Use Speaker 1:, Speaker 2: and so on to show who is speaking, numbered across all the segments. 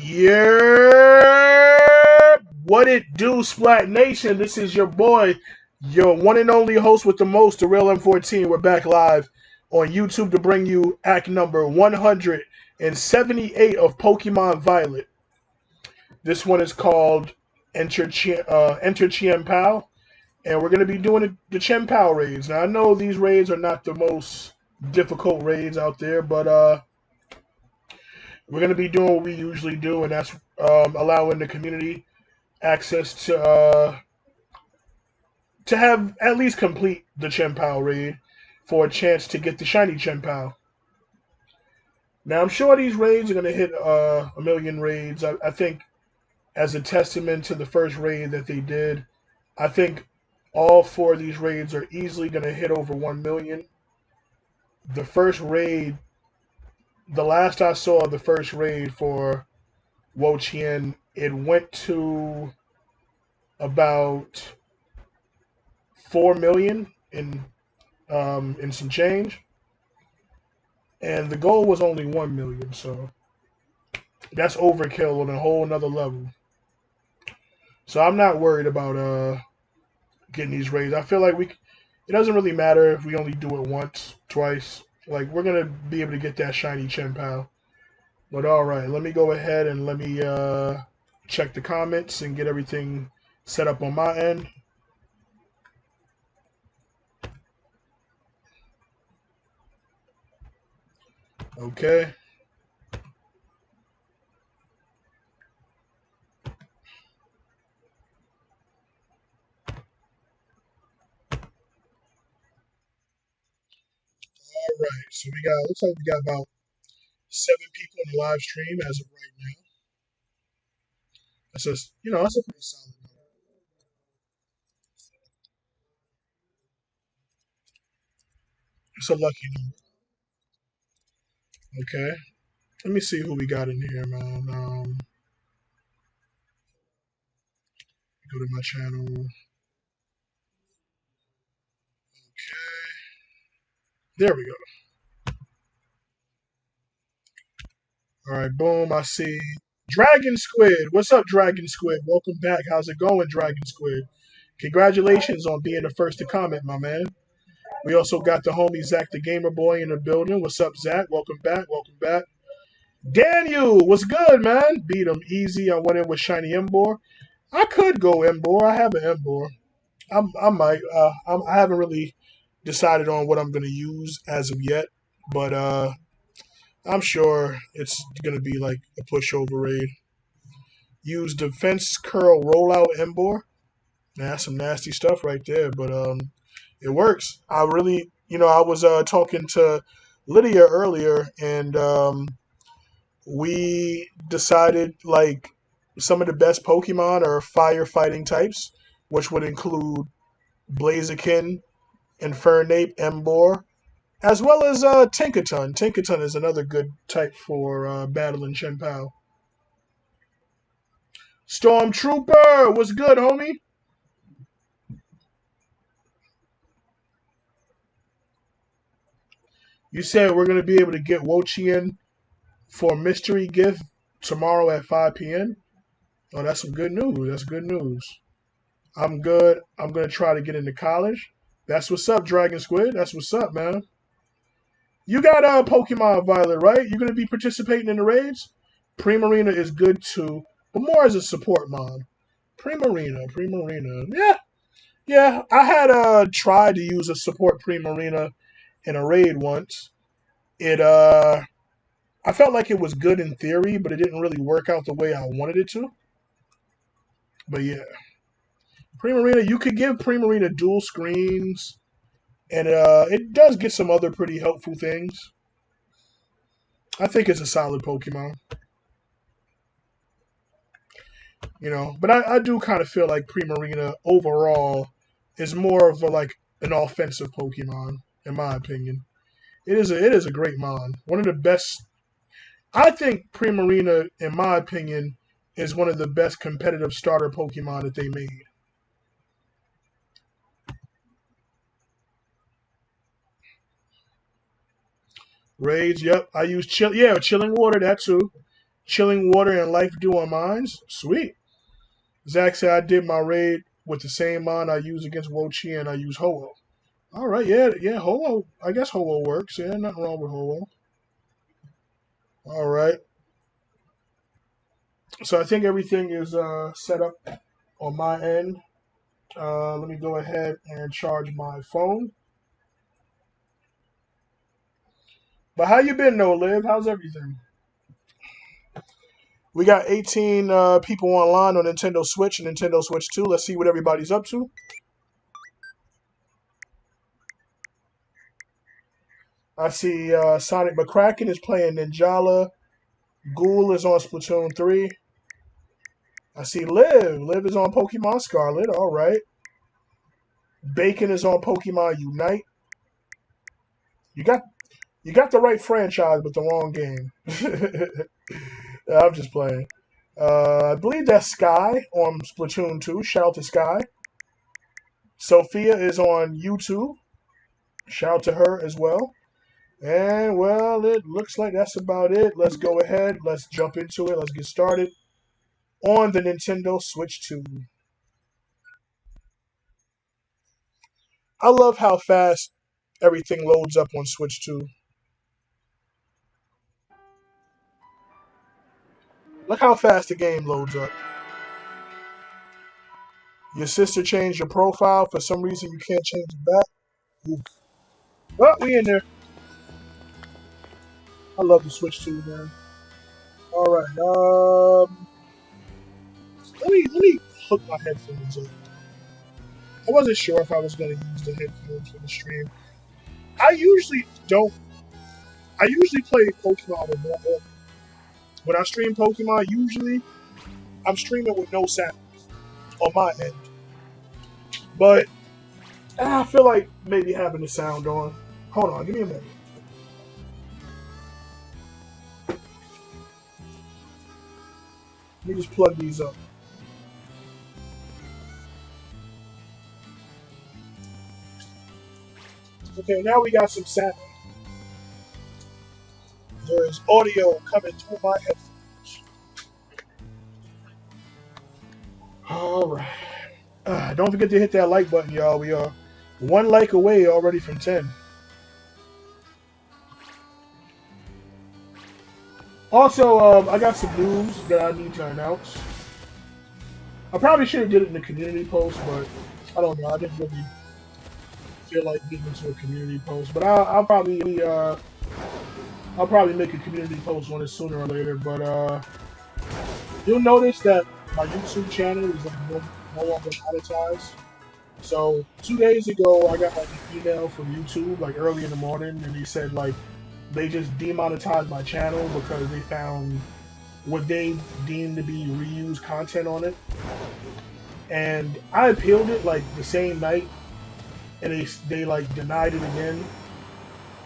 Speaker 1: Yeah, what it do, Splatnation? This is your boy, your one and only host with the most, the real M14. We're back live on YouTube to bring you act number 178 of Pokemon Violet. This one is called Enter Chien-Pao, and we're going to be doing the Chien-Pao raids. Now, I know these raids are not the most difficult raids out there, but we're going to be doing what we usually do, and that's allowing the community access to have at least complete the Chien-Pao raid for a chance to get the shiny Chien-Pao. Now I'm sure these raids are going to hit a million raids. I think as a testament to the first raid that they did, I think all four of these raids are easily going to hit over 1 million. The first raid, the last I saw of the first raid for Wo-Chien, it went to about 4 million in some change, and the goal was only 1 million. So that's overkill on a whole another level. So I'm not worried about getting these raids. I feel like it doesn't really matter if we only do it once, twice. Like we're gonna be able to get that shiny Chien-Pao. But all right, let me go ahead and let me check the comments and get everything set up on my end. Okay. All right. So looks like we got about 7 people in the live stream as of right now. That's just, that's a pretty solid number. It's a lucky number. Okay. Let me see who we got in here, man. Go to my channel. Okay. There we go. All right, boom. I see Dragon Squid. What's up, Dragon Squid? Welcome back. How's it going, Dragon Squid? Congratulations on being the first to comment, my man. We also got the homie Zach the Gamer Boy in the building. What's up, Zach? Welcome back. Welcome back. Daniel, what's good, man? Beat him easy. I went in with Shiny Embor. I could go Embor. I have an Embor. I might. I haven't really decided on what I'm going to use as of yet, but I'm sure it's going to be like a pushover raid. Use Defense Curl Rollout Embor. That's some nasty stuff right there, but it works. I really, I was talking to Lydia earlier, and we decided like some of the best Pokemon are firefighting types, which would include Blaziken, Infernape, Emboar, as well as Tinkaton. Tinkaton is another good type for battling Chien-Pao. Stormtrooper, what's good, homie? You said we're going to be able to get Wo-Chien for a mystery gift tomorrow at 5 p.m. Oh, that's some good news. That's good news. I'm good. I'm going to try to get into college. That's what's up, Dragon Squid. That's what's up, man. You got Pokemon Violet, right? You're going to be participating in the raids? Primarina is good too, but more as a support mod. Primarina. Yeah. Yeah, I had tried to use a support Primarina in a raid once. It I felt like it was good in theory, but it didn't really work out the way I wanted it to. But yeah. Primarina, you could give Primarina dual screens, and it does get some other pretty helpful things. I think it's a solid Pokemon. But I do kind of feel like Primarina overall is more of an offensive Pokemon, in my opinion. It is a great mon. One of the best. I think Primarina, in my opinion, is one of the best competitive starter Pokemon that they made. Raids, yep. I use chilling water, that too. Chilling water and life dew on mines. Sweet. Zach said I did my raid with the same mon I use against Wo Chi and I use Ho-Oh. All right, yeah, Ho-Oh. I guess Ho-Oh works. Yeah, nothing wrong with Ho-Oh. All right. So I think everything is set up on my end. Let me go ahead and charge my phone. But how you been, though, Liv? How's everything? We got 18 people online on Nintendo Switch and Nintendo Switch 2. Let's see what everybody's up to. I see Sonic McCracken is playing Ninjala. Ghoul is on Splatoon 3. I see Liv. Liv is on Pokemon Scarlet. All right. Bacon is on Pokemon Unite. You got you got the right franchise, but the wrong game. I'm just playing. I believe that's Sky on Splatoon 2. Shout out to Sky. Sophia is on YouTube. Shout out to her as well. And well, it looks like that's about it. Let's go ahead. Let's jump into it. Let's get started on the Nintendo Switch 2. I love how fast everything loads up on Switch 2. Look how fast the game loads up. Your sister changed your profile. For some reason, you can't change it back. Oof. Oh, we in there. I love the Switch 2, man. All right. Let me hook my headphones up. I wasn't sure if I was going to use the headphones for the stream. I usually don't. I usually play Pokemon with no audio. When I stream Pokemon, usually I'm streaming with no sound on my end. But I feel like maybe having the sound on. Hold on, give me a minute. Let me just plug these up. Okay, now we got some sound. There's audio coming through my headphones. Alright. Don't forget to hit that like button, y'all. We are one like away already from 10. Also, I got some news that I need to announce. I probably should have did it in the community post, but I don't know. I didn't really feel like getting into a community post. But I'll probably make a community post on it sooner or later. But you'll notice that my YouTube channel is like no longer monetized. So 2 days ago, I got like an email from YouTube like early in the morning, and they said like they just demonetized my channel because they found what they deemed to be reused content on it. And I appealed it like the same night, and they like denied it again.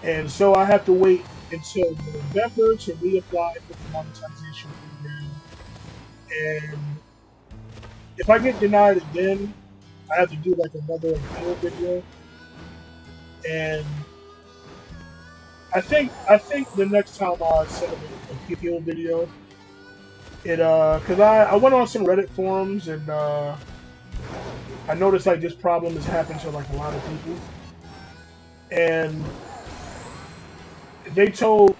Speaker 1: And so I have to wait until November to reapply for the monetization program. And if I get denied again, I have to do like another appeal video. And I think the next time I set up an appeal video, because I went on some Reddit forums and I noticed like this problem has happened to like a lot of people, and they told,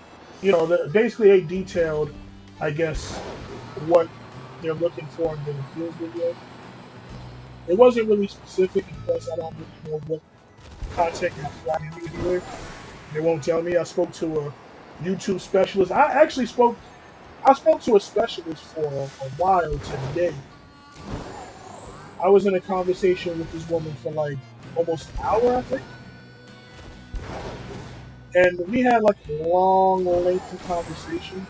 Speaker 1: basically they detailed, I guess, what they're looking for in the appeals video. It wasn't really specific because I don't really know what content you're flagging me here. They won't tell me. I spoke to a YouTube specialist. I spoke to a specialist for a while today. I was in a conversation with this woman for like almost an hour, I think. And we had like a long, lengthy conversation.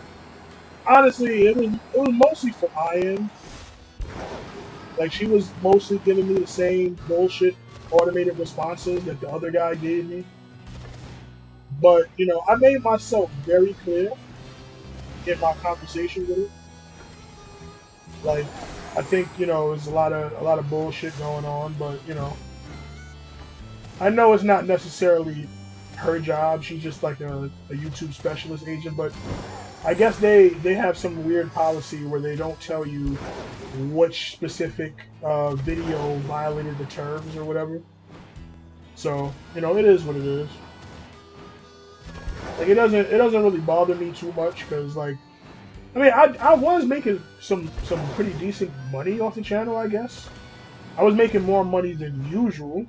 Speaker 1: Honestly, it was mostly for my end. Like, she was mostly giving me the same bullshit automated responses that the other guy gave me. But, I made myself very clear in my conversation with her. Like, I think, there's a lot of bullshit going on, but, I know it's not necessarily her job. She's just like a YouTube specialist agent, but I guess they have some weird policy where they don't tell you which specific video violated the terms or whatever. So it is what it is. Like it doesn't really bother me too much because like I mean I was making some pretty decent money off the channel, I guess. I was making more money than usual,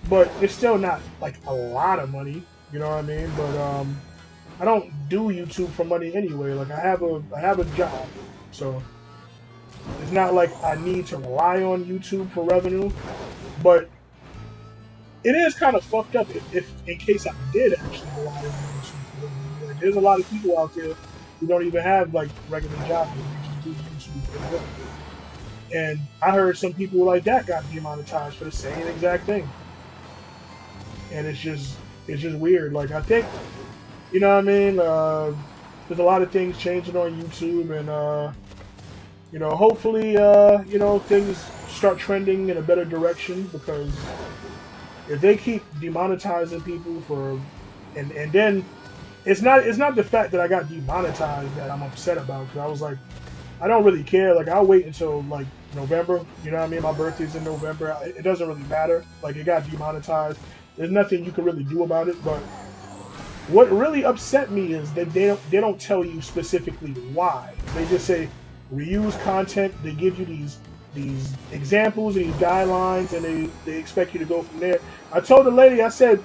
Speaker 1: but it's still not like a lot of money. You know what I mean? But I don't do YouTube for money anyway. Like I have a job, so it's not like I need to rely on YouTube for revenue. But it is kind of fucked up if in case I did actually rely on YouTube for revenue. Like there's a lot of people out there who don't even have like regular jobs. They just do YouTube for revenue. And I heard some people like that got demonetized for the same exact thing. And it's just weird. Like I think, you know what I mean? There's a lot of things changing on YouTube, and hopefully, things start trending in a better direction. Because if they keep demonetizing people and then it's not the fact that I got demonetized that I'm upset about. Because I was like, I don't really care. Like I'll wait until like November. You know what I mean? My birthday's in November. It doesn't really matter. Like it got demonetized. There's nothing you can really do about it. But what really upset me is that they don't tell you specifically why. They just say reuse content. They give you these examples and these guidelines, and they expect you to go from there. I told the lady, I said,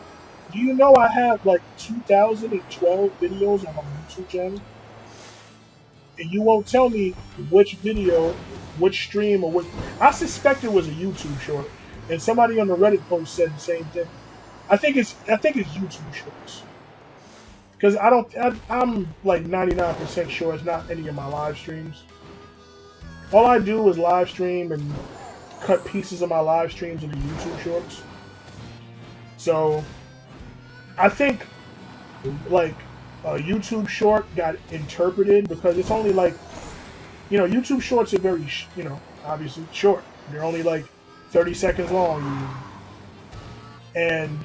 Speaker 1: do you know I have like 2012 videos on my YouTube channel? And you won't tell me which video, which stream, or what. I suspect it was a YouTube short, and somebody on the Reddit post said the same thing. I think it's YouTube shorts, because I'm like 99% sure it's not any of my live streams. All I do is live stream and cut pieces of my live streams into YouTube shorts. So I think like a YouTube short got interpreted because it's only like, YouTube shorts are very, obviously short. They're only like 30 seconds long. And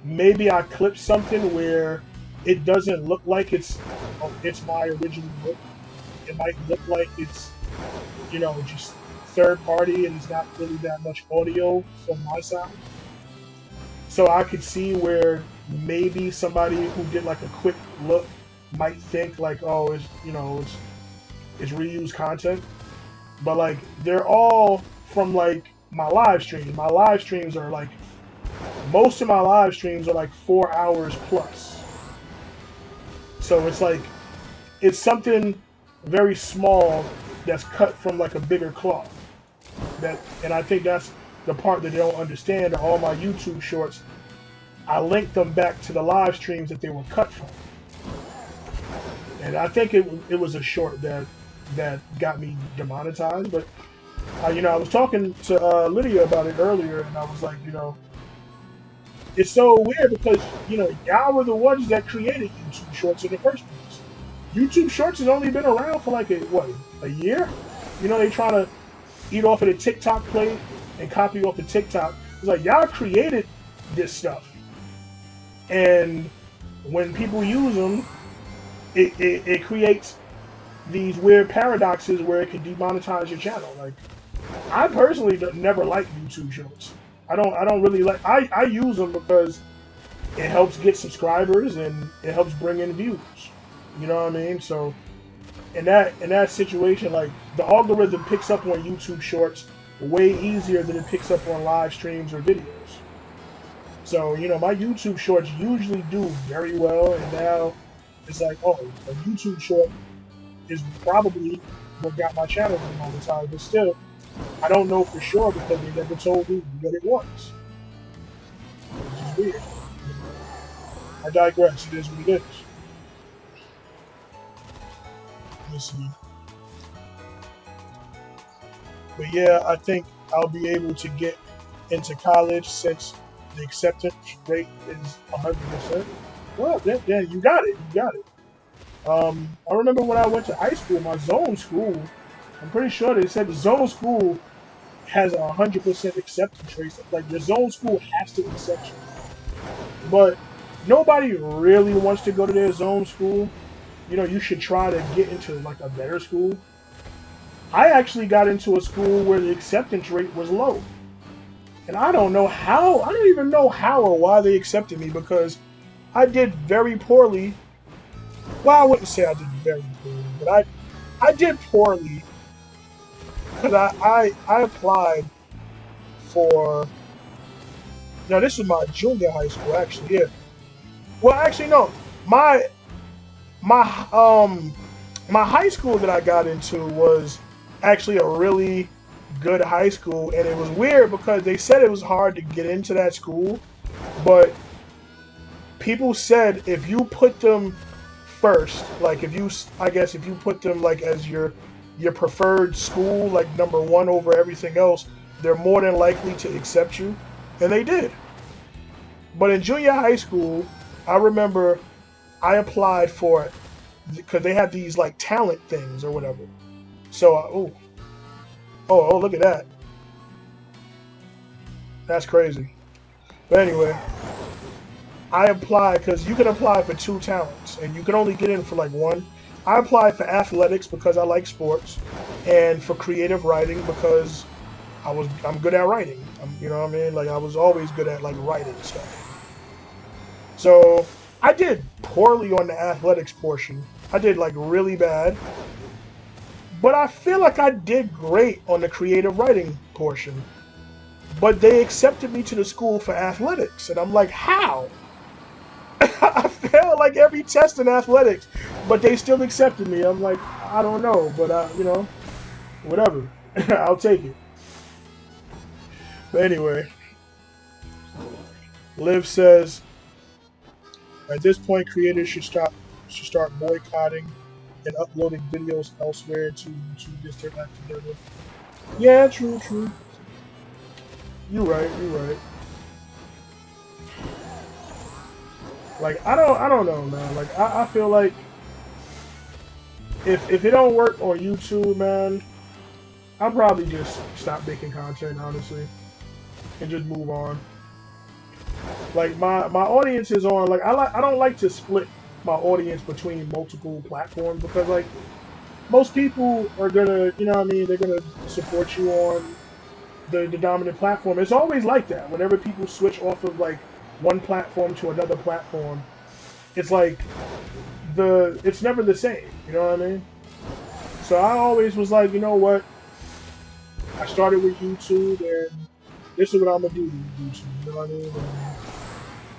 Speaker 1: maybe I clipped something where it doesn't look like it's my original look. It might look like it's, just third party and it's not really that much audio from my side. So I could see where maybe somebody who did like a quick look might think like, oh, it's reused content. But like they're all from like my live streams. My live streams are like, most of my live streams are like 4 hours plus. So it's like, it's something very small that's cut from like a bigger cloth. And I think that's the part that they don't understand. All my YouTube shorts, I link them back to the live streams that they were cut from. And I think it was a short that got me demonetized. But I was talking to Lydia about it earlier, and I was like, it's so weird because y'all were the ones that created YouTube Shorts in the first place. YouTube Shorts has only been around for like a year. They try to eat off of the TikTok plate and copy off the TikTok. It's like y'all created this stuff, and when people use them, it creates these weird paradoxes where it can demonetize your channel. Like I personally never liked YouTube Shorts. I don't really like. I use them because it helps get subscribers and it helps bring in views. You know what I mean? So in that situation, like the algorithm picks up on YouTube Shorts way easier than it picks up on live streams or videos. So my YouTube Shorts usually do very well, and now it's like, oh, a YouTube short is probably what got my channel demonetized, but still, I don't know for sure because they never told me what it was. Which is weird. I digress. It is what it is. Let's see. But yeah, I think I'll be able to get into college since the acceptance rate is 100%. Well, yeah, you got it. You got it. I remember when I went to high school, my zone school, I'm pretty sure they said the zone school has 100% acceptance rate. Like, your zone school has to accept you. But nobody really wants to go to their zone school you should try to get into like a better school. I actually got into a school where the acceptance rate was low. And I don't know how, I don't even know how or why they accepted me because I did very poorly. Well, I wouldn't say I did very poorly, but I did poorly because I applied for, no, this was my junior high school actually, yeah. Well, actually, no, my, my, um, my high school that I got into was actually a really good high school, and it was weird because they said it was hard to get into that school, but people said if you put them first, like if you, I guess if you put them like as your preferred school, like number one over everything else, they're more than likely to accept you, and they did. But in junior high school, I remember I applied for it because they had these like talent things or whatever. So, look at that. That's crazy. But anyway, I applied because you can apply for two talents and you can only get in for like one. I applied for athletics because I like sports, and for creative writing because I'm good at writing. You know what I mean? Like I was always good at like writing stuff. So I did poorly on the athletics portion. I did like really bad. But I feel like I did great on the creative writing portion. But they accepted me to the school for athletics. And I'm like, how? I failed like every test in athletics, but they still accepted me. I'm like, I don't know, but whatever. I'll take it. But anyway, Liv says, at this point, creators should start boycotting and uploading videos elsewhere to YouTube just to act together. Yeah, true. You're right. Like I don't know, man. Like I feel like if it don't work on YouTube, man, I'll probably just stop making content, honestly, and just move on. Like my audience is on, like I don't like to split my audience between multiple platforms because like most people are gonna, you know what I mean, they're gonna support you on the dominant platform. It's always like that. Whenever people switch off of like one platform to another platform, it's like it's never the same. You know what I mean? So I always was like, you know what? I started with YouTube, and this is what I'm gonna do with YouTube. You know what I mean?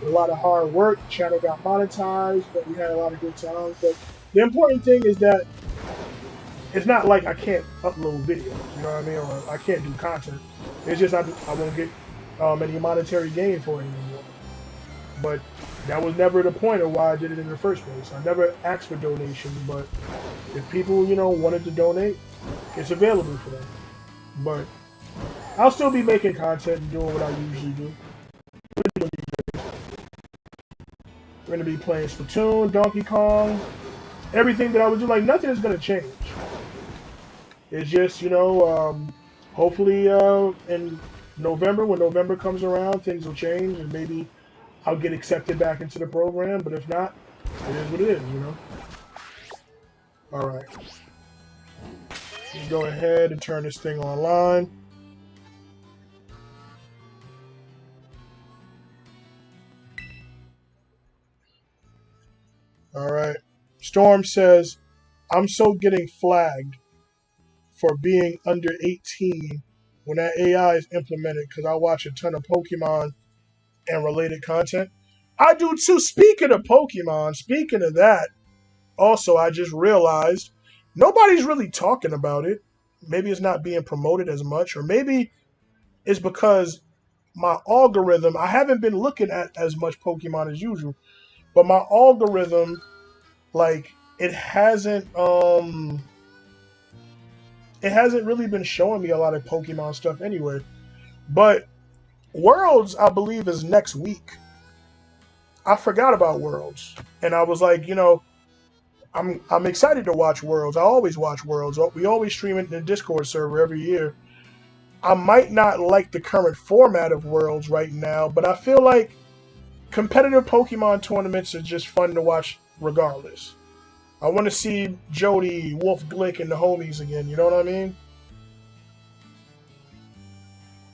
Speaker 1: And a lot of hard work. The channel got monetized, but we had a lot of good times. But the important thing is that it's not like I can't upload videos. You know what I mean? Or I can't do content. It's just I won't get any monetary gain for it anymore. But that was never the point of why I did it in the first place. I never asked for donations, but if people, wanted to donate, it's available for them. But I'll still be making content and doing what I usually do. We're going to be playing Splatoon, Donkey Kong, everything that I would do. Like, nothing is going to change. It's just, hopefully in November, when November comes around, things will change and maybe I'll get accepted back into the program. But if not, it is what it is, All right. Let's go ahead and turn this thing online. All right. Storm says, I'm so getting flagged for being under 18 when that AI is implemented because I watch a ton of Pokemon and related content. I do too. Speaking of Pokemon, speaking of that, also, I just realized nobody's really talking about it. Maybe it's not being promoted as much, or maybe it's because my algorithm, I haven't been looking at as much Pokemon as usual, but my algorithm, like, it hasn't really been showing me a lot of Pokemon stuff anyway. But Worlds, I believe, is next week. I forgot about Worlds, and I was like, I'm excited to watch Worlds. I always watch Worlds. We always stream it in the Discord server every year. I might not like the current format of Worlds right now, but I feel like competitive Pokemon tournaments are just fun to watch regardless. I want to see Jody, Wolf Glick, and the homies again. You know what I mean?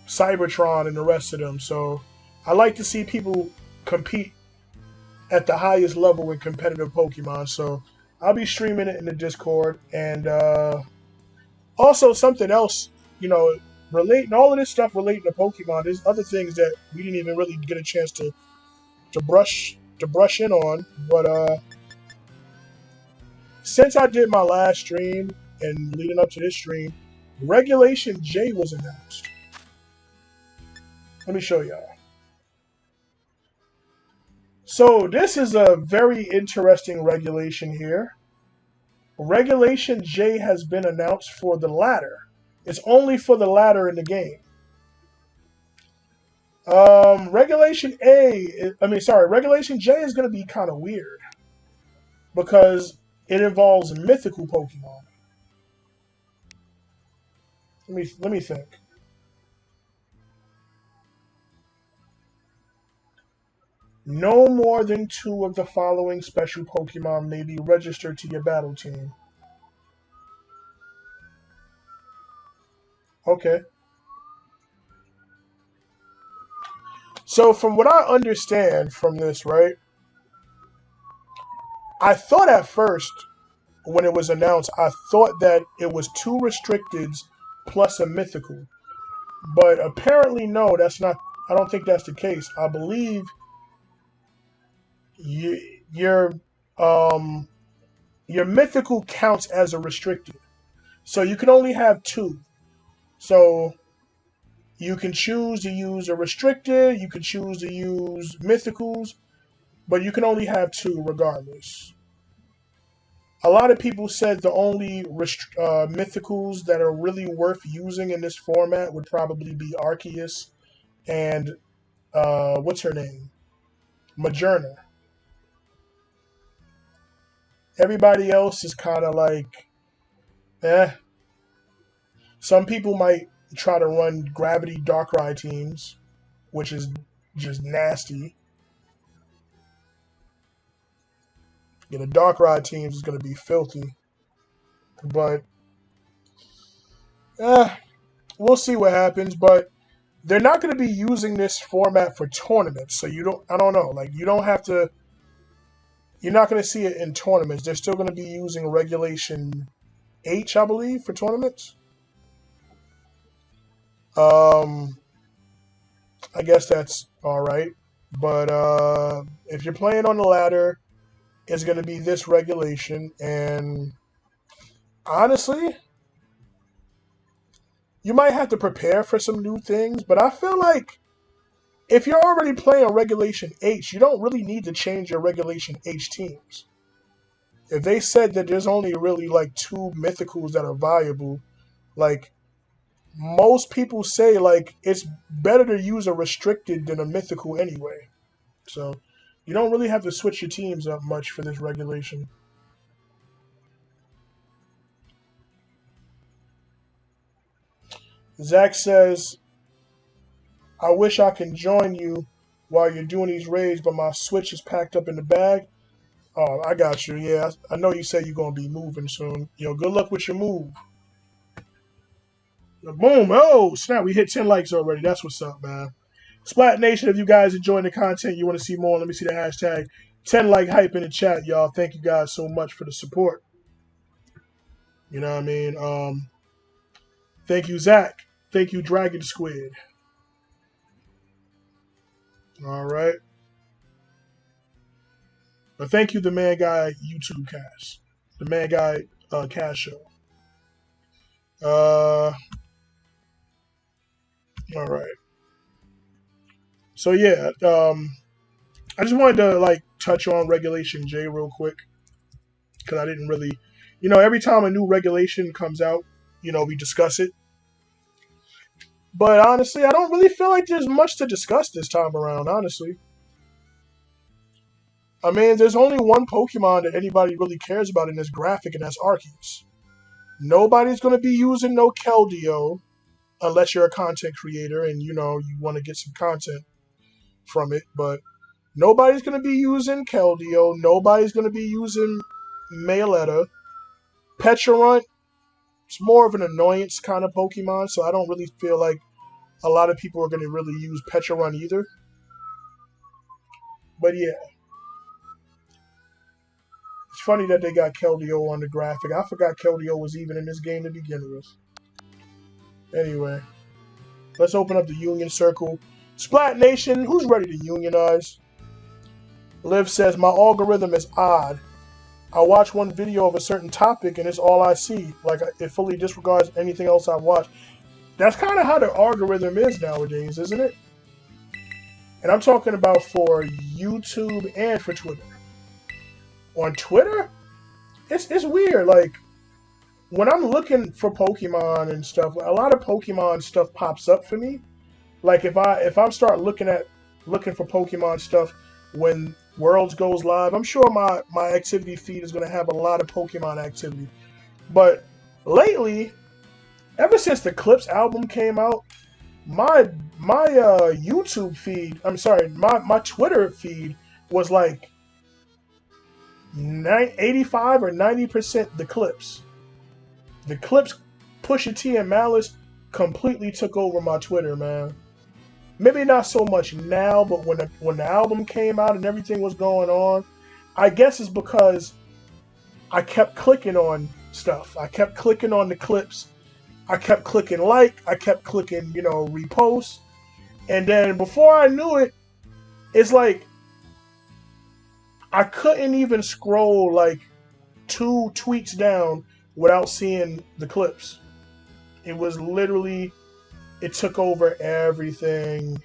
Speaker 1: Cybertron and the rest of them. So I like to see people compete at the highest level in competitive Pokemon. So I'll be streaming it in the Discord. And also something else, you know, relating all of this stuff relating to Pokemon. There's other things that we didn't even really get a chance to brush in on. But since I did my last stream and leading up to this stream, Regulation J was announced. Let me show y'all. So this is a very interesting regulation here. Regulation J has been announced for the ladder. It's only for the ladder in the game. Regulation Regulation J is going to be kind of weird because it involves mythical Pokemon. Let me think. No more than 2 of the following special Pokemon may be registered to your battle team. Okay. So from what I understand from this, right? I thought at first, when it was announced, I thought that it was 2 restricteds plus a mythical. But apparently, no, that's not. I don't think that's the case. I believe your mythical counts as a restricted. So you can only have 2. So you can choose to use a restricted, you can choose to use mythicals, but you can only have 2 regardless. A lot of people said the only mythicals that are really worth using in this format would probably be Arceus and what's her name? Majerna. Everybody else is kind of like, eh. Some people might try to run Gravity Darkrai teams, which is just nasty. Yeah, the Darkrai teams is going to be filthy. But we'll see what happens. But they're not going to be using this format for tournaments. So I don't know. Like, you don't have to, you're not going to see it in tournaments. They're still going to be using Regulation H, I believe, for tournaments. I guess that's all right. But if you're playing on the ladder, it's going to be this regulation. And honestly, you might have to prepare for some new things. But I feel like if you're already playing Regulation H, you don't really need to change your Regulation H teams. If they said that there's only really like 2 mythicals that are viable, like most people say, like it's better to use a restricted than a mythical anyway. So you don't really have to switch your teams up much for this regulation. Zach says, I wish I can join you while you're doing these raids, but my Switch is packed up in the bag. Oh, I got you. Yeah, I know you said you're going to be moving soon. Good luck with your move. Boom. Oh, snap. We hit 10 likes already. That's what's up, man. Splatnation, if you guys enjoying the content, you want to see more, let me see the hashtag 10 like hype in the chat, y'all. Thank you guys so much for the support. You know what I mean? Thank you, Zach. Thank you, Dragon Squid. All right. But thank you, the Man Guy YouTube cast. The Man Guy cast show. All right. So yeah, I just wanted to like touch on Regulation J real quick because I didn't really, every time a new regulation comes out, we discuss it. But honestly, I don't really feel like there's much to discuss this time around, honestly. I mean, there's only one Pokemon that anybody really cares about in this graphic, and that's Arceus. Nobody's going to be using no Keldeo unless you're a content creator and, you want to get some content from it. But nobody's going to be using Keldeo. Nobody's going to be using Mayaletta. Pecharunt, it's more of an annoyance kind of Pokemon, so I don't really feel like a lot of people are going to really use Pecharunt either. But yeah, it's funny that they got Keldeo on the graphic. I forgot Keldeo was even in this game to begin with. Anyway, let's open up the Union Circle. Splatnation, who's ready to unionize? Liv says, my algorithm is odd. I watch one video of a certain topic and it's all I see. Like, it fully disregards anything else I watch. That's kind of how the algorithm is nowadays, isn't it? And I'm talking about for YouTube and for Twitter. On Twitter, it's weird. Like, when I'm looking for Pokemon and stuff, a lot of Pokemon stuff pops up for me. Like, if I start looking for Pokemon stuff when Worlds goes live, I'm sure my activity feed is going to have a lot of Pokemon activity. But lately, ever since the Clips album came out, my YouTube feed, my Twitter feed was like 85 or 90% the Clips. The Clips, Pusha T and Malice completely took over my Twitter, man. Maybe not so much now, but when the album came out and everything was going on, I guess it's because I kept clicking on stuff. I kept clicking on the clips. I kept clicking like. I kept clicking, repost. And then before I knew it, it's like I couldn't even scroll like 2 tweets down without seeing the clips. It was literally... It took over everything.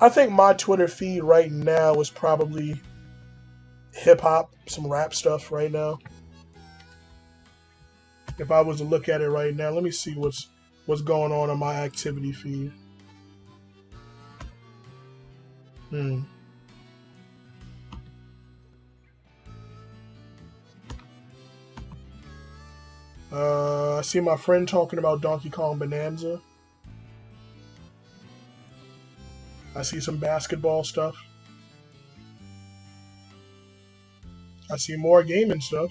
Speaker 1: I think my Twitter feed right now is probably hip-hop, some rap stuff right now. If I was to look at it right now, let me see what's going on my activity feed. I see my friend talking about Donkey Kong Bonanza. I see some basketball stuff. I see more gaming stuff.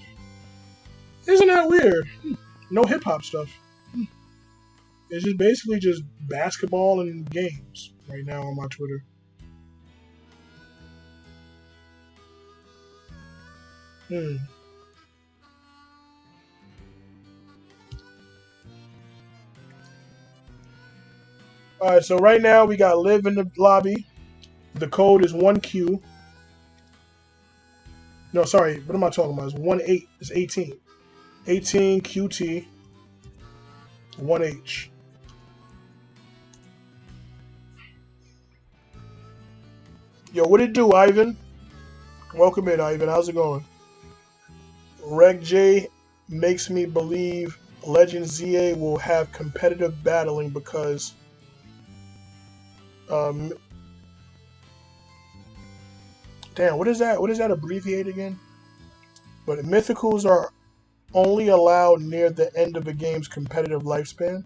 Speaker 1: Isn't that weird? No hip-hop stuff. It's just basically just basketball and games right now on my Twitter. Alright, so right now we got Liv in the lobby. The code is 1Q. No, sorry, what am I talking about? It's 18. It's 18. 18 QT 1H. Yo, what it do, Ivan? Welcome in, Ivan. How's it going? Reg J makes me believe Legend ZA will have competitive battling because damn, what is that? What is that abbreviate again? But mythicals are only allowed near the end of a game's competitive lifespan.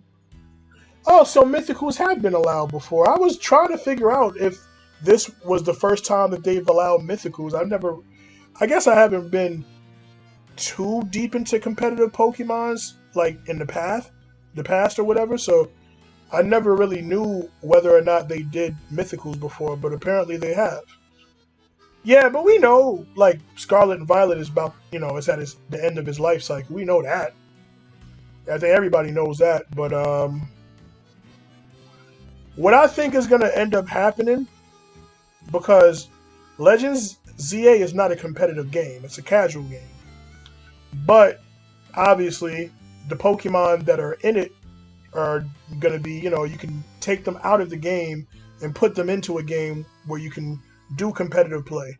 Speaker 1: Oh, so mythicals have been allowed before. I was trying to figure out if this was the first time that they've allowed mythicals. I guess I haven't been too deep into competitive Pokemons like in the past or whatever, so I never really knew whether or not they did mythicals before, but apparently they have. Yeah, but we know, like, Scarlet and Violet is about, it's at the end of his life cycle. We know that. I think everybody knows that, but what I think is going to end up happening, because Legends ZA is not a competitive game, it's a casual game. But, obviously, the Pokemon that are in it are going to be, you can take them out of the game and put them into a game where you can do competitive play.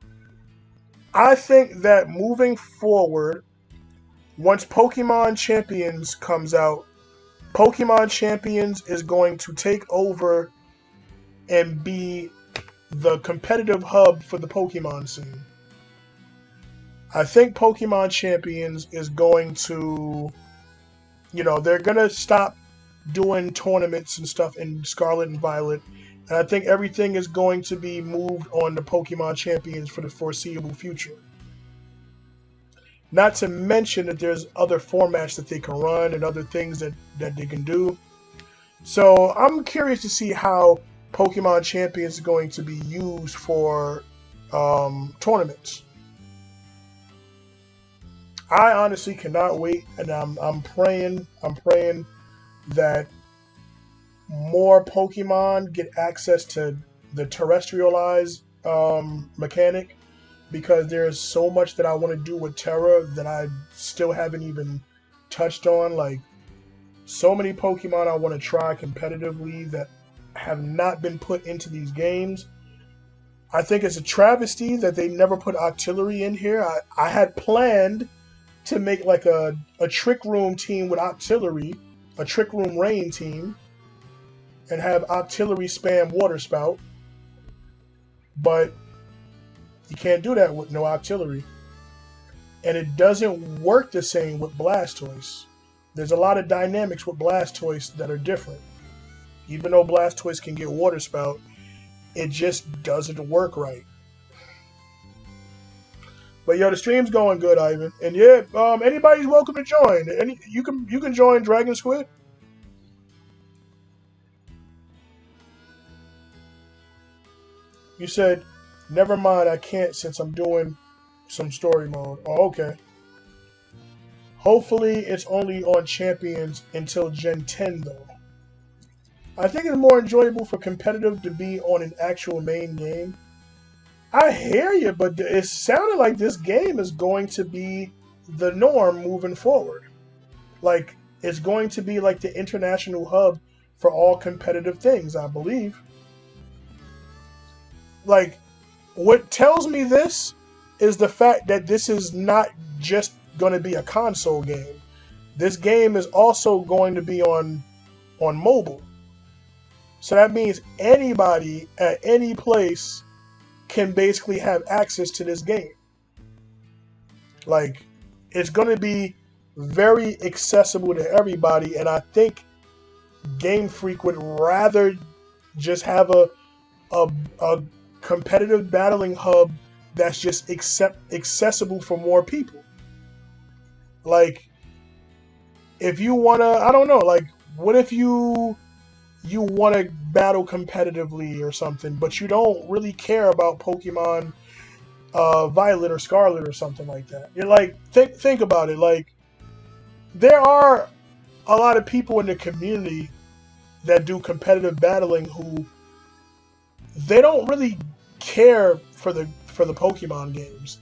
Speaker 1: I think that moving forward, once Pokemon Champions comes out, Pokemon Champions is going to take over and be the competitive hub for the Pokemon scene. I think Pokemon Champions is going to, they're going to stop doing tournaments and stuff in Scarlet and Violet. And I think everything is going to be moved on the Pokemon Champions for the foreseeable future. Not to mention that there's other formats that they can run and other things that they can do. So I'm curious to see how Pokemon Champions is going to be used for tournaments. I honestly cannot wait, and I'm praying that more Pokemon get access to the terrestrialized mechanic, because there's so much that I want to do with Terra that I still haven't even touched on. Like, so many Pokemon I want to try competitively that have not been put into these games. I think it's a travesty that they never put Octillery in here. I had planned to make like a Trick Room team with Octillery, a Trick Room Rain team, and have Octillery spam Water Spout. But you can't do that with no Octillery. And it doesn't work the same with Blastoise. There's a lot of dynamics with Blastoise that are different. Even though Blastoise can get Water Spout, it just doesn't work right. But yo, the stream's going good, Ivan. And yeah, anybody's welcome to join. You can join Dragon Squid. You said, never mind, I can't since I'm doing some story mode. Oh, okay. Hopefully it's only on Champions until Gen 10 though. I think it's more enjoyable for competitive to be on an actual main game. I hear you, but it sounded like this game is going to be the norm moving forward. Like, it's going to be like the international hub for all competitive things, I believe. Like, what tells me this is the fact that this is not just going to be a console game. This game is also going to be on mobile. So that means anybody at any place can basically have access to this game. Like, it's going to be very accessible to everybody, and I think Game Freak would rather just have a competitive battling hub that's just accessible for more people. Like, if you want to, I don't know, like, what if you want to battle competitively or something, but you don't really care about Pokemon Violet or Scarlet or something like that? You're like, think about it. Like, there are a lot of people in the community that do competitive battling who they don't really care for the Pokemon games,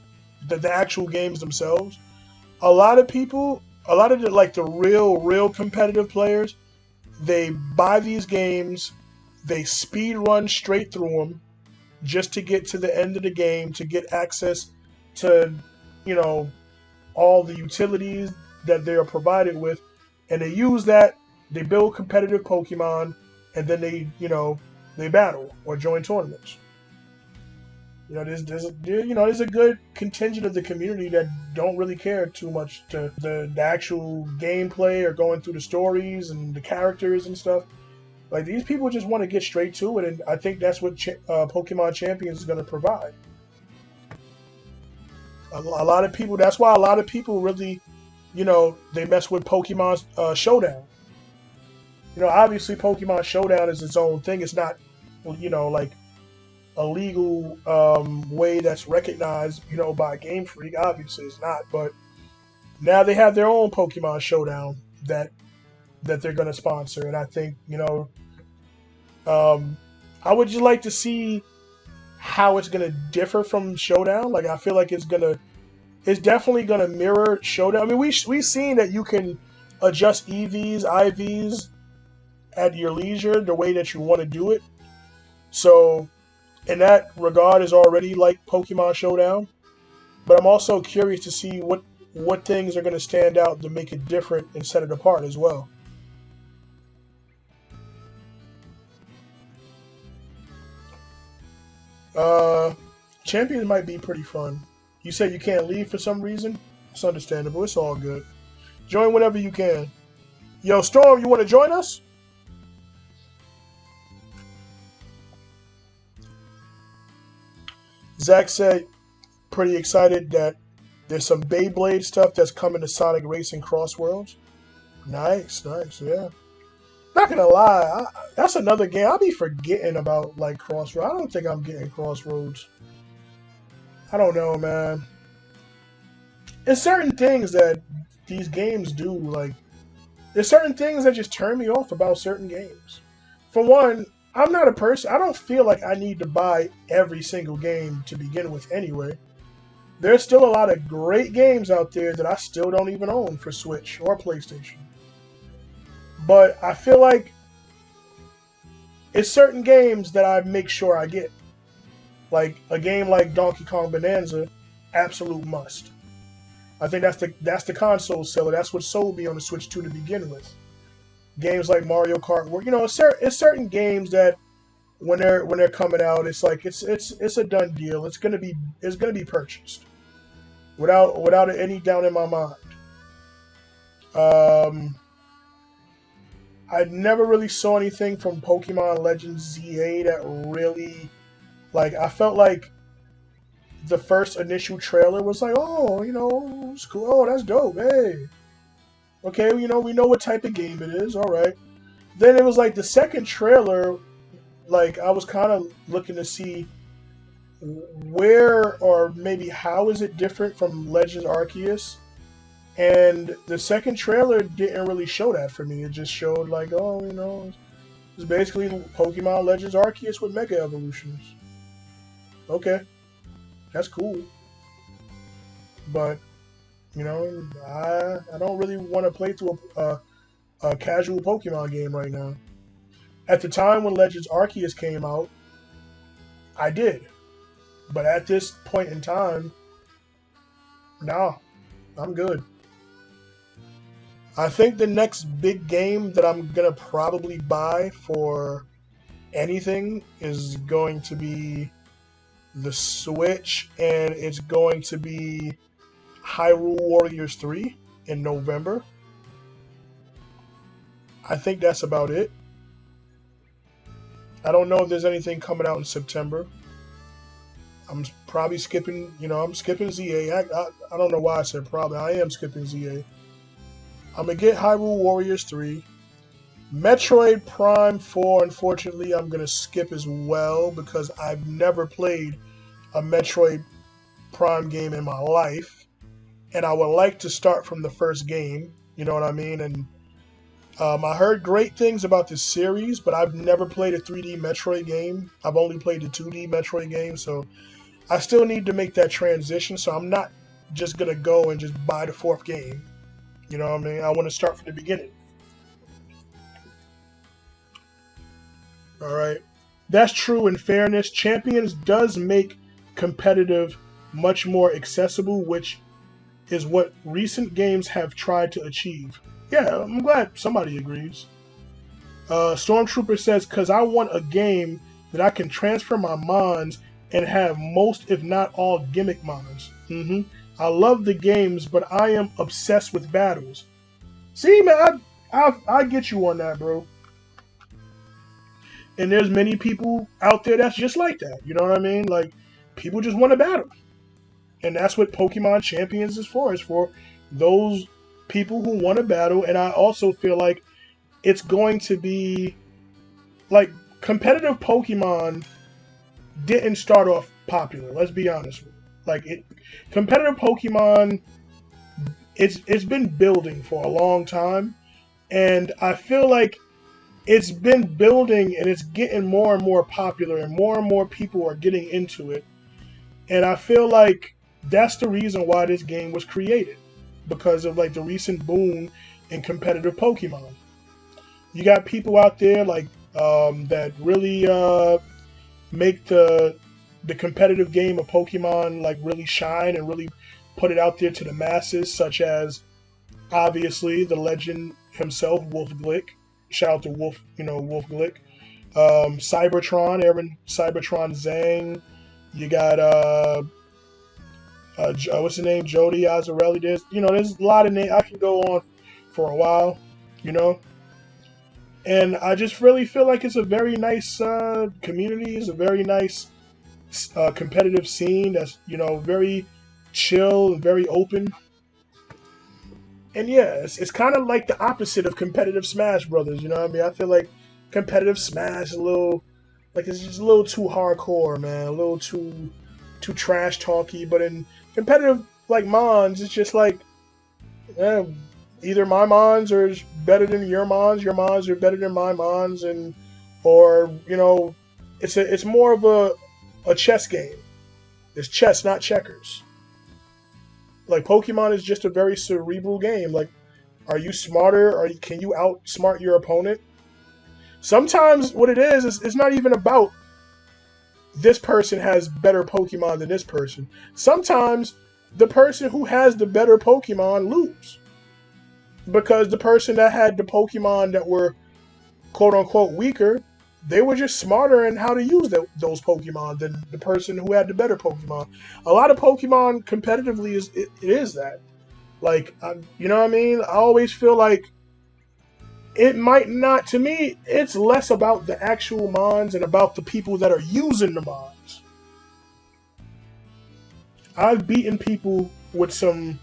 Speaker 1: the actual games themselves. A lot of people, a lot of the real competitive players, they buy these games, they speed run straight through them just to get to the end of the game, to get access to, all the utilities that they are provided with, and they use that, they build competitive Pokemon, and then they battle or join tournaments. There's a good contingent of the community that don't really care too much to the actual gameplay or going through the stories and the characters and stuff. Like, these people just want to get straight to it, and I think that's what Pokemon Champions is going to provide. A lot of people. That's why a lot of people really, they mess with Pokemon Showdown. Obviously Pokemon Showdown is its own thing. It's not, like a legal way that's recognized, by Game Freak. Obviously it's not, but now they have their own Pokemon Showdown that they're going to sponsor, and I think, I would just like to see how it's going to differ from Showdown. Like, I feel like it's definitely going to mirror Showdown. I mean, we've seen that you can adjust EVs, IVs at your leisure the way that you want to do it. So in that regard is already like Pokemon Showdown. But I'm also curious to see what things are going to stand out to make it different and set it apart as well. Champions might be pretty fun. You said you can't leave for some reason? It's understandable. It's all good. Join whenever you can. Yo, Storm, you want to join us? Zach said, pretty excited that there's some Beyblade stuff that's coming to Sonic Racing Cross Worlds. Nice, nice, yeah. Not gonna lie, that's another game. I'll be forgetting about like Crossroads. I don't think I'm getting Crossroads. I don't know, man. There's certain things that these games do. Like, there's certain things that just turn me off about certain games. For one, I'm not a person. I don't feel like I need to buy every single game to begin with. Anyway, there's still a lot of great games out there that I still don't even own for Switch or PlayStation. But I feel like it's certain games that I make sure I get. Like a game like Donkey Kong Bonanza, absolute must. I think that's the console seller. That's what sold me on the Switch 2 to begin with. Games like Mario Kart, where it's certain games that when they're coming out, it's like it's a done deal. It's gonna be purchased without any doubt in my mind. Um, I never really saw anything from Pokemon Legends ZA that really like. I felt like the first initial trailer was like, oh, it's cool. Oh, that's dope. Hey, okay, we know what type of game it is. All right. Then it was like the second trailer. Like I was kind of looking to see where or maybe how is it different from Legends Arceus, and the second trailer didn't really show that for me. It just showed like, oh, it's basically Pokemon Legends Arceus with Mega Evolutions. Okay, that's cool, but I don't really want to play through a casual Pokemon game right now. At the time when Legends Arceus came out, I did, but at this point in time, no, I'm good. I think the next big game that I'm gonna probably buy for anything is going to be the Switch, and it's going to be Hyrule Warriors 3 in November. I think that's about it. I don't know if there's anything coming out in September. I'm probably skipping, I'm skipping ZA. I don't know why I said probably. I am skipping ZA. I'm going to get Hyrule Warriors 3. Metroid Prime 4, unfortunately, I'm going to skip as well because I've never played a Metroid Prime game in my life. And I would like to start from the first game. You know what I mean? And I heard great things about this series, but I've never played a 3D Metroid game. I've only played the 2D Metroid game, so I still need to make that transition. So I'm not just going to go and just buy the fourth game. You know what I mean? I want to start from the beginning. All right. That's true. In fairness, Champions does make competitive much more accessible, which is what recent games have tried to achieve. Yeah, I'm glad somebody agrees. Stormtrooper says, because I want a game that I can transfer my mons and have most, if not all, gimmick mons. I love the games, but I am obsessed with battles. See, man, I get you on that, bro. And there's many people out there that's just like that. You know what I mean? Like, people just want to battle. And that's what Pokemon Champions is for. It's for those people who want to battle. And I also feel like it's going to be like competitive Pokemon didn't start off popular. Let's be honest. Competitive Pokemon, it's been building for a long time, and I feel like it's been building and it's getting more and more popular, and more people are getting into it. And I feel like that's the reason why this game was created, because of like the recent boom in competitive Pokemon. You got people out there like that really make the competitive game of Pokemon like really shine and really put it out there to the masses, such as obviously the legend himself, Wolf Glick. Shout out to Wolf Glick. Cybertron, Aaron Cybertron Zhang. You got what's the name? Jody Azzarelli. There's a lot of names. I can go on for a while, and I just really feel like it's a very nice community. It's a very nice competitive scene that's very chill and very open. And yeah, it's kind of like the opposite of competitive Smash Brothers. You know what I mean? I feel like competitive Smash is a little like it's just a little too hardcore, man. A little too trash talky. But in competitive like Mons, it's just like eh, either my Mons are better than your Mons are better than my Mons, and or it's more of a chess game. It's chess, not checkers. Like Pokemon is just a very cerebral game. Like, are you smarter? Can you outsmart your opponent? Sometimes what it is it's not even about this person has better Pokemon than this person. Sometimes the person who has the better Pokemon lose because the person that had the Pokemon that were quote unquote weaker, they were just smarter in how to use those Pokemon than the person who had the better Pokemon. A lot of Pokemon competitively it is that. Like, you know what I mean? I always feel like it might not, to me, it's less about the actual Mons and about the people that are using the Mons. I've beaten people with some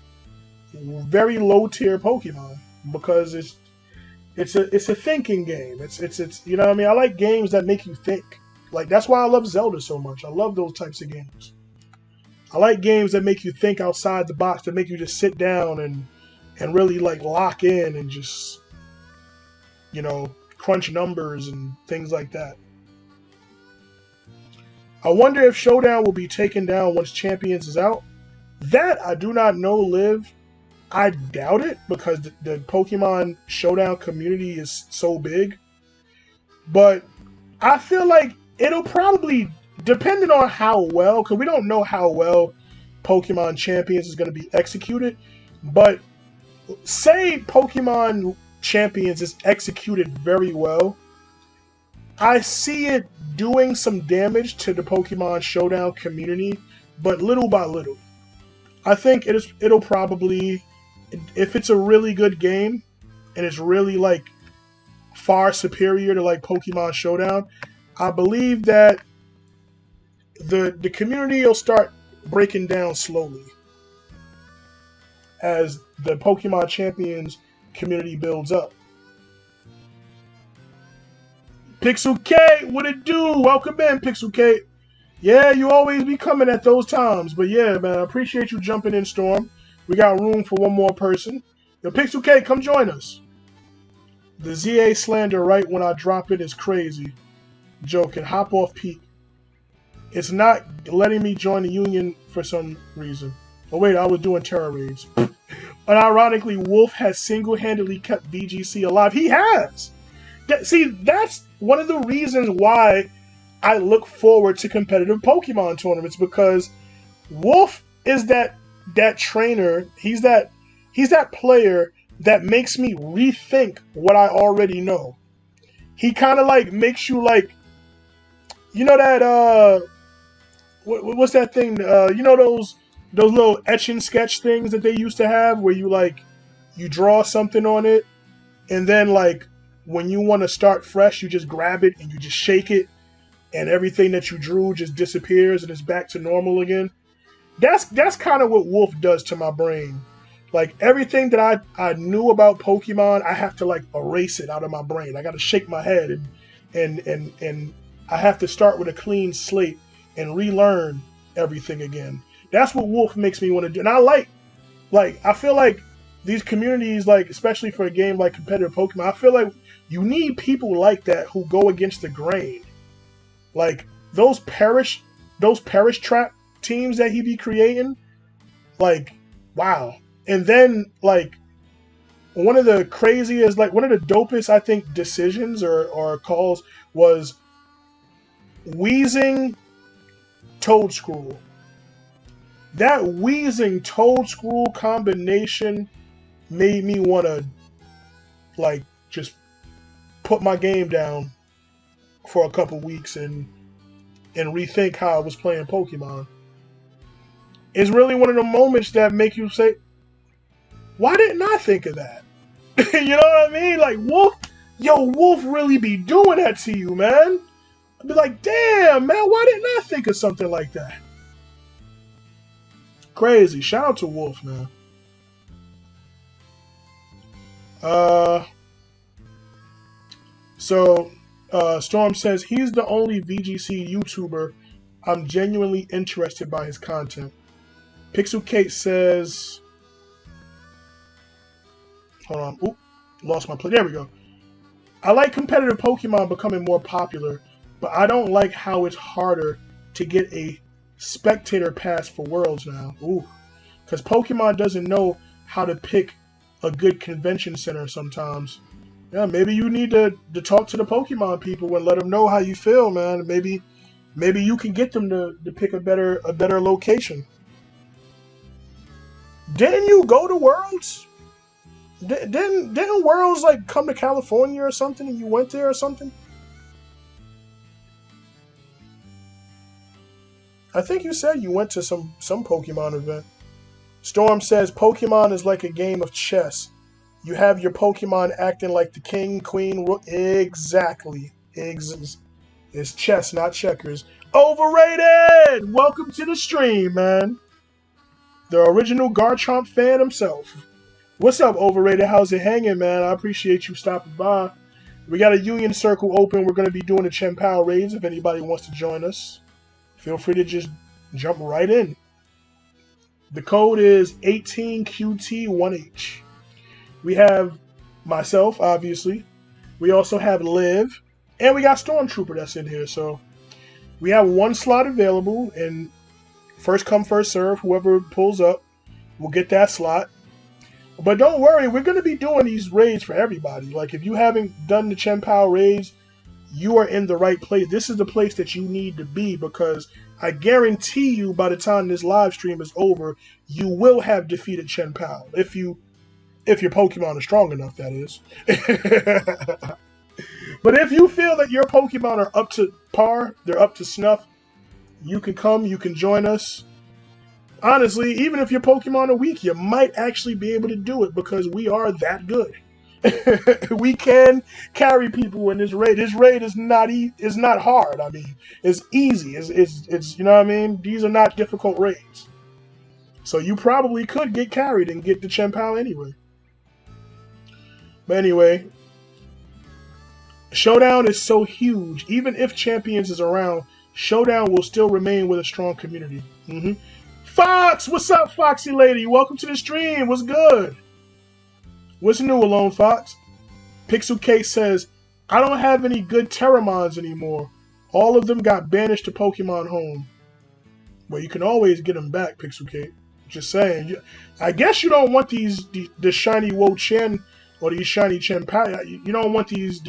Speaker 1: very low tier Pokemon because it's a thinking game. It's you know what I mean? I like games that make you think. Like that's why I love Zelda so much. I love those types of games. I like games that make you think outside the box, that make you just sit down and really like lock in and just crunch numbers and things like that. I wonder if Showdown will be taken down once Champions is out. That I do not know, Liv. I doubt it because the Pokemon Showdown community is so big. But I feel like it'll probably, depending on how well, because we don't know how well Pokemon Champions is going to be executed. But say Pokemon Champions is executed very well, I see it doing some damage to the Pokemon Showdown community, but little by little. I think it'll probably, if it's a really good game and it's really like far superior to like Pokemon Showdown, I believe that the community will start breaking down slowly as the Pokemon Champions community builds up. Pixel K, what it do? Welcome in, Pixel K. Yeah, you always be coming at those times. But yeah, man, I appreciate you jumping in, Storm. We got room for one more person. Yo, Pixel K, come join us. The ZA slander right when I drop it is crazy. Joking. Hop off Pete. It's not letting me join the union for some reason. Oh wait, I was doing terror raids. And ironically, Wolf has single-handedly kept VGC alive. He has! See, that's one of the reasons why I look forward to competitive Pokemon tournaments, because Wolf is that trainer, he's that player that makes me rethink what I already know. He kind of like makes you like, you know that what's that thing? You know those little etch and sketch things that they used to have where you draw something on it, and then like when you want to start fresh, you just grab it and you just shake it, and everything that you drew just disappears and it's back to normal again. That's kind of what Wolf does to my brain. Like everything that I knew about Pokemon, I have to like erase it out of my brain. I got to shake my head and I have to start with a clean slate and relearn everything again. That's what Wolf makes me want to do. And I feel like these communities, like especially for a game like competitive Pokemon, I feel like you need people like that who go against the grain. Like those perish trap teams that he be creating, like wow. And then like one of the craziest, like one of the dopest I think decisions or calls was wheezing Toedscruel. That wheezing Toedscruel combination made me want to like just put my game down for a couple weeks and rethink how I was playing Pokemon. It's really one of the moments that make you say, why didn't I think of that? You know what I mean? Like Wolf really be doing that to you, man. I'd be like, damn, man, why didn't I think of something like that? Crazy. Shout out to Wolf, man. Storm says he's the only VGC YouTuber I'm genuinely interested by his content. Pixel Kate says, hold on, oop, lost my play. There we go. I like competitive Pokemon becoming more popular, but I don't like how it's harder to get a spectator pass for Worlds now. Ooh, because Pokemon doesn't know how to pick a good convention center sometimes. Yeah, maybe you need to talk to the Pokemon people and let them know how you feel, man. Maybe you can get them to pick a better location. Didn't you go to Worlds? Didn't Worlds like come to California or something and you went there or something? I think you said you went to some Pokemon event. Storm says Pokemon is like a game of chess. You have your Pokemon acting like the king, queen, exactly. It's chess, not checkers. Overrated! Welcome to the stream, man. The original Garchomp fan himself. What's up, Overrated? How's it hanging, man? I appreciate you stopping by. We got a Union Circle open. We're going to be doing the Chien-Pao raids if anybody wants to join us. Feel free to just jump right in. The code is 18QT1H. We have myself, obviously. We also have Liv. And we got Stormtrooper that's in here. So we have one slot available. And first come, first serve. Whoever pulls up will get that slot. But don't worry. We're going to be doing these raids for everybody. Like, if you haven't done the Chien-Pao raids, you are in the right place. This is the place that you need to be, because I guarantee you by the time this live stream is over, you will have defeated Chien-Pao. If your Pokemon is strong enough, that is. But if you feel that your Pokemon are up to par, they're up to snuff, you can come, you can join us. Honestly, even if your Pokemon are weak, you might actually be able to do it because we are that good. We can carry people in this raid. This raid is not hard. I mean, it's easy. It's you know what I mean? These are not difficult raids. So you probably could get carried and get the Chien-Pao anyway. But anyway, Showdown is so huge. Even if Champions is around, Showdown will still remain with a strong community. Fox, what's up, Foxy lady? Welcome to the stream. What's good? What's new, Alone Fox? Pixel Case says, I don't have any good Terramons anymore. All of them got banished to Pokemon Home. Well, you can always get them back, Pixel Case. Just saying. I guess you don't want the shiny Wo-Chien or these shiny Chien-Pao. You don't want these.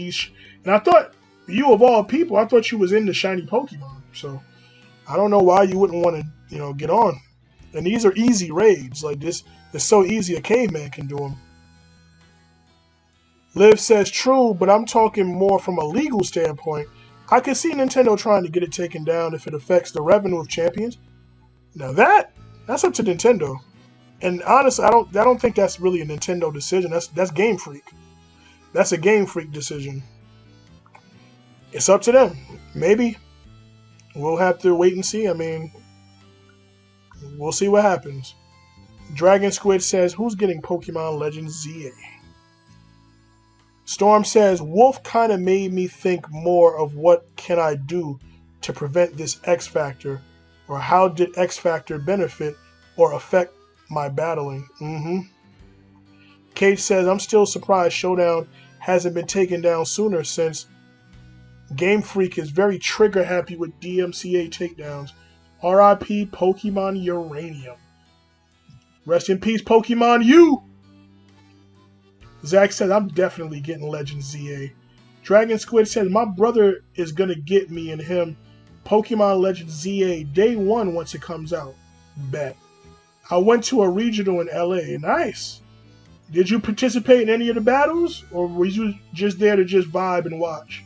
Speaker 1: And I thought, you of all people, I thought you was into shiny Pokemon. So I don't know why you wouldn't want to, get on. And these are easy raids. Like this, it's so easy a caveman can do them. Liv says, true, but I'm talking more from a legal standpoint. I could see Nintendo trying to get it taken down if it affects the revenue of Champions. Now that's up to Nintendo. And honestly, I don't think that's really a Nintendo decision. That's Game Freak. That's a Game Freak decision. It's up to them. Maybe. We'll have to wait and see. I mean, we'll see what happens. Dragon Squid says, who's getting Pokemon Legends ZA? Storm says, Wolf kind of made me think more of what can I do to prevent this X Factor, or how did X Factor benefit or affect my battling? Kate says, I'm still surprised Showdown hasn't been taken down sooner, since Game Freak is very trigger happy with DMCA takedowns. RIP Pokemon Uranium. Rest in peace, Pokemon U! Zach says, I'm definitely getting Legend ZA. Dragon Squid says, my brother is going to get me and him Pokemon Legend ZA day one once it comes out. Bet. I went to a regional in LA. Nice. Did you participate in any of the battles? Or were you just there to just vibe and watch?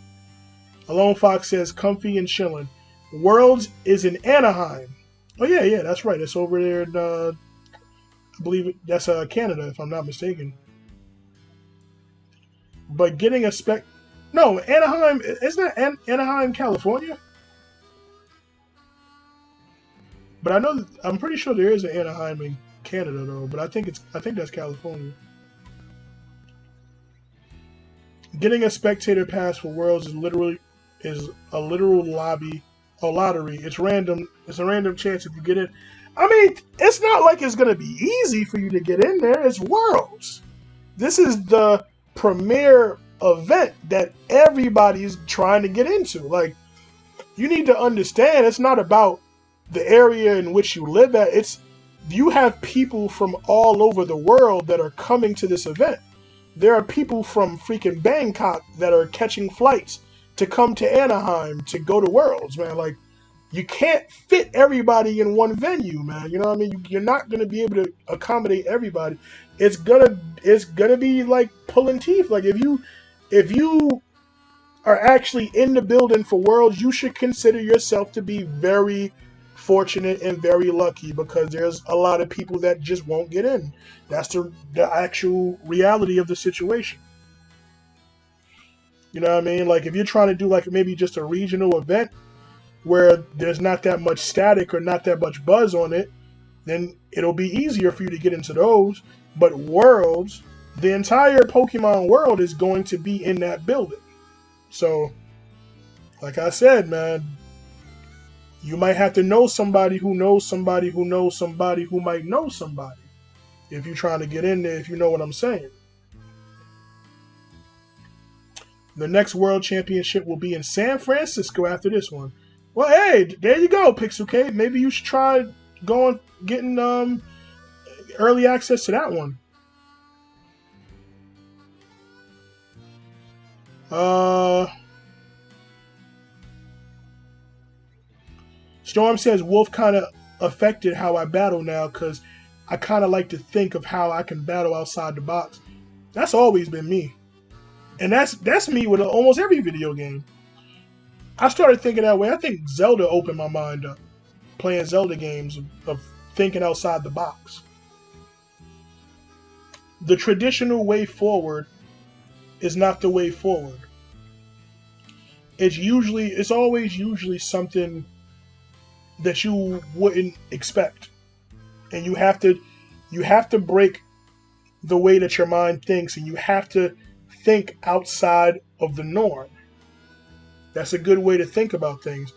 Speaker 1: Alone Fox says, comfy and chilling. Worlds is in Anaheim. Oh, yeah, that's right. It's over there in, I believe that's Canada, if I'm not mistaken. But getting a No, Anaheim. Isn't that Anaheim, California? But I know I'm pretty sure there is an Anaheim in Canada though. But I think that's California. Getting a spectator pass for Worlds is a literal lottery. It's random. It's a random chance if you get in. I mean, it's not like it's gonna be easy for you to get in there. It's Worlds. This is the premier event that everybody's trying to get into. Like, you need to understand, it's not about the area in which you live at. It's you have people from all over the world that are coming to this event. There are people from freaking Bangkok that are catching flights to come to Anaheim to go to Worlds, man. Like, you can't fit everybody in one venue, man. You know what I mean? You're not gonna be able to accommodate everybody. It's gonna be like pulling teeth. Like, if you are actually in the building for Worlds, you should consider yourself to be very fortunate and very lucky, because there's a lot of people that just won't get in. That's the actual reality of the situation. You know what I mean? Like, if you're trying to do like maybe just a regional event where there's not that much static or not that much buzz on it, then it'll be easier for you to get into those. But Worlds, the entire Pokemon world is going to be in that building. So, like I said, man, you might have to know somebody who knows somebody who knows somebody who might know somebody if you're trying to get in there, if you know what I'm saying. The next World Championship will be in San Francisco after this one. Well, hey, there you go, Pixel Maybe you should try getting early access to that one. Storm says Wolf kind of affected how I battle now, because I kind of like to think of how I can battle outside the box. That's always been me, and that's me with almost every video game. I started thinking that way. I think Zelda opened my mind up, playing Zelda games of thinking outside the box. The traditional way forward is not the way forward. It's always usually something that you wouldn't expect, and you have to break the way that your mind thinks, and you have to think outside of the norm. That's a good way to think about things.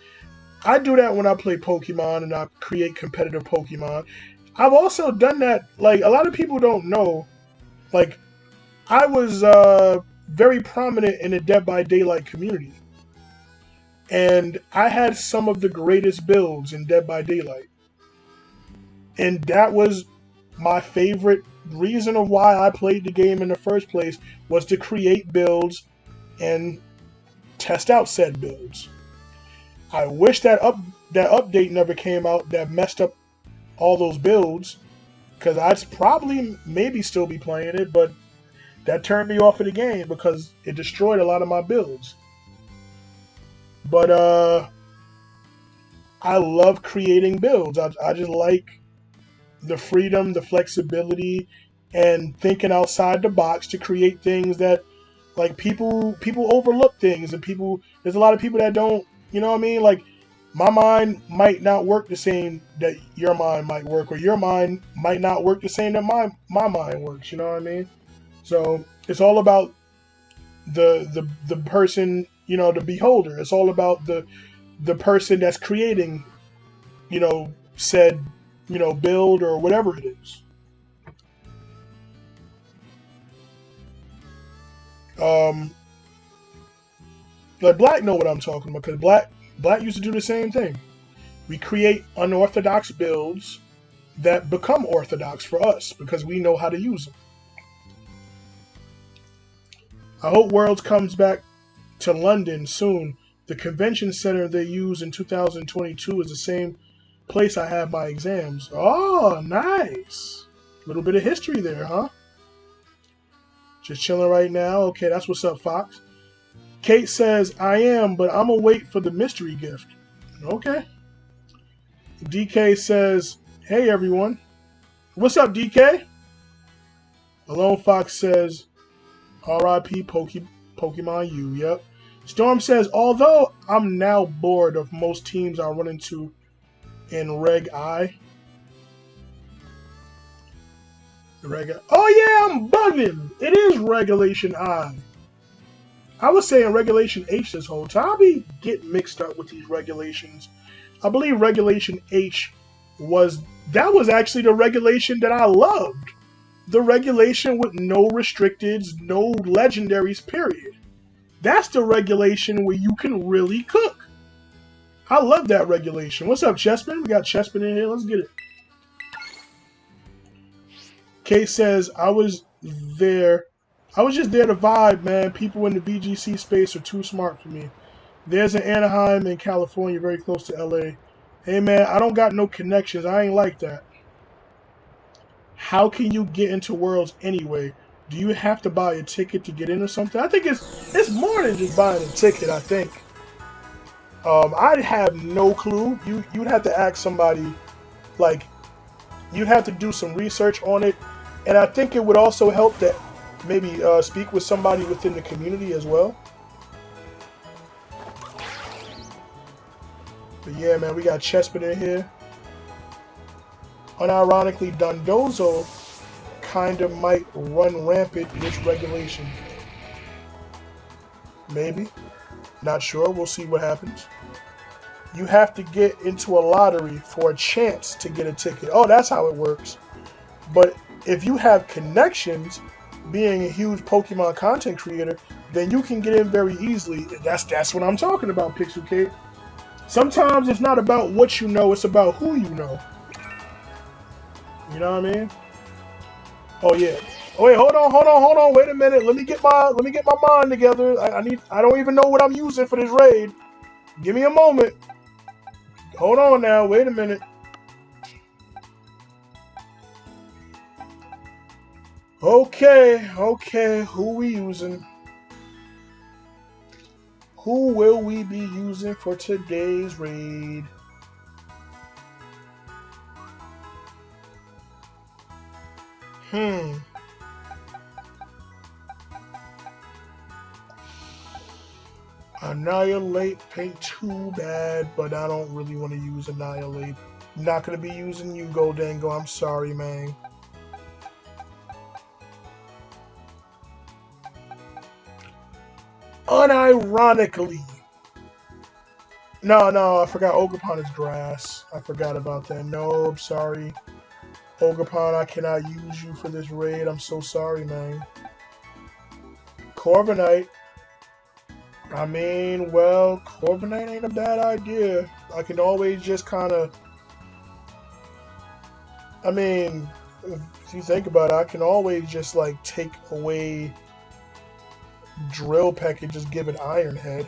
Speaker 1: I do that when I play Pokemon and I create competitive Pokemon. I've also done that, like, a lot of people don't know, like, I was very prominent in the Dead by Daylight community. And I had some of the greatest builds in Dead by Daylight. And that was my favorite reason of why I played the game in the first place, was to create builds and test out said builds. I wish that update never came out that messed up all those builds, because I'd probably maybe still be playing it, but that turned me off of the game because it destroyed a lot of my builds. But I love creating builds. I just like the freedom, the flexibility, and thinking outside the box to create things that, like, people overlook things, and there's a lot of people that don't, you know what I mean? Like, my mind might not work the same that your mind might work, or your mind might not work the same that my mind works, you know what I mean? So it's all about the person, you know, the beholder. It's all about the person that's creating, you know, said, you know, build or whatever it is. Like, Black know what I'm talking about, because Black used to do the same thing. We create unorthodox builds that become orthodox for us because we know how to use them. I hope Worlds comes back to London soon. The convention center they use in 2022 is the same place I have my exams. Oh, nice. A little bit of history there, huh? Just chilling right now. Okay, that's what's up, Fox. Kate says, I am, but I'm going to wait for the mystery gift. Okay. DK says, hey, everyone. What's up, DK? Alone Fox says, R.I.P. Pokemon U, yep. Storm says, although I'm now bored of most teams I run into in Reg I. Oh yeah, I'm bugging. It is Regulation I. I was saying Regulation H this whole time. I be getting mixed up with these regulations. I believe Regulation H was actually the regulation that I loved. The regulation with no restricteds, no legendaries, period. That's the regulation where you can really cook. I love that regulation. What's up, Chespin? We got Chespin in here. Let's get it. Kate says, I was just there to vibe, man. People in the VGC space are too smart for me. There's an Anaheim in California, very close to LA. Hey, man, I don't got no connections. I ain't like that. How can you get into Worlds anyway? Do you have to buy a ticket to get in or something? I think it's more than just buying a ticket, I think. I have no clue. You'd have to ask somebody, like, you'd have to do some research on it. And I think it would also help that maybe speak with somebody within the community as well. But yeah, man, we got Chespin in here. Unironically, Dondozo kind of might run rampant this regulation. Maybe. Not sure. We'll see what happens. You have to get into a lottery for a chance to get a ticket. Oh, that's how it works. But if you have connections, being a huge Pokemon content creator, then you can get in very easily. That's what I'm talking about, Pixel Kid. Sometimes it's not about what you know, it's about who you know. You know what I mean? Oh yeah. Oh wait, hold on. Wait a minute. Let me get my mind together. I don't even know what I'm using for this raid. Give me a moment. Hold on now. Wait a minute. Okay. Who we using? Who will we be using for today's raid? Annihilate ain't too bad, but I don't really want to use Annihilate. Not going to be using you, Goldango. I'm sorry, man. Unironically. No, I forgot Ogerpon is grass. I forgot about that. No, I'm sorry. Ogerpon, I cannot use you for this raid. I'm so sorry, man. Corviknight. I mean, well, Corviknight ain't a bad idea. I can always just kind of... I mean, if you think about it, I can always just, like, take away Drill Peck and just give it Iron Head.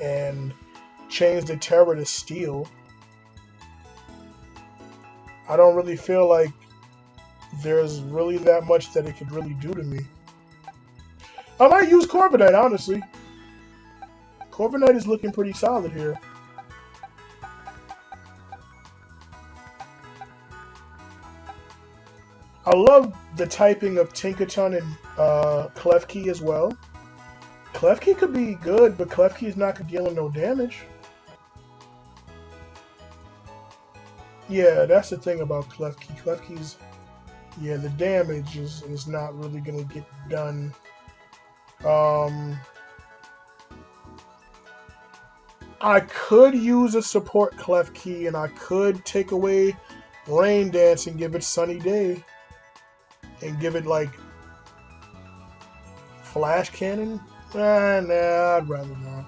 Speaker 1: And change the Terror to Steel. I don't really feel like there's really that much that it could really do to me. I might use Corviknight, honestly. Corviknight is looking pretty solid here. I love the typing of Tinkaton and Klefki as well. Klefki could be good, but Klefki is not dealing no damage. Yeah, that's the thing about Klefki. Klefki's, yeah, the damage is not really going to get done. I could use a support Klefki, and I could take away Rain Dance and give it Sunny Day. And give it, like, Flash Cannon? Nah, I'd rather not.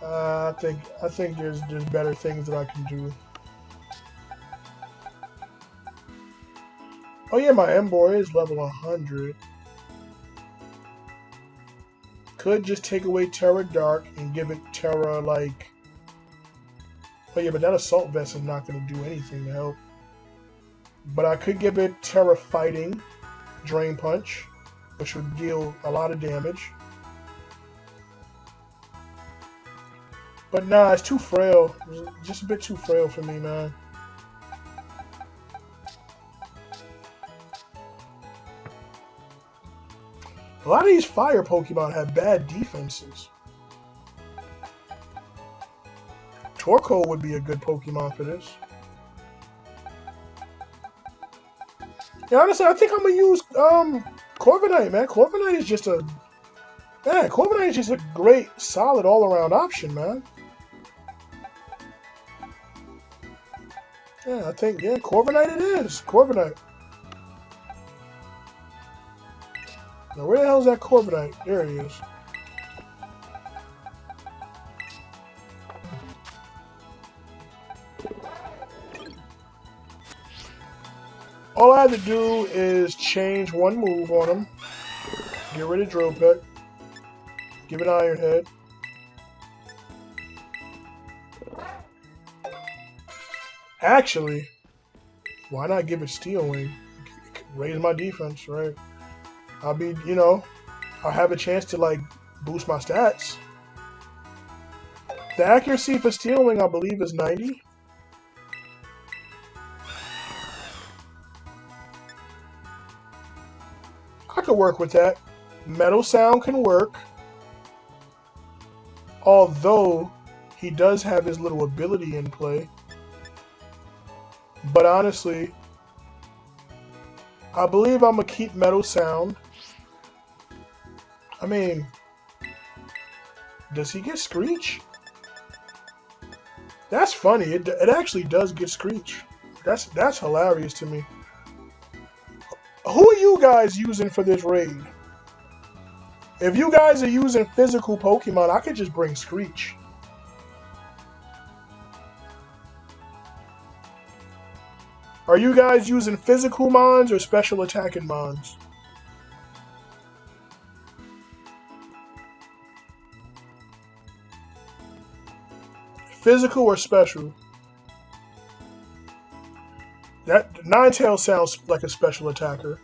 Speaker 1: I think there's better things that I can do. Oh yeah, my Emboar is level 100. Could just take away Terra Dark and give it Terra, like... Oh yeah, but that Assault Vest is not going to do anything to help. But I could give it Terra Fighting, Drain Punch, which would deal a lot of damage. But nah, it's too frail. It's just a bit too frail for me, man. A lot of these fire Pokemon have bad defenses. Torkoal would be a good Pokemon for this. Yeah, honestly, I think I'm gonna use Corviknight, man. Corviknight is just a great, solid, all-around option, man. Yeah, I think Corviknight it is. Corviknight. Now, where the hell is that Corviknight? There he is. All I have to do is change one move on him. Get rid of Drill Peck. Give it Iron Head. Actually, why not give it Steel Wing? Raise my defense, right? I'll be, I'll have a chance to, like, boost my stats. The accuracy for Steel Wing, I believe, is 90. I could work with that. Metal Sound can work. Although, he does have his little ability in play. But honestly, I believe I'm going to keep Metal Sound. I mean, does he get Screech? That's funny. It actually does get Screech. That's hilarious to me. Who are you guys using for this raid? If you guys are using physical Pokemon, I could just bring Screech. Are you guys using physical mons or special attacking mons? Physical or special? That Ninetales sounds like a special attacker.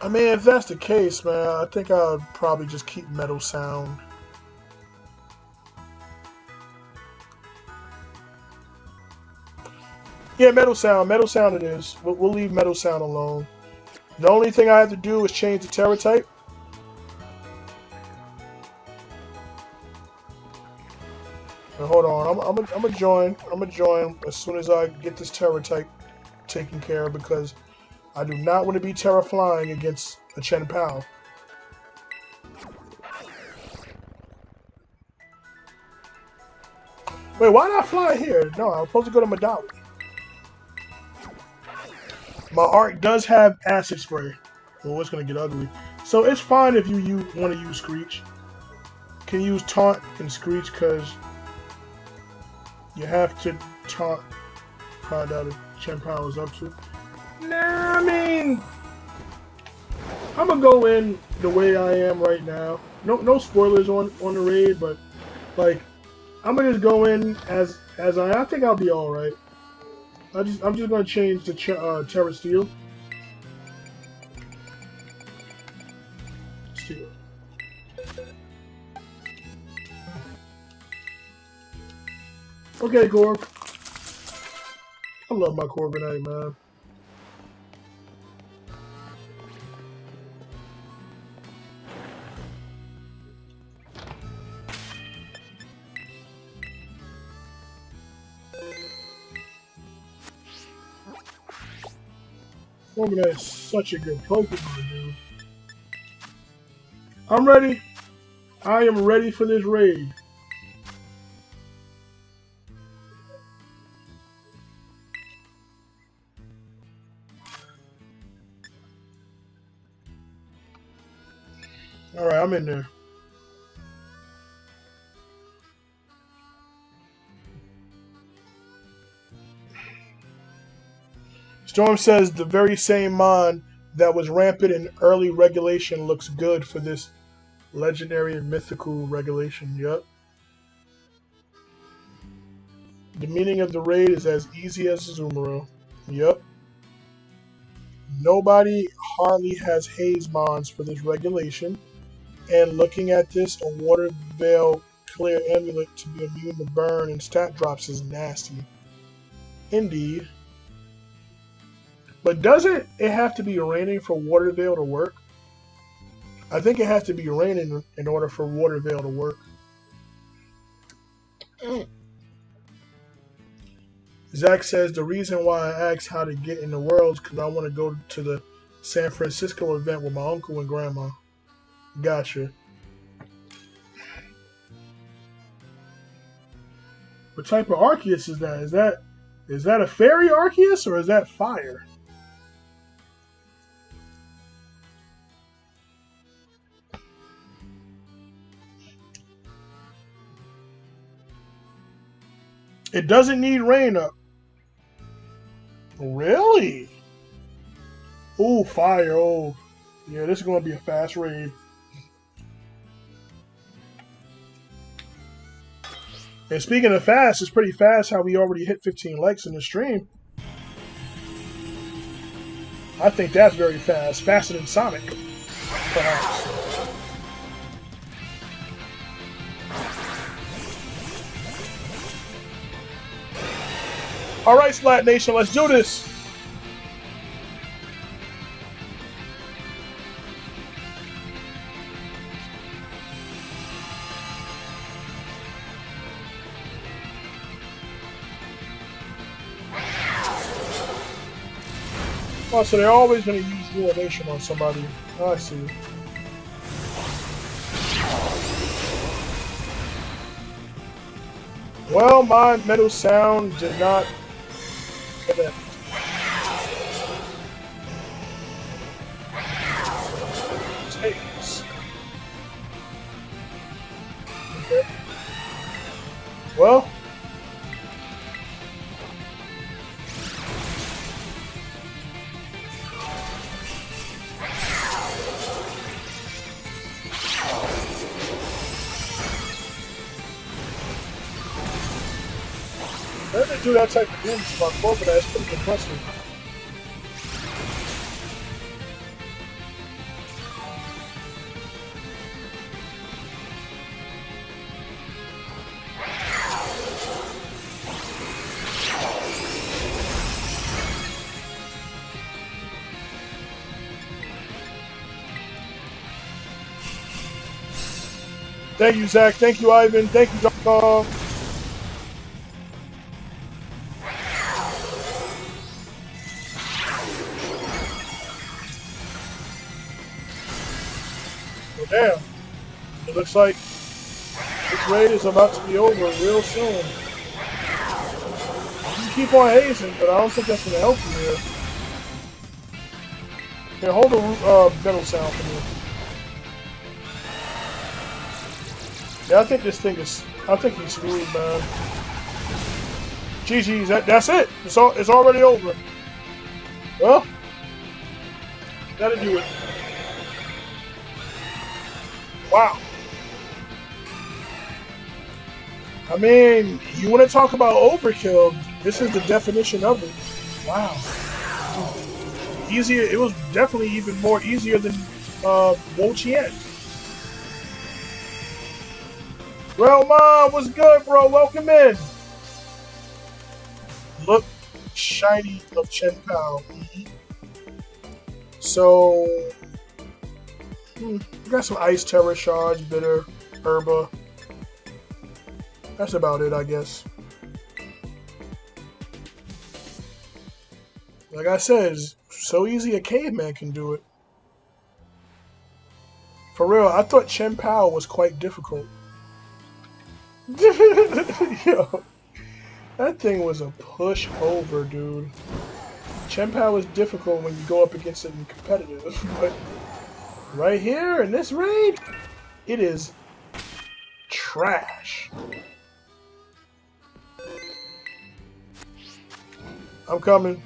Speaker 1: I mean, if that's the case, man, I think I would probably just keep Metal Sound. Yeah, Metal Sound. Metal Sound it is. We'll leave Metal Sound alone. The only thing I have to do is change the Terra type. Now, hold on. I'm gonna join. I'm gonna join as soon as I get this Terra type taken care of because I do not want to be Terra flying against a Chien-Pao. Wait, why not fly here? No, I'm supposed to go to Medali. My art does have Acid Spray. Well, it's going to get ugly. So it's fine if you want to use Screech. Can use Taunt and Screech because you have to taunt, find out if Chien-Pao is up to. Nah, I mean, I'm going to go in the way I am right now. No spoilers on the raid, but like, I'm going to just go in as I think I'll be alright. I'm just gonna change the Terra Steel. Okay, Corv. I love my Corviknight, man. Corviknight is such a good Pokemon, dude. I'm ready. I am ready for this raid. Alright, I'm in there. Storm says the very same mon that was rampant in early regulation looks good for this legendary and mythical regulation. Yup. The meaning of the raid is as easy as Azumarill. Yup. Nobody hardly has haze mons for this regulation. And looking at this, a Water Veil Clear Amulet to be immune to burn and stat drops is nasty. Indeed. But doesn't it have to be raining for Watervale to work? I think it has to be raining in order for Watervale to work. Zach says the reason why I asked how to get in the world is because I want to go to the San Francisco event with my uncle and grandma. Gotcha. What type of Arceus is that? Is that a fairy Arceus or is that fire? It doesn't need rain up. Really? Oh, fire. Oh. Yeah, this is going to be a fast raid. And speaking of fast, it's pretty fast how we already hit 15 likes in the stream. I think that's very fast. Faster than Sonic, perhaps. Alright, Splatnation, let's do this! Oh, so they're always going to use Ruination on somebody. Oh, I see. Well, my metal sound did not connect. Takes. Okay. Well. Let me do that type of damage to my foe, but that's pretty impressive. Thank you, Zach. Thank you, Ivan. Thank you, Dog. Damn. It looks like this raid is about to be over real soon. You can keep on hazing, but I don't think that's going to help you here. Here, hold the metal sound for me. Yeah, I think this thing is... I think he's screwed, man. GG's, that's it. It's already over. Well, that'll do it. Wow. I mean, you want to talk about overkill? This is the definition of it. Wow. Easier. It was definitely even more easier than Chien. Well, Mom, what's good, bro? Welcome in. Look shiny of Chien-Pao. So, we got some Ice Terror Charge, Bitter, Herba. That's about it, I guess. Like I said, it's so easy a caveman can do it. For real, I thought Chien-Pao was quite difficult. Yo, that thing was a push over, dude. Chien-Pao is difficult when you go up against it in competitive, but right here in this raid, it is trash. I'm coming.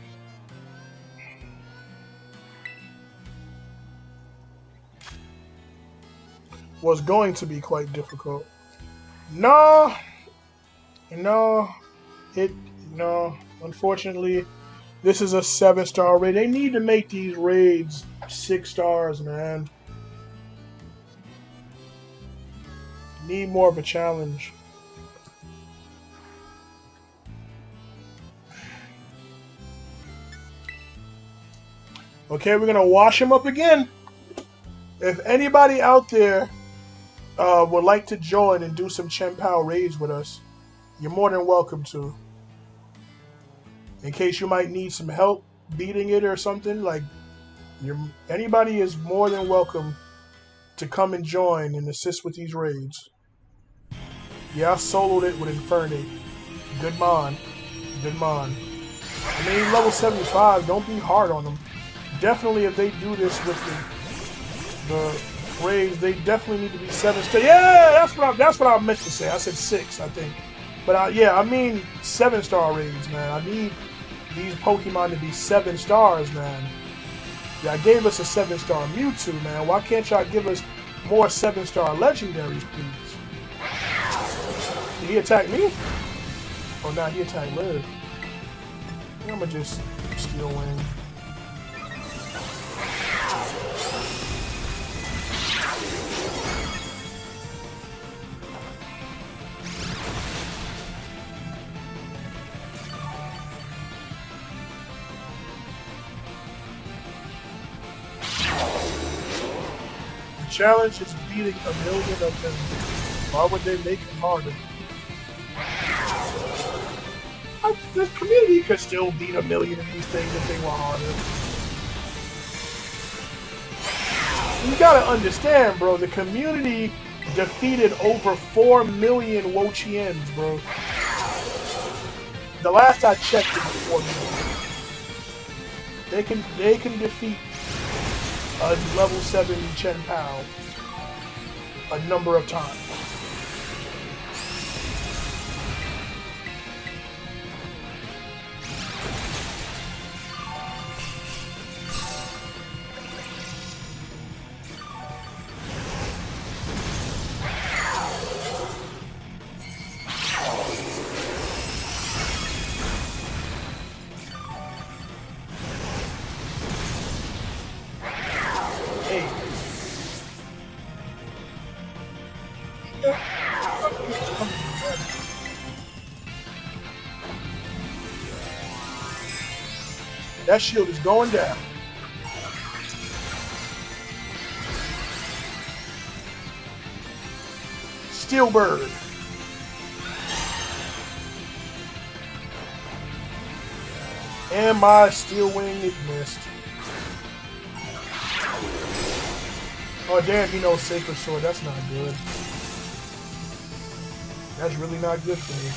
Speaker 1: Was going to be quite difficult. No. Unfortunately, this is a 7-star raid. They need to make these raids 6 stars, man. Need more of a challenge. Okay, we're gonna wash him up again. If anybody out there would like to join and do some Chien-Pao raids with us, you're more than welcome to. In case you might need some help beating it or something, like anybody is more than welcome to come and join and assist with these raids. Yeah, I soloed it with Inferni. Good mon. Good mon. I mean, level 75, don't be hard on them. Definitely, if they do this with the raids, they definitely need to be 7-star. Yeah, that's what I meant to say. I said 6, I think. But yeah, I mean 7-star raids, man. I need these Pokemon to be 7 stars, man. Y'all gave us a 7-star Mewtwo, man. Why can't y'all give us more 7-star legendaries, please? Did he attack me? Oh, no, he attacked Liv. I'm gonna just Steel Wing. The challenge is beating 1,000,000 of them. Why would they make it harder? The community could still beat 1,000,000 of these things if they were harder. You gotta understand, bro, the community defeated over 4 million Wo-Chiens, bro. The last I checked, it was 4 million. They can defeat a level 7 Chien-Pao a number of times. That shield is going down. Steel Bird. And my Steel Wing is missed. Oh damn, he knows Sacred Sword. That's not good. That's really not good for me.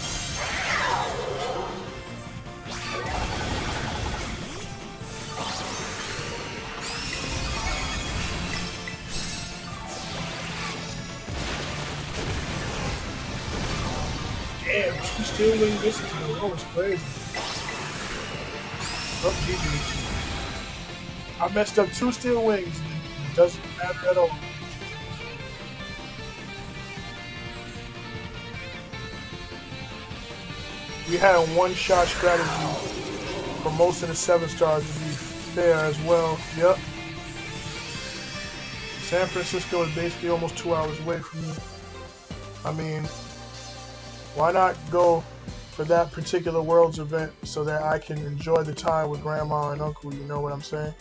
Speaker 1: Damn, 2 Steel Wing misses in a row is crazy. Oh, GG. I messed up 2 Steel Wings. It doesn't matter at all. We had a one-shot strategy for most of the 7 stars to be fair as well. Yep. San Francisco is basically almost 2 hours away from me. I mean, why not go for that particular Worlds event so that I can enjoy the time with Grandma and Uncle, you know what I'm saying?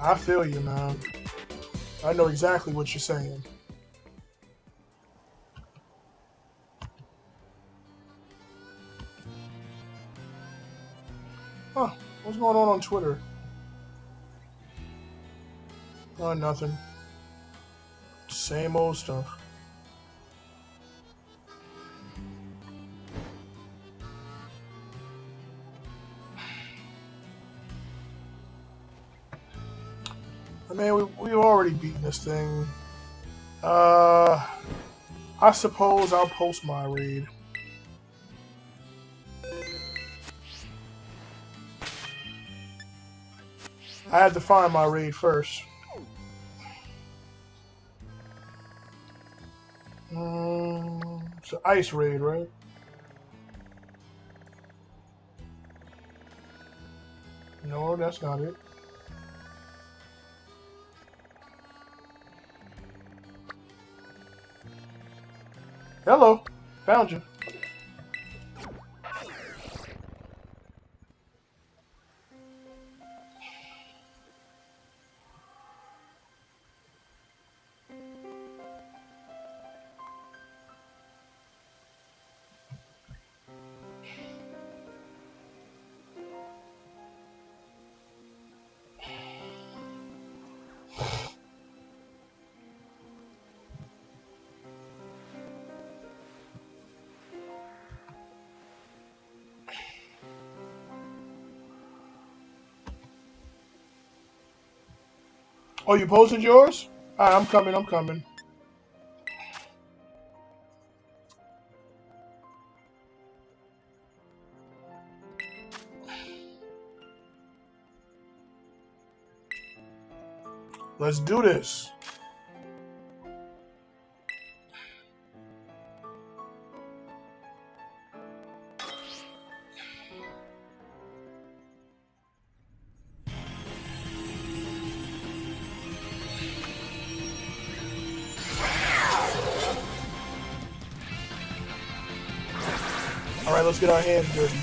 Speaker 1: I feel you, man. I know exactly what you're saying. Huh, what's going on Twitter? Oh, nothing. Same old stuff. I mean, we've already beaten this thing. I suppose I'll post my raid. I had to find my raid first. It's an ice raid, right? No, that's not it. Hello, found you. Oh, you posted yours? Alright, I'm coming, I'm coming. Let's do this. Alright, let's get our hands dirty.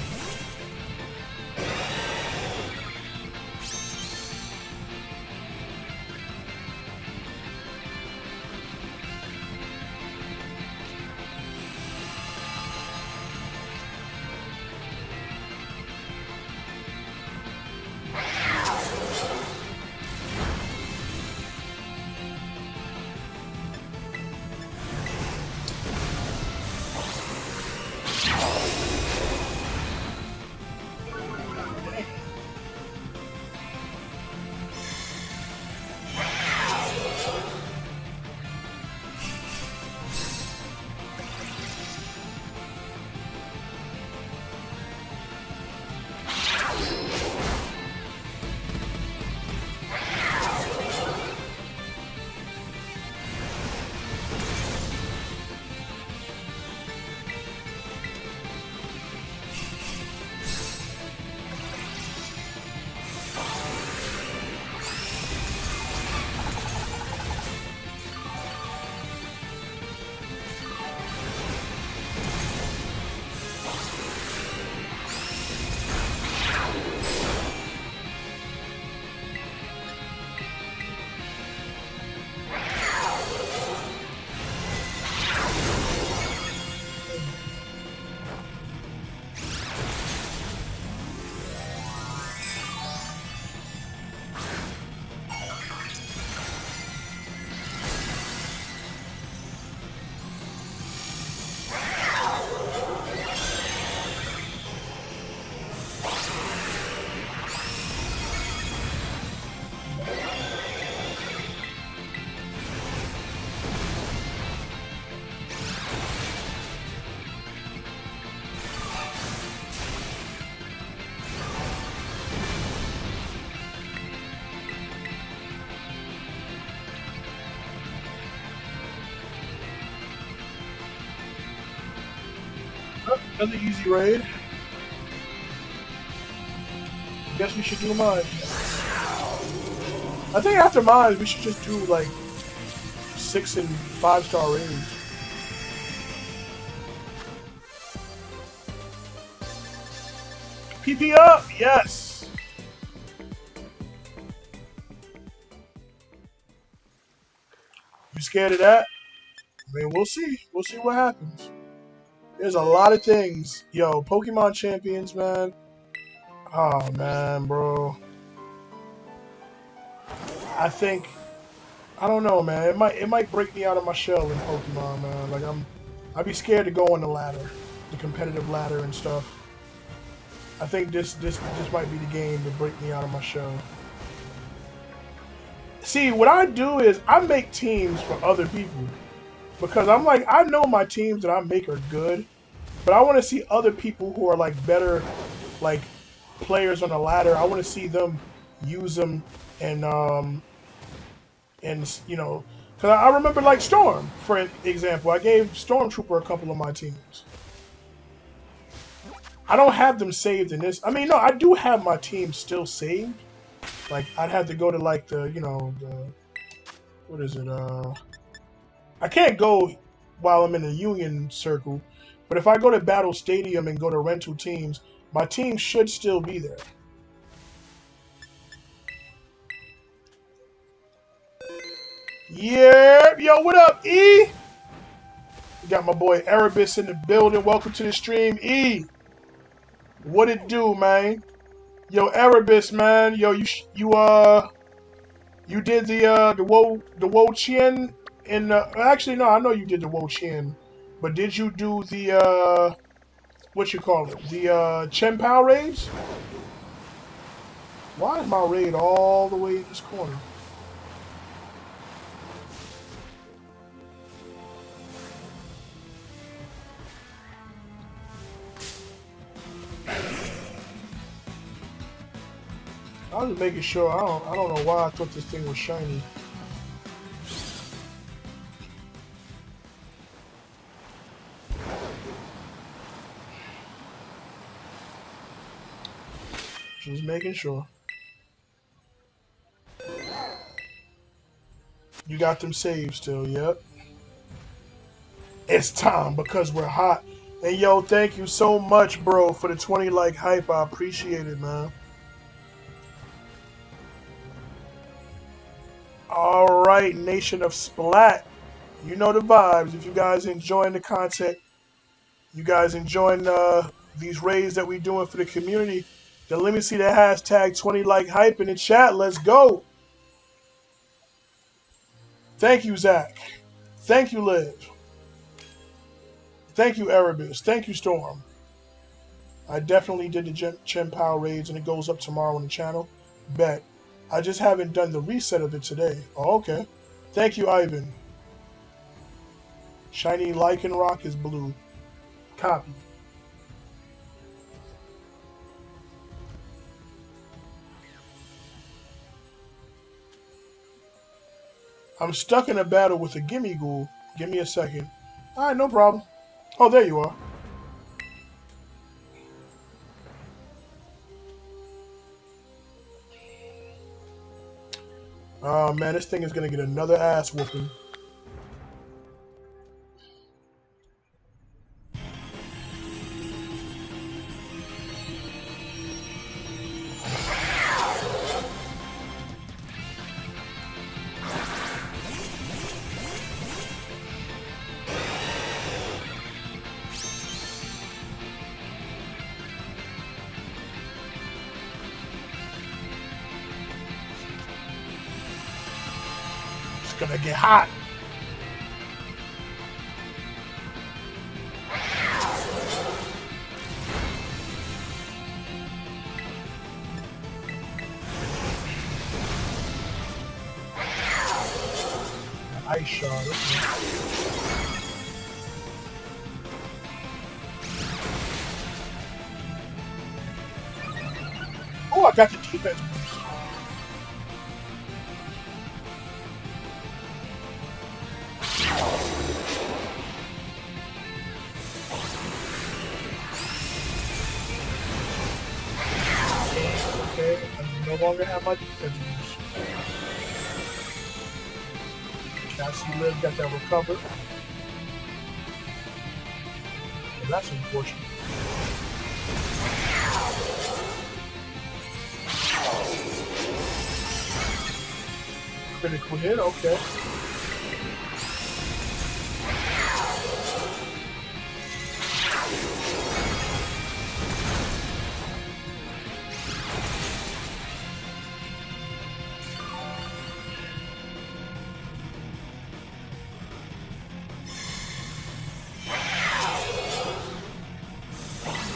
Speaker 1: Another easy raid. Guess we should do mine. I think after mine, we should just do like 6 and 5-star raids. PP up, yes. You scared of that? I mean, we'll see. We'll see what happens. There's a lot of things. Yo, Pokemon Champions, man. Oh, man, bro. I think... I don't know, man. It might break me out of my shell in Pokemon, man. Like, I'd be scared to go on the ladder. The competitive ladder and stuff. I think this might be the game to break me out of my shell. See, what I do is I make teams for other people. Because I'm like, I know my teams that I make are good, but I want to see other people who are like better, like players on the ladder. I want to see them use them and you know, because I remember like Storm, for example. I gave Stormtrooper a couple of my teams. I don't have them saved in this. I mean, no, I do have my team still saved. Like I'd have to go to like the, you know, the what is it? I can't go while I'm in the Union Circle, but if I go to Battle Stadium and go to rental teams, my team should still be there. Yeah, yo, what up, E? We got my boy Erebus in the building. Welcome to the stream, E. What it do, man? Yo, Erebus, man. Yo, you did the Wo Chien. And actually, no, I know you did the Wo Chien, but did you do the what you call it? The Chien-Pao raids? Why is my raid all the way in this corner? I was making sure. I don't know why I thought this thing was shiny. Just making sure. You got them saved still, yep. It's time because we're hot. And yo, thank you so much, bro, for the 20 like hype. I appreciate it, man. Alright, Nation of Splat. You know the vibes. If you guys enjoying the content, you guys enjoying these raids that we doing for the community, then let me see the hashtag 20 like hype in the chat. Let's go. Thank you, Zach. Thank you, Liv. Thank you, Erebus. Thank you, Storm. I definitely did the Chien-Pao raids, and it goes up tomorrow on the channel. Bet. I just haven't done the reset of it today. Oh, okay. Thank you, Ivan. Shiny Lichen Rock is blue. Copy. I'm stuck in a battle with a Gimme Ghoul. Give me a second. Alright, no problem. Oh, there you are. Oh man, this thing is gonna get another ass whooping. Gonna get hot. Ice shot. Oh, I got the defense boost. No longer have my defense boost. Now see Liv got that recover. Well, that's unfortunate. Critical hit, okay.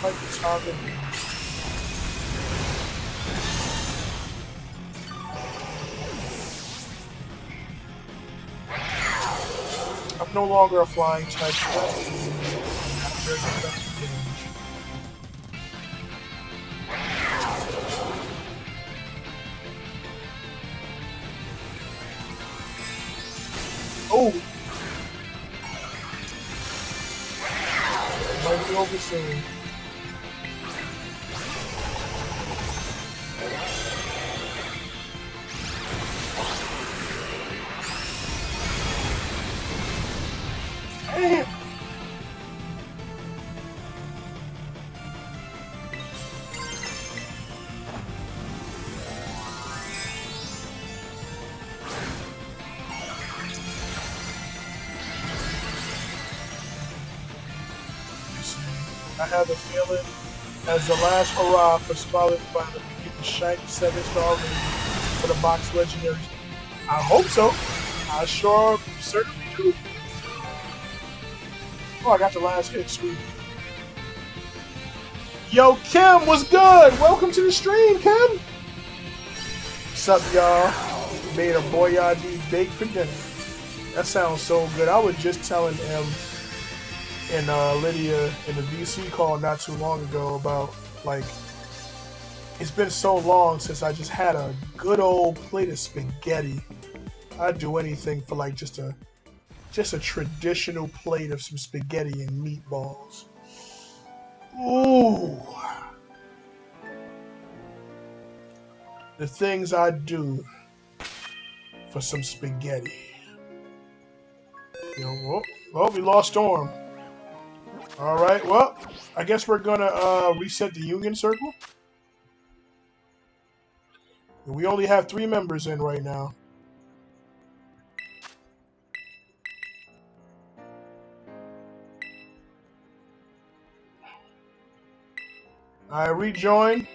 Speaker 1: Like the target. I'm no longer a flying type. So that's not very effective damage. Oh! Might be over soon. Damn! I have a feeling as the last hurrah for Scarlet Violet, we get the shiny 7-star rating for the box legendaries. I hope so. I sure certainly do. Oh, I got the last hit, sweet. Yo, Kim, what's good? Welcome to the stream, Kim. What's up, y'all? Made a boyardee bake for dinner. That sounds so good. I was just telling him and Lydia in the VC call not too long ago about like It's been so long since I just had a good old plate of spaghetti. I'd do anything for like just a traditional plate of some spaghetti and meatballs. Ooh, the things I'd do for some spaghetti. You know, well, we lost Storm. All right, well, I guess we're gonna reset the Union Circle. We only have 3 members in right now. I rejoin.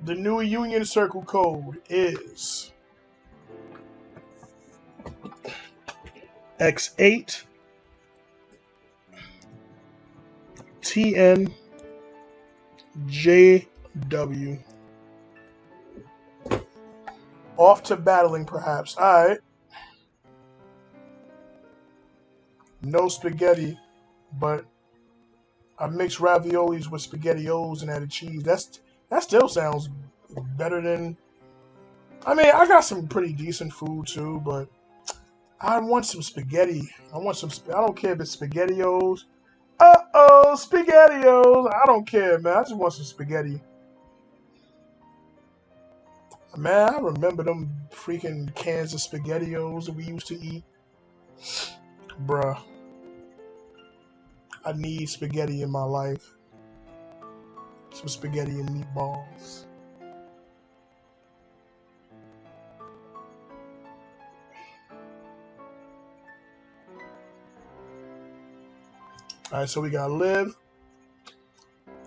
Speaker 1: The new Union Circle code is X8 TNJW. Off to battling, perhaps. Alright. No spaghetti, but I mixed raviolis with spaghettios and added cheese. That still sounds better than. I mean, I got some pretty decent food too, but I want some spaghetti. I want some. I don't care if it's spaghettios. Uh-oh, spaghettios. I don't care, man. I just want some spaghetti. Man, I remember them freaking cans of spaghettios that we used to eat. Bruh, I need spaghetti in my life. Some spaghetti and meatballs. Alright, so we got Liv.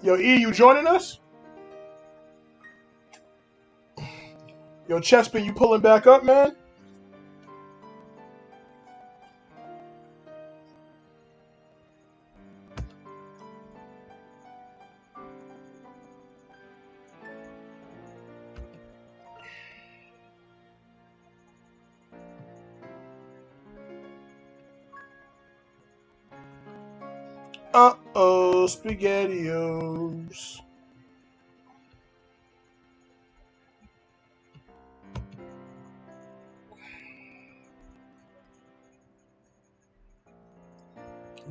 Speaker 1: Yo, E, you joining us? Yo, Chespin, you pulling back up, man? Uh-oh, spaghettios.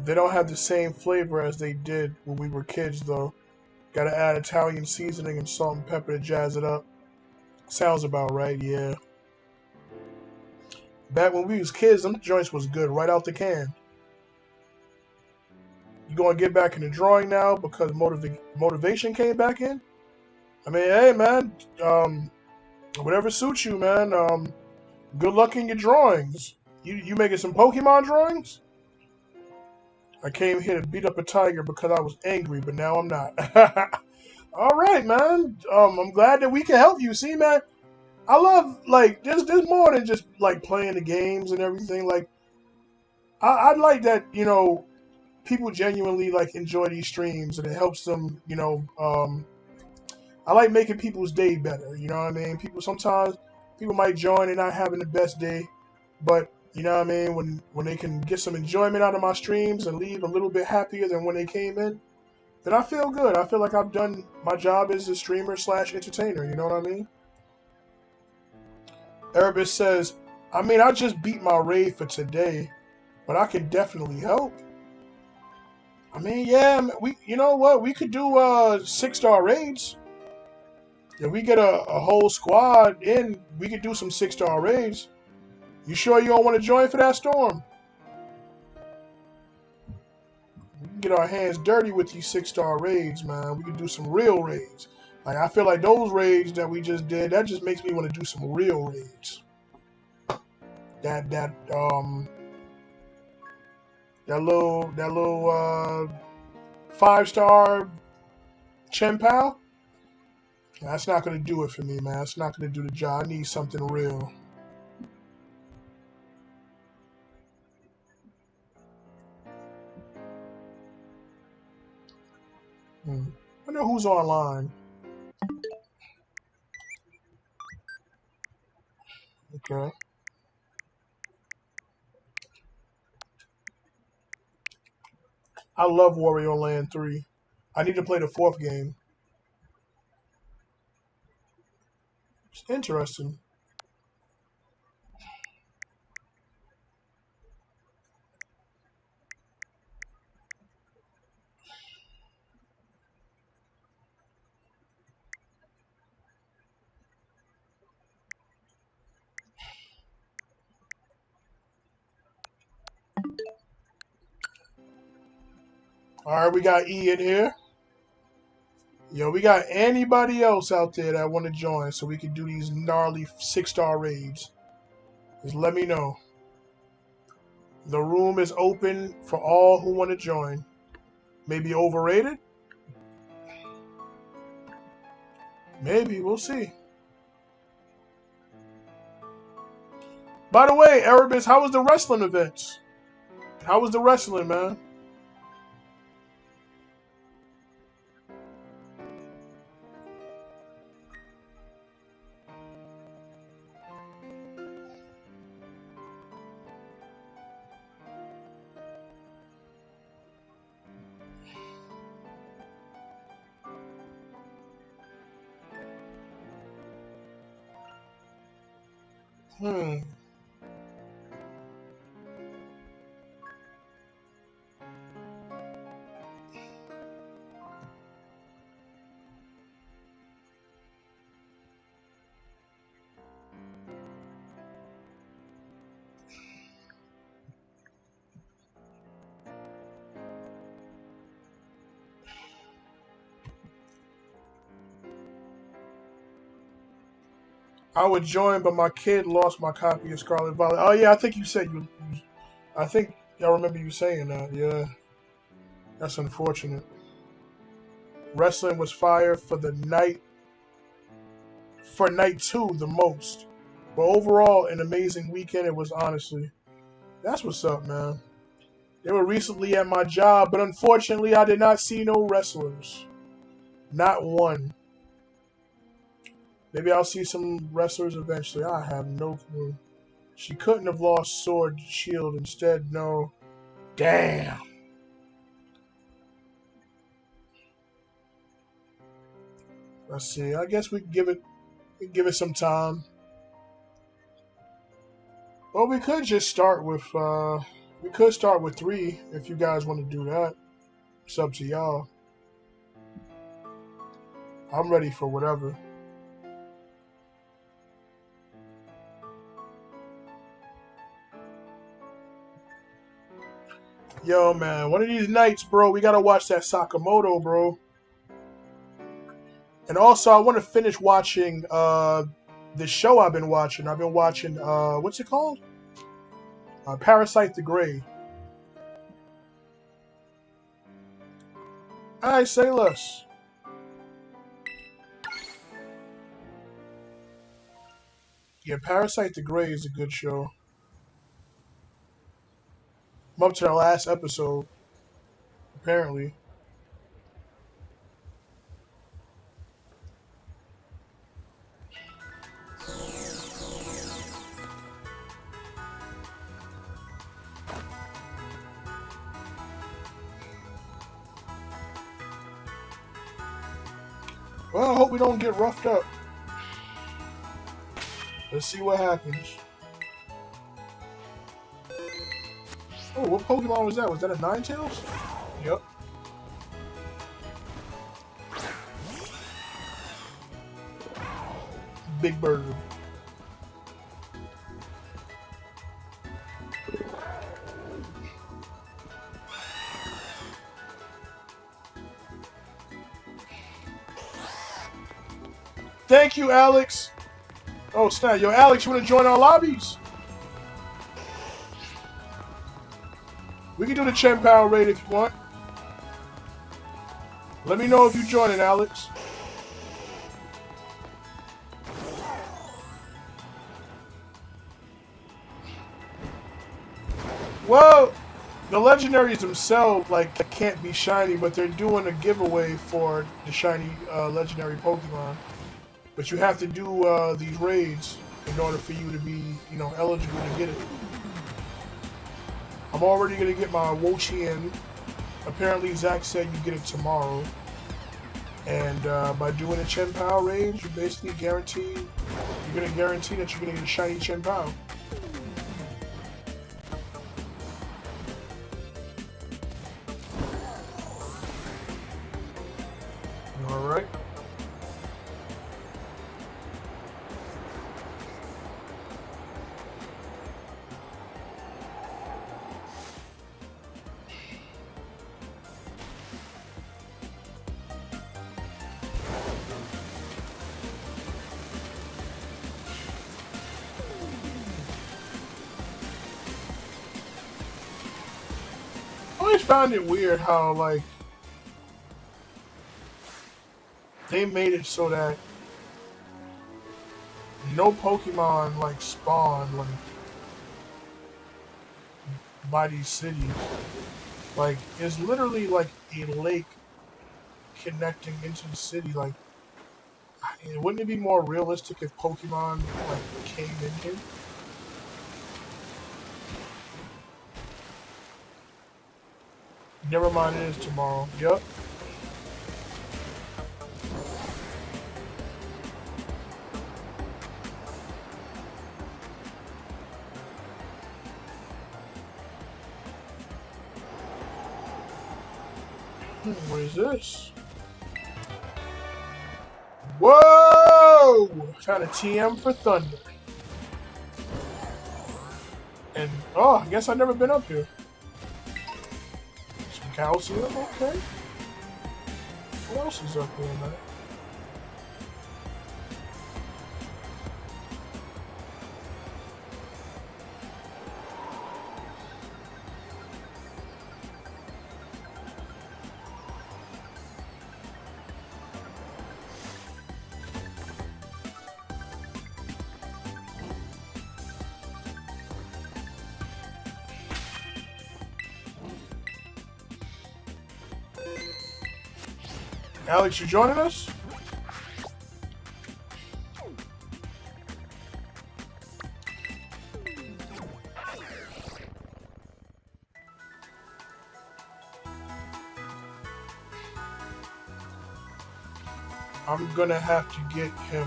Speaker 1: They don't have the same flavor as they did when we were kids, though. Gotta add Italian seasoning and salt and pepper to jazz it up. Sounds about right, yeah. Back when we was kids, them joints was good right out the can. You gonna get back in the drawing now because motivation came back in? I mean, hey, man, whatever suits you, man. Good luck in your drawings. You making some Pokemon drawings? I came here to beat up a tiger because I was angry, but now I'm not. All right, man. I'm glad that we can help you. See, man, I love like there's more than just like playing the games and everything. Like I like that people genuinely like enjoy these streams and it helps them. I like making people's day better. You know what I mean? People might join and not having the best day, but you know what I mean? When they can get some enjoyment out of my streams and leave a little bit happier than when they came in, then I feel good. I feel like I've done my job as a streamer slash entertainer. You know what I mean? Erebus says, I mean, I just beat my raid for today, but I can definitely help. I mean, yeah, you know what? We could do 6-star raids. If we get a whole squad in, we could do some 6-star raids. You sure you don't want to join for that storm? We can get our hands dirty with these 6-star raids, man. We can do some real raids. Like I feel like those raids that we just did, that just makes me want to do some real raids. That little 5-star Chien-Pao. That's not gonna do it for me, man. That's not gonna do the job. I need something real. I wonder who's online. Okay. I love Wario Land 3. I need to play the 4th game. Interesting. All right, we got E in here. Yo, we got anybody else out there that want to join so we can do these gnarly 6-star raids? Just let me know. The room is open for all who want to join. Maybe overrated? Maybe, we'll see. By the way, Erebus, how was the wrestling events? How was the wrestling, man? I would join, but my kid lost my copy of Scarlet Violet. Oh yeah, I think you said you. I think I remember you saying that. Yeah, that's unfortunate. Wrestling was fire for the night. For night 2, the most. But overall, an amazing weekend. It was honestly. That's what's up, man. They were recently at my job, but unfortunately, I did not see no wrestlers. Not one. Maybe I'll see some wrestlers eventually. I have no clue. She couldn't have lost Sword Shield instead. No. Damn. Let's see. I guess we can give it some time. Well, we could just start with we could start with 3 if you guys want to do that. It's up to y'all. I'm ready for whatever. Yo, man, one of these nights, bro, we gotta watch that Sakamoto, bro. And also, I want to finish watching the show I've been watching. I've been watching, what's it called? Parasite the Grey. Alright, say less. Yeah, Parasite the Grey is a good show. I'm up to the last episode, apparently. Well, I hope we don't get roughed up. Let's see what happens. Oh, what Pokemon was that? Was that a Ninetales? Yep. Big Burger. Thank you, Alex. Oh, snap. Yo, Alex, you want to join our lobbies? We can do the Chien-Pao raid if you want. Let me know if you join it, Alex. Well, the legendaries themselves, like, can't be shiny, but they're doing a giveaway for the shiny legendary Pokemon. But you have to do these raids in order for you to be, you know, eligible to get it. I'm already going to get my Wo-Chien. Apparently, Zach said you get it tomorrow. And by doing a Chien-Pao raid, you basically guarantee You're gonna guarantee that you're gonna get a shiny Chien-Pao. Alright. I always found it weird how, like, they made it so that no Pokemon, like, spawn, like, by these cities. Like, it's literally like a lake connecting into the city. Like, wouldn't it be more realistic if Pokemon, like, came in here? Never mind, it is tomorrow. Yep. What is this? Whoa! Trying to TM for Thunder. And, oh, I guess I've never been up here. Some calcium, okay. What else is up here, man? Alex, you joining us? I'm gonna have to get him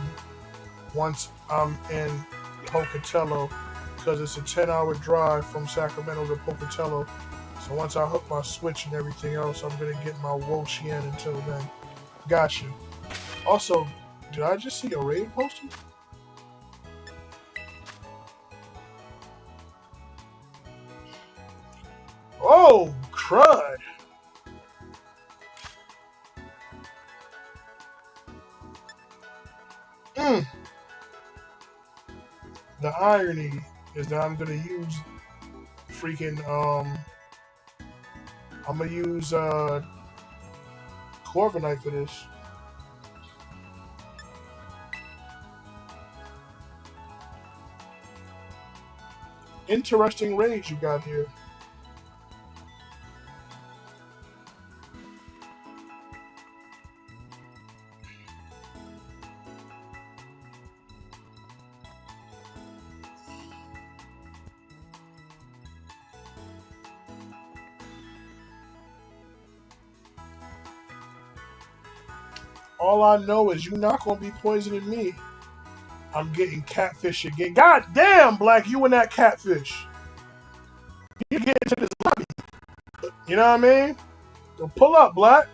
Speaker 1: once I'm in Pocatello, because it's a 10-hour drive from Sacramento to Pocatello. So once I hook my Switch and everything else, I'm gonna get my Wo-Chien until then. Gotcha. Also, did I just see a raid posted? Oh, crud! The irony is that I'm gonna use freaking I'm gonna use Corviknight for this. Interesting raids you got here. All I know is you're not gonna be poisoning me. I'm getting catfish again. God damn, Black, you and that catfish. You get into this lobby. You know what I mean? So pull up, Black.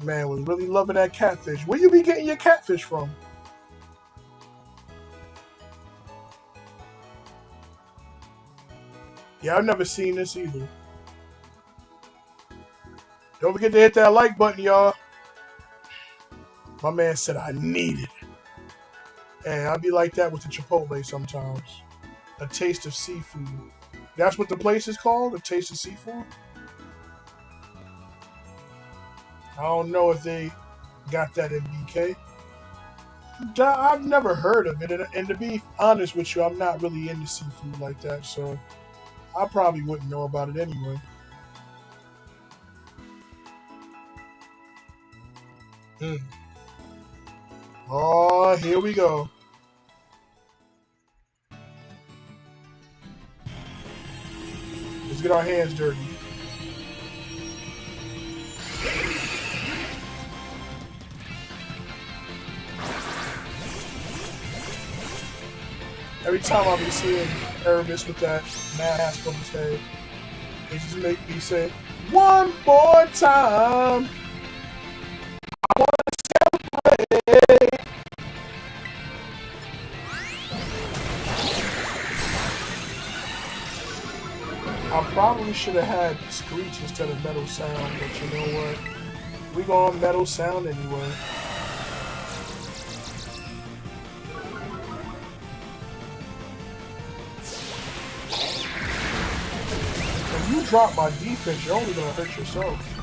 Speaker 1: Man, was really loving that catfish. Where you be getting your catfish from? Yeah, I've never seen this either. Don't forget to hit that like button, y'all. My man said I need it. And I be like that with the Chipotle sometimes. A taste of seafood. That's what the place is called? A taste of seafood? I don't know if they got that in BK. I've never heard of it. And to be honest with you, I'm not really into seafood like that. So I probably wouldn't know about it anyway. Oh, here we go. Let's get our hands dirty. Every time I be seeing Aramis with that mask on his head, it just make me say, one more time. I probably should have had Screech instead of Metal Sound, but you know what? We going Metal Sound anyway. If you drop my defense, you're only gonna hurt yourself.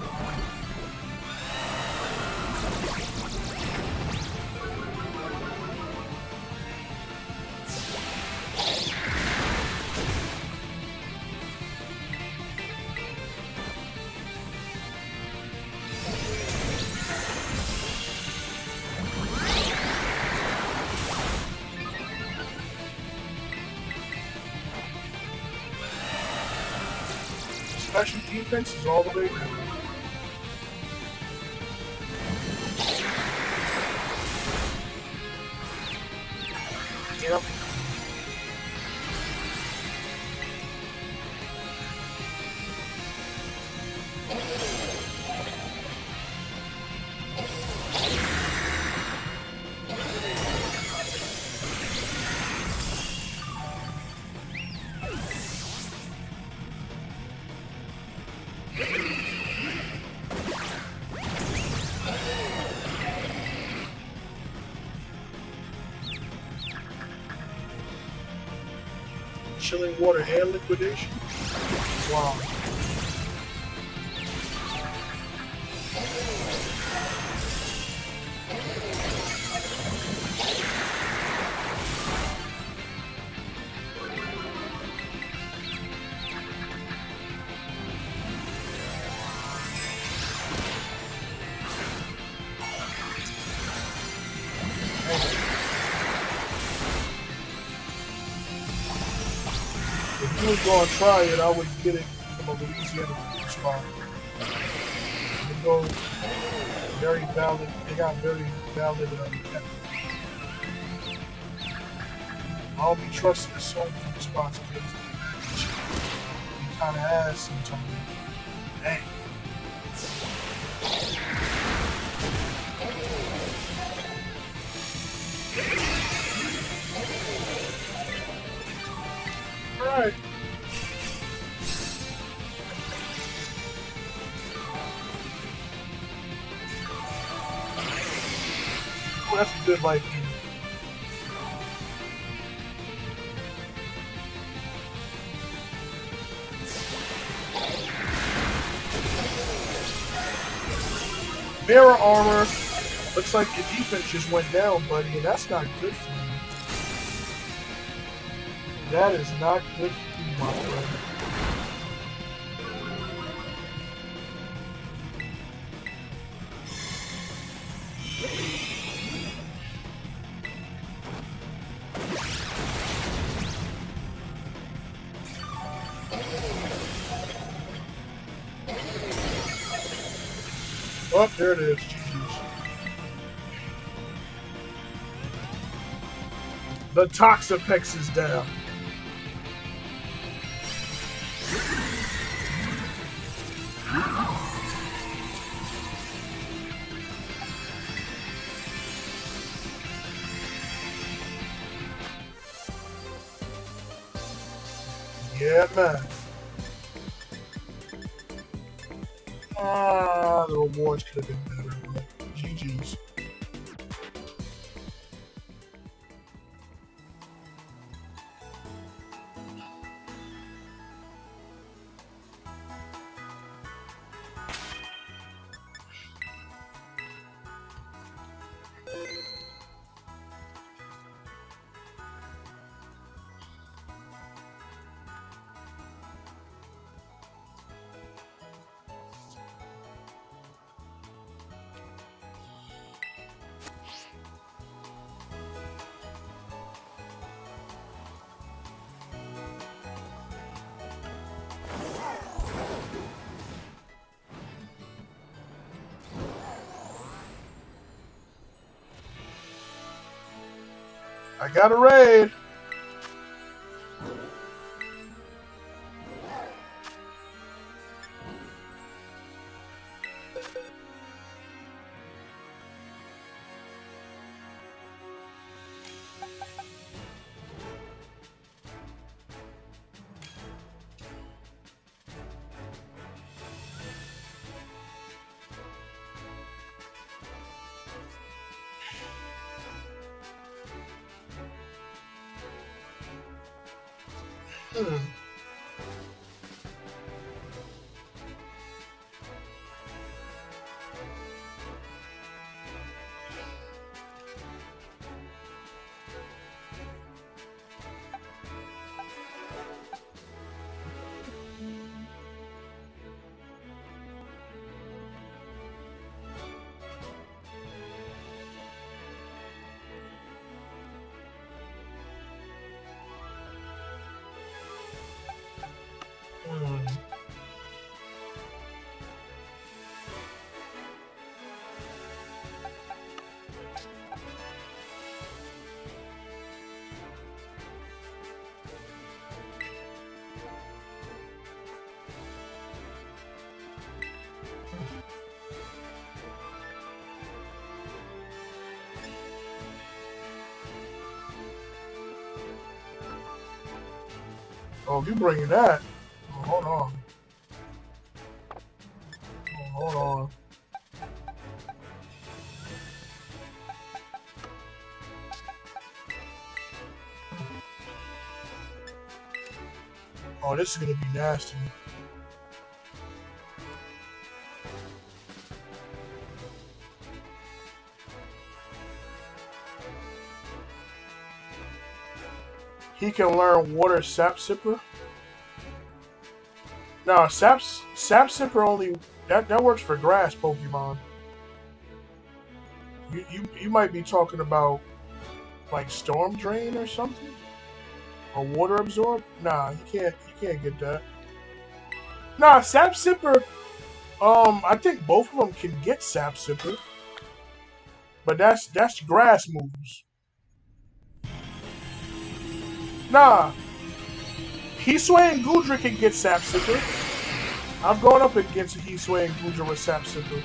Speaker 1: Special defense is all the way down. Yep. Chilling water and liquidation? Wow. If you was going to try it, I would get it from a Louisiana spot. They go very valid. They got very valid. I don't be trusting the so many spots because you kind of ass sometimes. Dang. Alright. Oh, that's a good life game. Mirror armor. Looks like your defense just went down, buddy, and that's not good for you. That is not good for you, my friend. Oh, there it is. GG's. The Toxapex is down. Yeah, man. The rewards could have been better, but GG's. I got a raid. Hmm. Hmm. Oh, if you bringing that, oh, hold on. Oh, hold on. Oh, this is gonna be nasty. He can learn Water Sap Sipper. No, Sap Sipper only that works for grass Pokemon. You might be talking about like Storm Drain or something, or Water Absorb. Nah, you can't get that. Nah, Sap Sipper. I think both of them can get Sap Sipper, but that's grass moves. Nah, Hisui and Gudra can get Sap Sipper. I'm going up against Hisui and Gudra with Sap Sipper.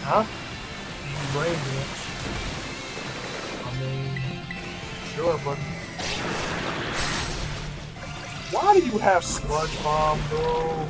Speaker 1: Huh? Easy brain dance. I mean, sure, but why do you have Sludge Bomb, bro?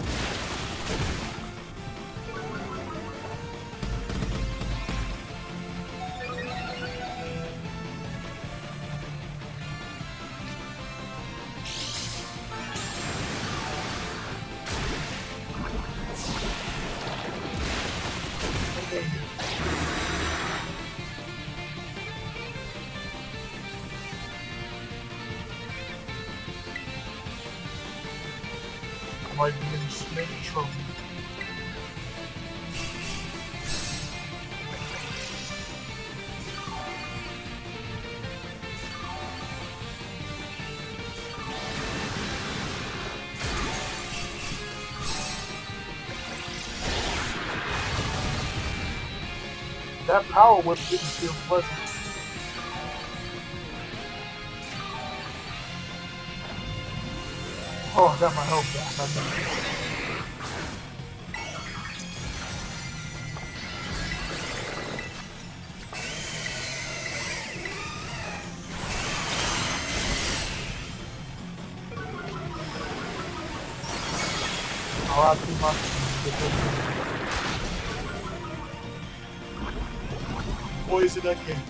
Speaker 1: I might be in snake trouble. That power whip didn't feel pleasant. Oh, I got my health back. R.I.P. my poison again.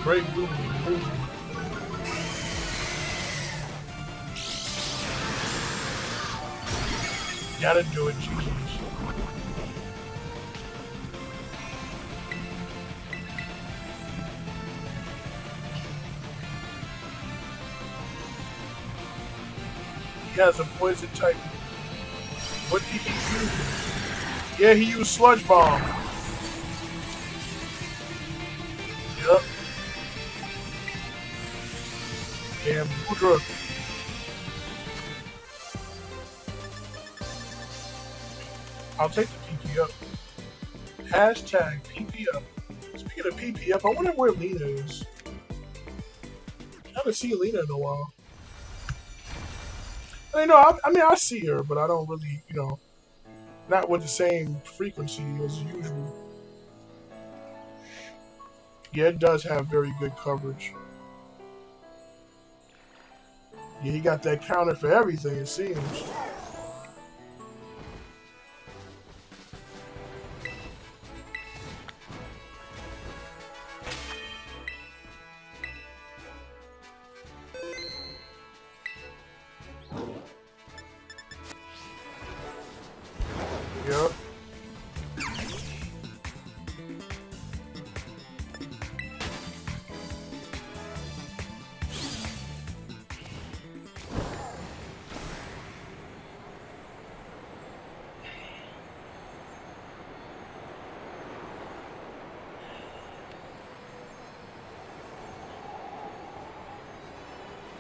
Speaker 1: Great movie. Gotta do it, Jesus. He has a poison type. What did he use? Yeah, he used Sludge Bomb. Yep. Damn, Gudra. I'll take the PPO. Hashtag PPO. Speaking of PPF, I wonder where Lena is. I haven't seen Lena in a while. I mean, I see her, but I don't really, not with the same frequency as usual. Yeah, it does have very good coverage. Yeah, he got that counter for everything, it seems. Yep.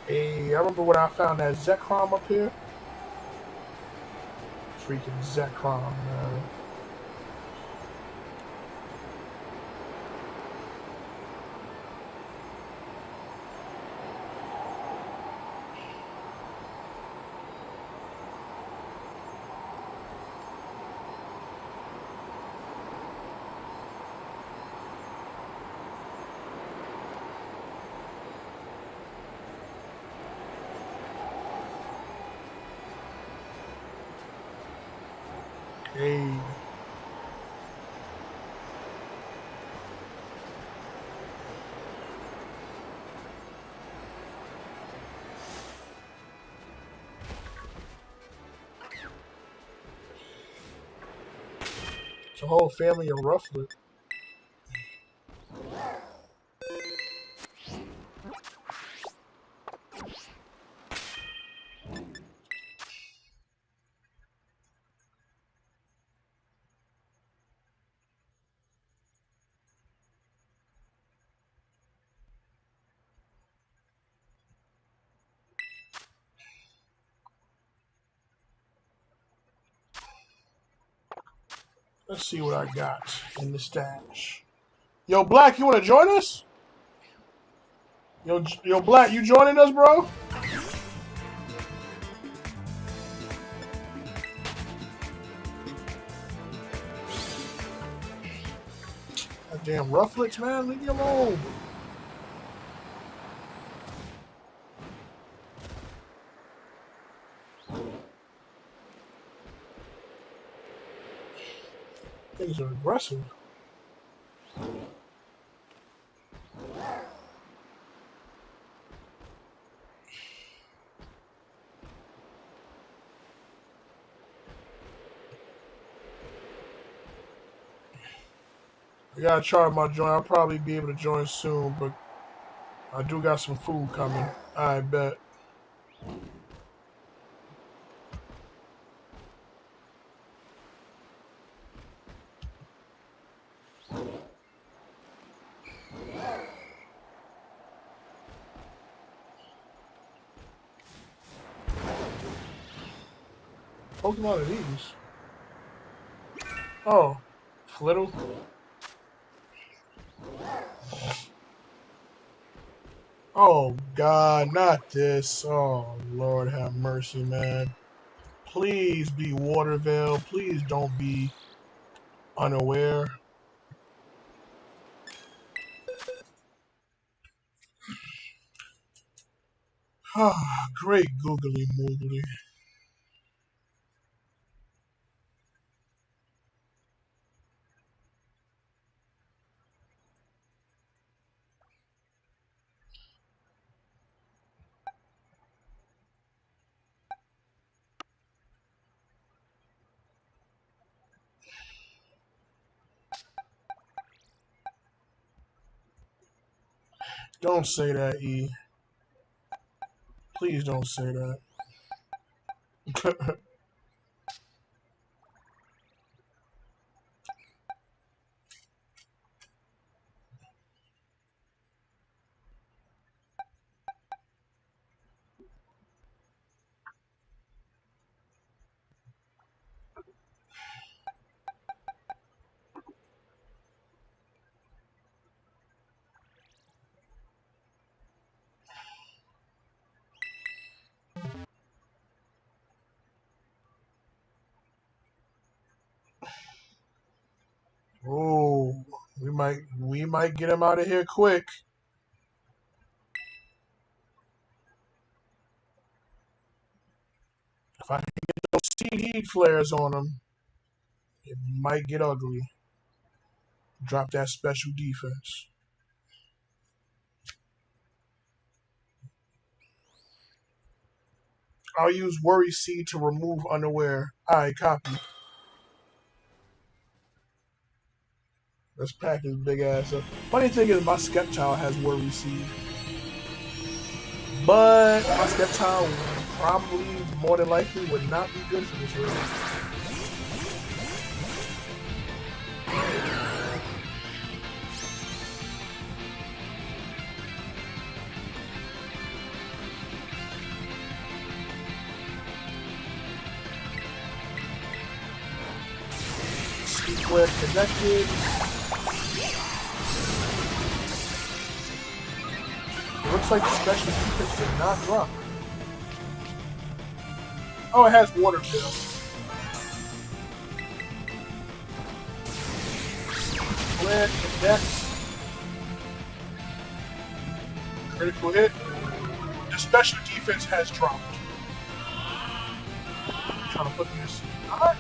Speaker 1: Hey, I remember when I found that Zekrom up here. Freaking Zekrom, man. Hey. It's a whole family of Rufflet. Let's see what I got in the stash. Yo, Black, you want to join us? Yo, Black, you joining us, bro? That damn Rufflets, man, leave me alone. Things are aggressive. I gotta charge my joint. I'll probably be able to join soon, but I do got some food coming. I bet. Pokemon are these? Oh, Flittle. Oh God, not this. Oh Lord, have mercy, man. Please be Watervale. Please don't be unaware. Ah, great googly moogly. Don't say that, E. Please don't say that. Oh, we might get him out of here quick. If I can get those heat flares on him, it might get ugly. Drop that special defense. I'll use Worry Seed to remove Unaware. Alright, copy. Let's pack his big ass up. Funny thing is, my Skeptile has Worry Seed. But my Skeptile probably, more than likely, would not be good for this race. Square connected. It looks like the special defense did not drop. Oh, it has water pill. Square connects. Critical hit. The special defense has dropped. I'm trying to put this. Alright.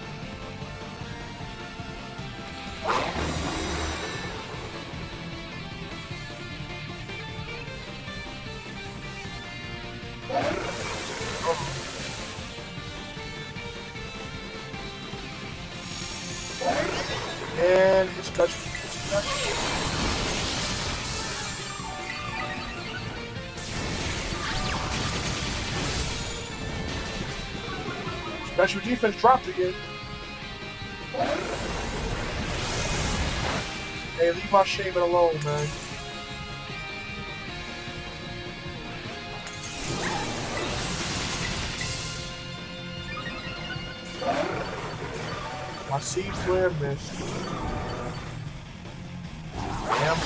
Speaker 1: And his special defense dropped again. Hey, leave my Shaman alone, man. My Seed Flare missed. Damn.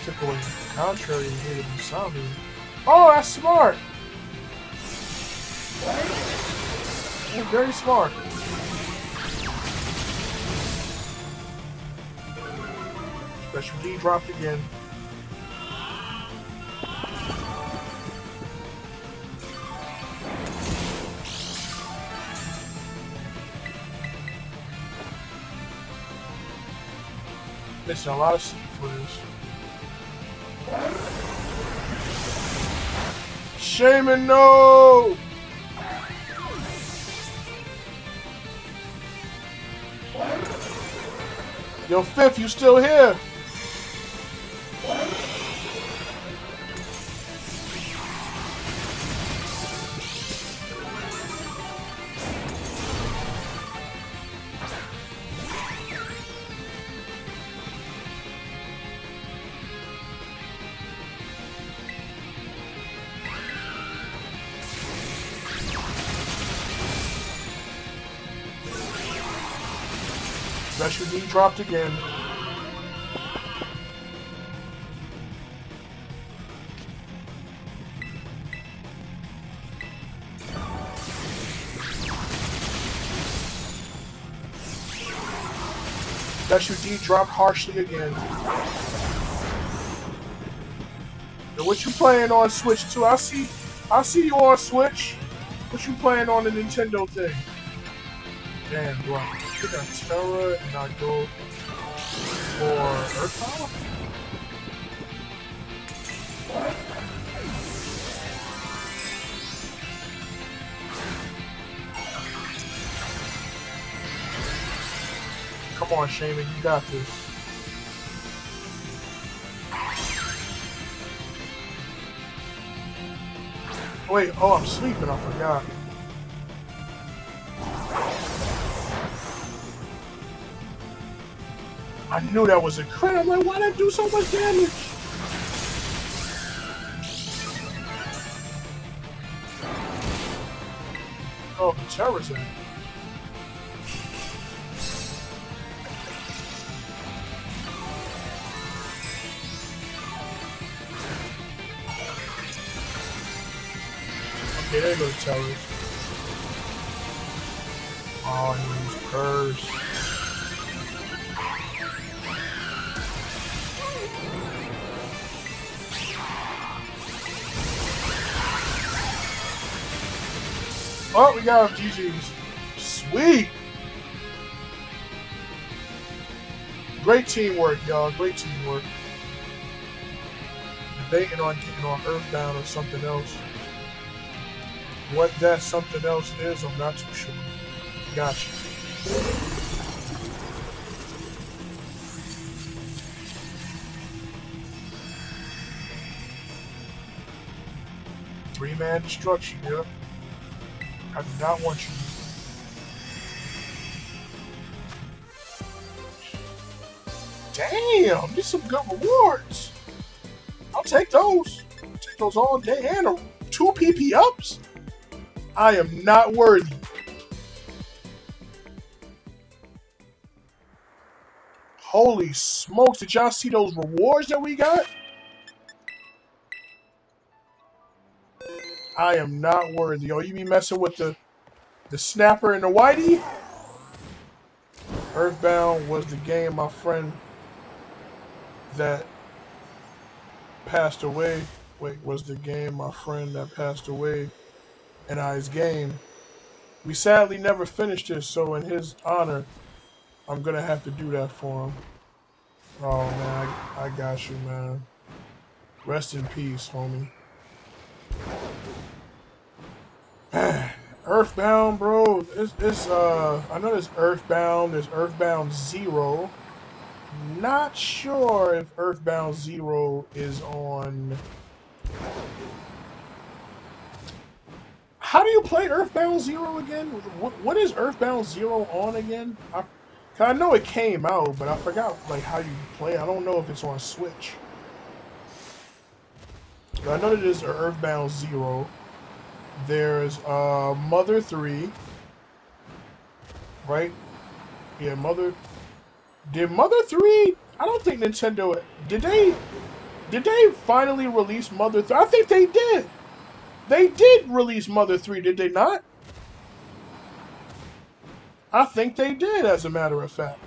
Speaker 1: Took away the contrary and hit him Sami. Oh, that's smart! That's very smart. Special D dropped again. Missing a lot of seed flares. Shaman, no! Yo, Fifth, you still here? Special D dropped again. Special D dropped harshly again. Now, what you playing on Switch too? I see you on Switch. What you playing on the Nintendo thing? Damn, bro. I got Terra and I go for Earth Power? Come on, Shaman, you got this. Wait, oh, I'm sleeping, I forgot. I knew that was a crit. I'm like, why did that do so much damage? Oh, the terrorism. Okay, there goes the terrorist. Oh, he used curse. Oh, we got GG's. Sweet. Great teamwork, y'all. Great teamwork. Debating on getting on Earthbound or something else. What that something else is, I'm not too sure. Gotcha. Three-man destruction, yep. I do not want you. Damn, these some good rewards. I'll take those. I'll take those all day. And 2 PP ups? I am not worthy. Holy smokes, did y'all see those rewards that we got? I am not worthy. Oh, you be messing with the snapper and the whitey? Earthbound was the game my friend that passed away. Wait, was the game my friend that passed away in I's game. We sadly never finished this, so in his honor, I'm gonna have to do that for him. Oh man, I got you, man. Rest in peace, homie. Earthbound, bro. It's I know there's Earthbound. There's Earthbound Zero. Not sure if Earthbound Zero is on. How do you play Earthbound Zero again? What is Earthbound Zero on again? I know it came out, but I forgot like how you play. I don't know if it's on Switch. But I know that there's Earthbound Zero. There's Mother 3. Right? Yeah, Mother. Did Mother 3? I don't think Nintendo did they finally release Mother 3? I think they did. They did release Mother 3, did they not? I think they did, as a matter of fact.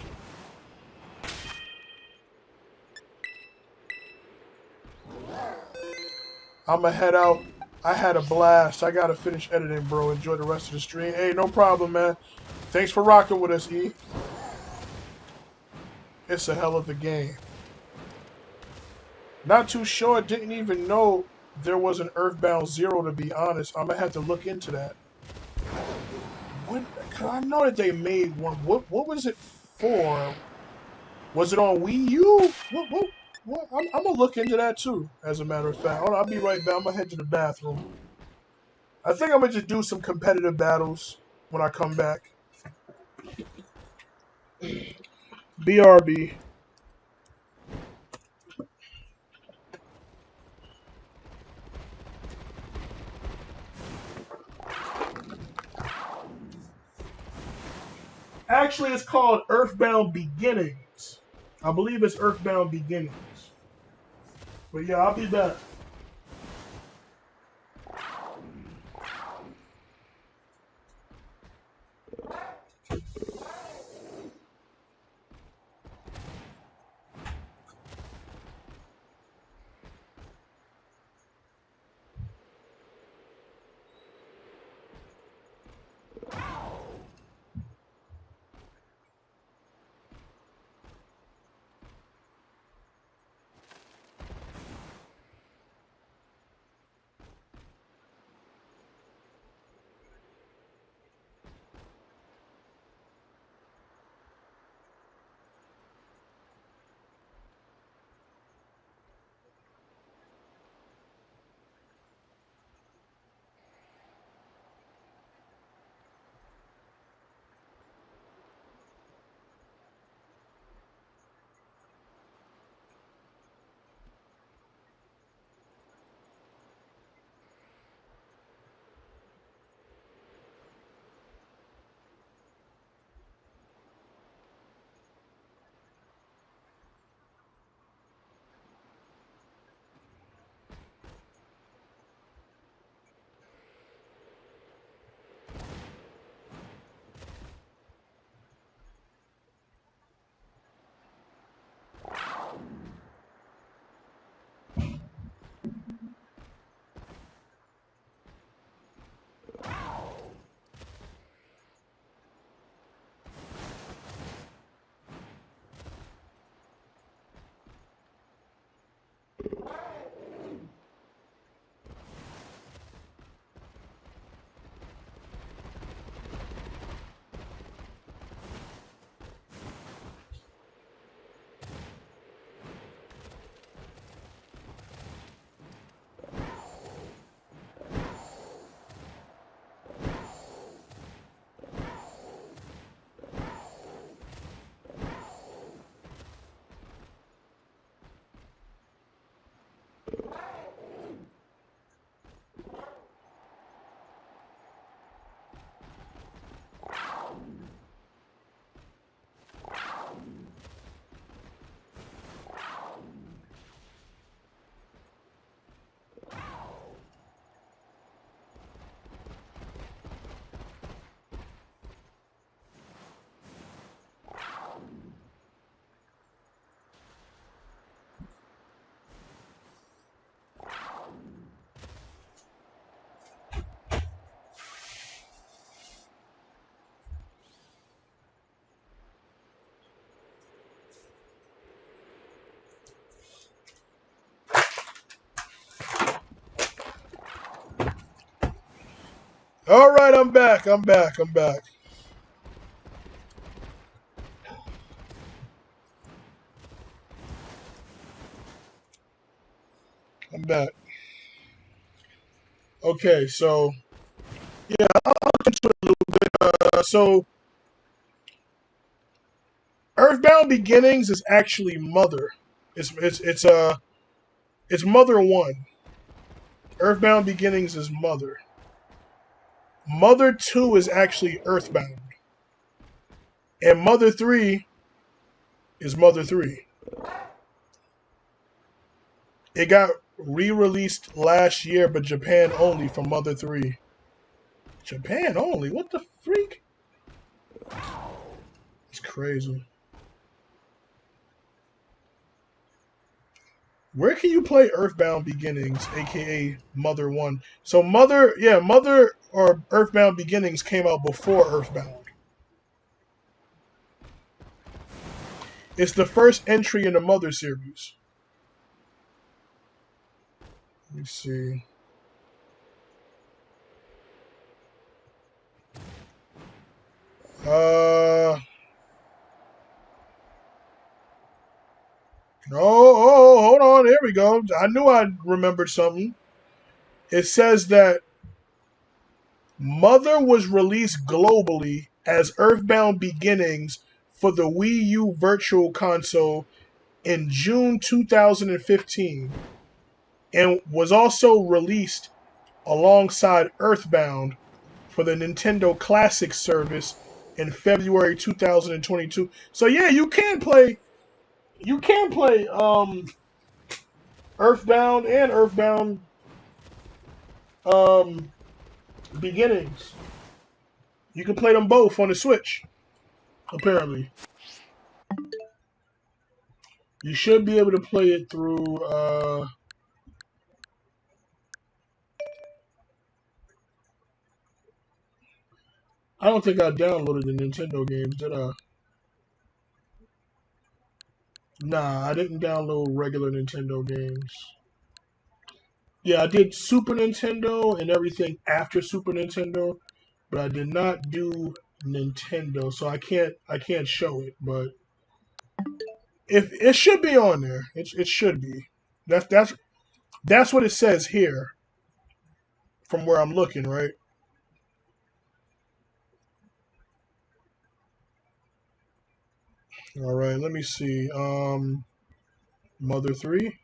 Speaker 1: I'ma head out. I had a blast. I gotta finish editing, bro. Enjoy the rest of the stream. Hey, no problem, man. Thanks for rocking with us, E. It's a hell of a game. Not too sure. Didn't even know there was an Earthbound Zero, to be honest. I'm gonna have to look into that. Cause I know that they made one. What was it for? Was it on Wii U? What? I'm gonna look into that too, as a matter of fact. Hold on, I'll be right back. I'm gonna head to the bathroom. I think I'm gonna just do some competitive battles when I come back. BRB. Actually, it's called Earthbound Beginnings. I believe it's Earthbound Beginnings. But yeah, I'll be back. All right, I'm back. I'm back. I'm back. I'm back. Okay, so yeah, I'll look into it a little bit. So Earthbound Beginnings is actually Mother. It's Mother One. Earthbound Beginnings is Mother. Mother Two is actually Earthbound, and Mother Three is Mother Three. It got re-released last year, but Japan only for Mother Three. Japan only? What the freak? It's crazy. Where can you play Earthbound Beginnings, aka Mother One? So Mother or Earthbound Beginnings came out before Earthbound. It's the first entry in the Mother series. Let me see. Uh hold on. There we go. I knew I remembered something. It says that Mother was released globally as Earthbound Beginnings for the Wii U Virtual Console in June 2015 and was also released alongside Earthbound for the Nintendo Classic service in February 2022. So yeah, you can play Earthbound and Earthbound um Beginnings. You can play them both on the Switch, apparently. You should be able to play it through I don't think I downloaded the Nintendo games, did I? Nah, I didn't download regular Nintendo games. Yeah, I did Super Nintendo and everything after Super Nintendo, but I did not do Nintendo, so I can't show it. But if it should be on there, it should be. That's what it says here from where I'm looking. Right. All right. Let me see. Mother Three,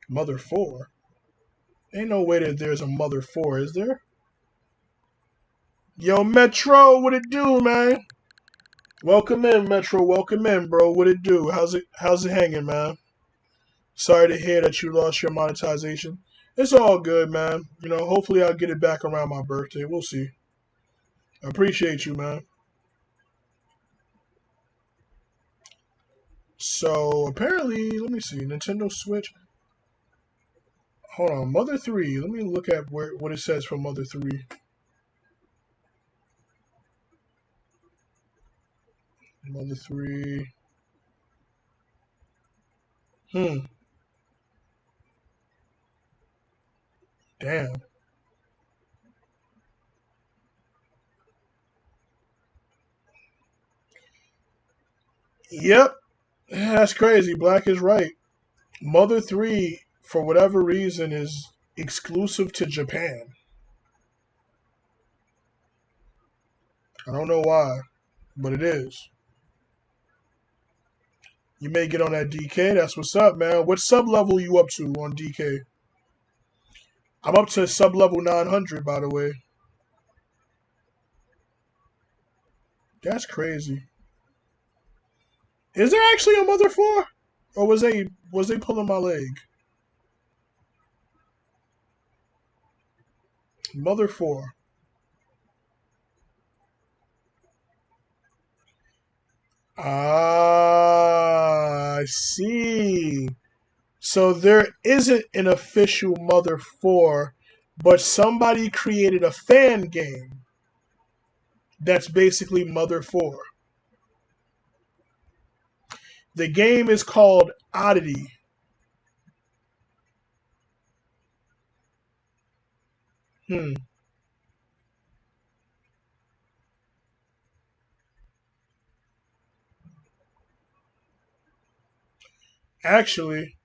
Speaker 1: Mother Four. Ain't no way that there's a Mother Four, is there? Yo, Metro, what it do, man? Welcome in, Metro. Welcome in, bro. What it do? How's it hanging, man? Sorry to hear that you lost your monetization. It's all good, man. Hopefully I'll get it back around my birthday. We'll see. I appreciate you, man. So apparently, let me see. Nintendo Switch. Hold on, Mother 3. Let me look at what it says for Mother 3. Mother 3. Hmm. Damn. Yep. That's crazy. Black is right. Mother 3, for whatever reason, is exclusive to Japan. I don't know why, but it is. You may get on that DK. That's what's up, man. What sub level you up to on DK? I'm up to sub level 900, by the way. That's crazy. Is there actually a Mother 4? Or was they pulling my leg? Mother 4. Ah, I see. So there isn't an official Mother 4, but somebody created a fan game that's basically Mother 4. The game is called Oddity. Hmm. Actually,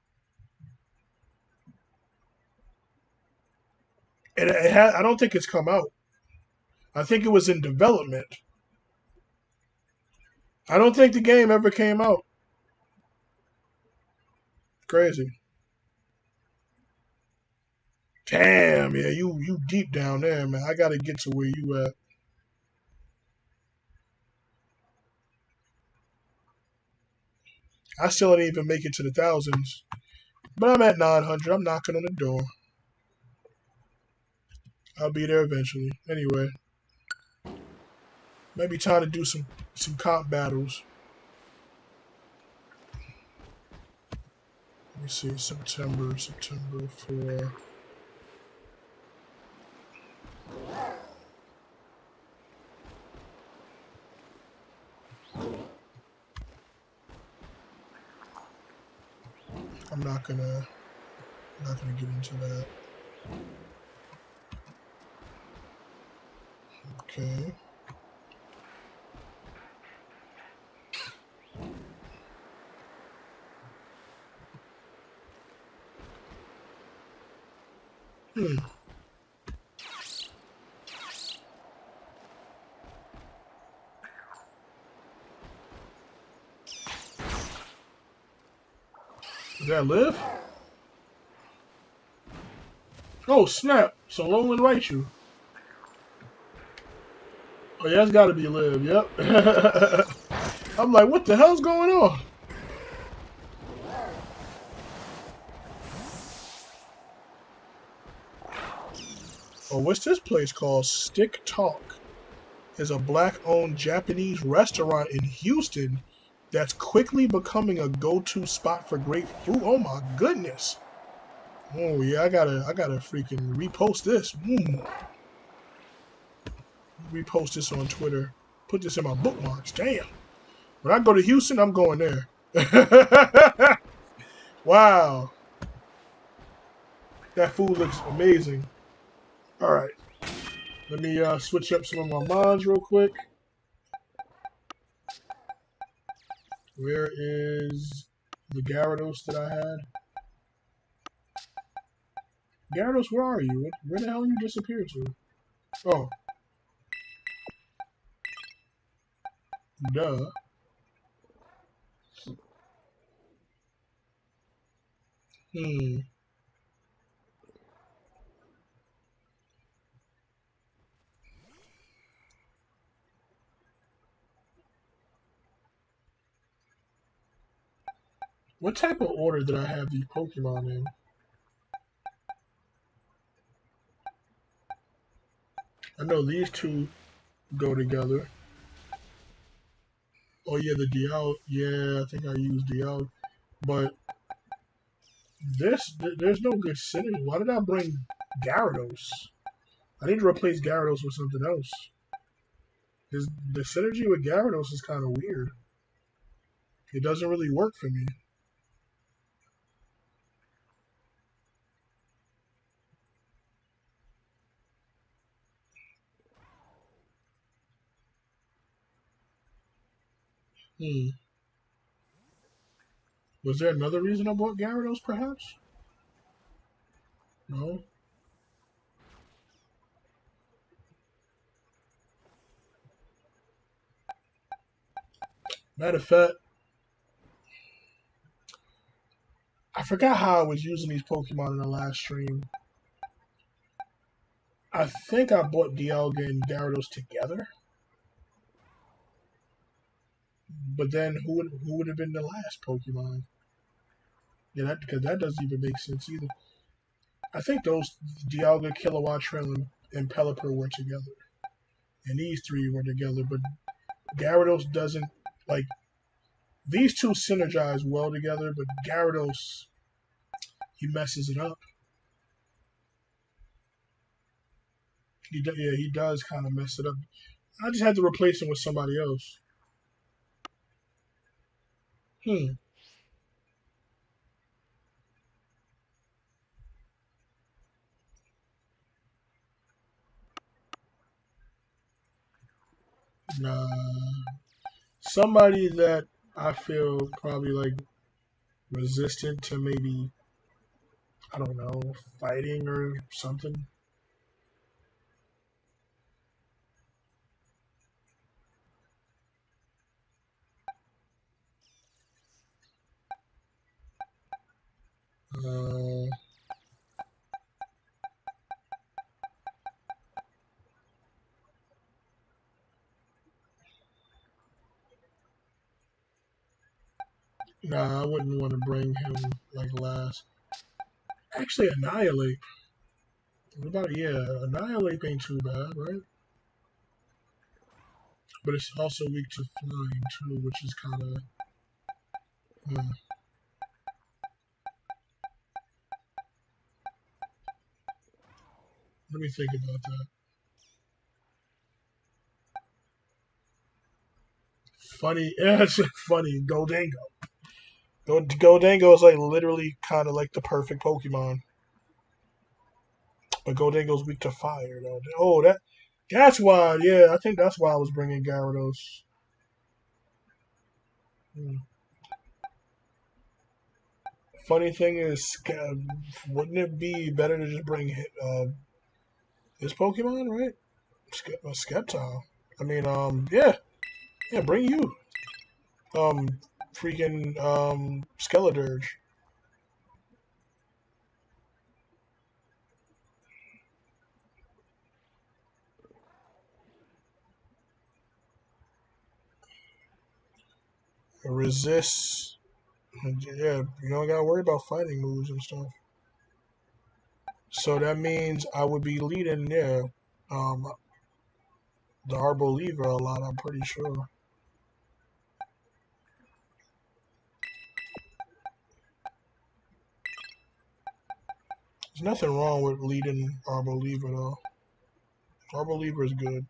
Speaker 1: I don't think it's come out. I think it was in development. I don't think the game ever came out. Crazy. Damn, yeah, you deep down there, man. I gotta get to where you at. I still didn't even make it to the thousands, but I'm at 900. I'm knocking on the door. I'll be there eventually. Anyway, maybe time to do some comp battles. Let me see, September 4. I'm not gonna get into that. Okay. Hmm. Does that live? Oh snap! So Roland writes you. Oh yeah, that's got to be live. Yep. I'm like, what the hell's going on? Oh, what's this place called? Stick Talk is a black-owned Japanese restaurant in Houston that's quickly becoming a go-to spot for great food. Oh my goodness! Oh yeah, I gotta freaking repost this. Repost this on Twitter. Put this in my bookmarks. Damn. When I go to Houston, I'm going there. Wow, that food looks amazing. All right, let me switch up some of my mods real quick. Where is the Gyarados that I had? Gyarados, where are you? Where the hell you disappeared to? Oh, duh. Hmm. What type of order did I have these Pokemon in? I know these two go together. Oh yeah, the Dial. Yeah, I think I used Dial. But there's no good synergy. Why did I bring Gyarados? I need to replace Gyarados with something else. The synergy with Gyarados is kind of weird. It doesn't really work for me. Hmm. Was there another reason I bought Gyarados, perhaps? No. Matter of fact, I forgot how I was using these Pokemon in the last stream. I think I bought Dialga and Gyarados together, but then who would have been the last Pokemon? Yeah, that because that doesn't even make sense either. I think those Dialga, Kilowatt, Trail, and Pelipper were together, and these three were together. But Gyarados doesn't like these two synergize well together, but Gyarados he messes it up. Yeah, he does kind of mess it up. I just had to replace him with somebody else. Hmm. Nah, somebody that I feel probably like resistant to maybe, I don't know, fighting or something. Uh, nah, I wouldn't want to bring him like last. Actually, Annihilate. What about, yeah, Annihilate ain't too bad, right? But it's also weak to flying too, which is kind of. Let me think about that. Funny, yeah, it's funny. Goldango. Goldango is like literally kind of like the perfect Pokemon, but Goldango's weak to fire though. Oh, that's why. Yeah, I think that's why I was bringing Gyarados. Hmm. Funny thing is, wouldn't it be better to just bring his Pokemon, right? Skeptile. I mean, yeah, yeah, bring you, um, freaking Skeledirge. Resist. Yeah, you don't gotta worry about fighting moves and stuff. So that means I would be leading, yeah, um, the Arboliva a lot. I'm pretty sure. There's nothing wrong with leading Arboliva though. Arboliva is good.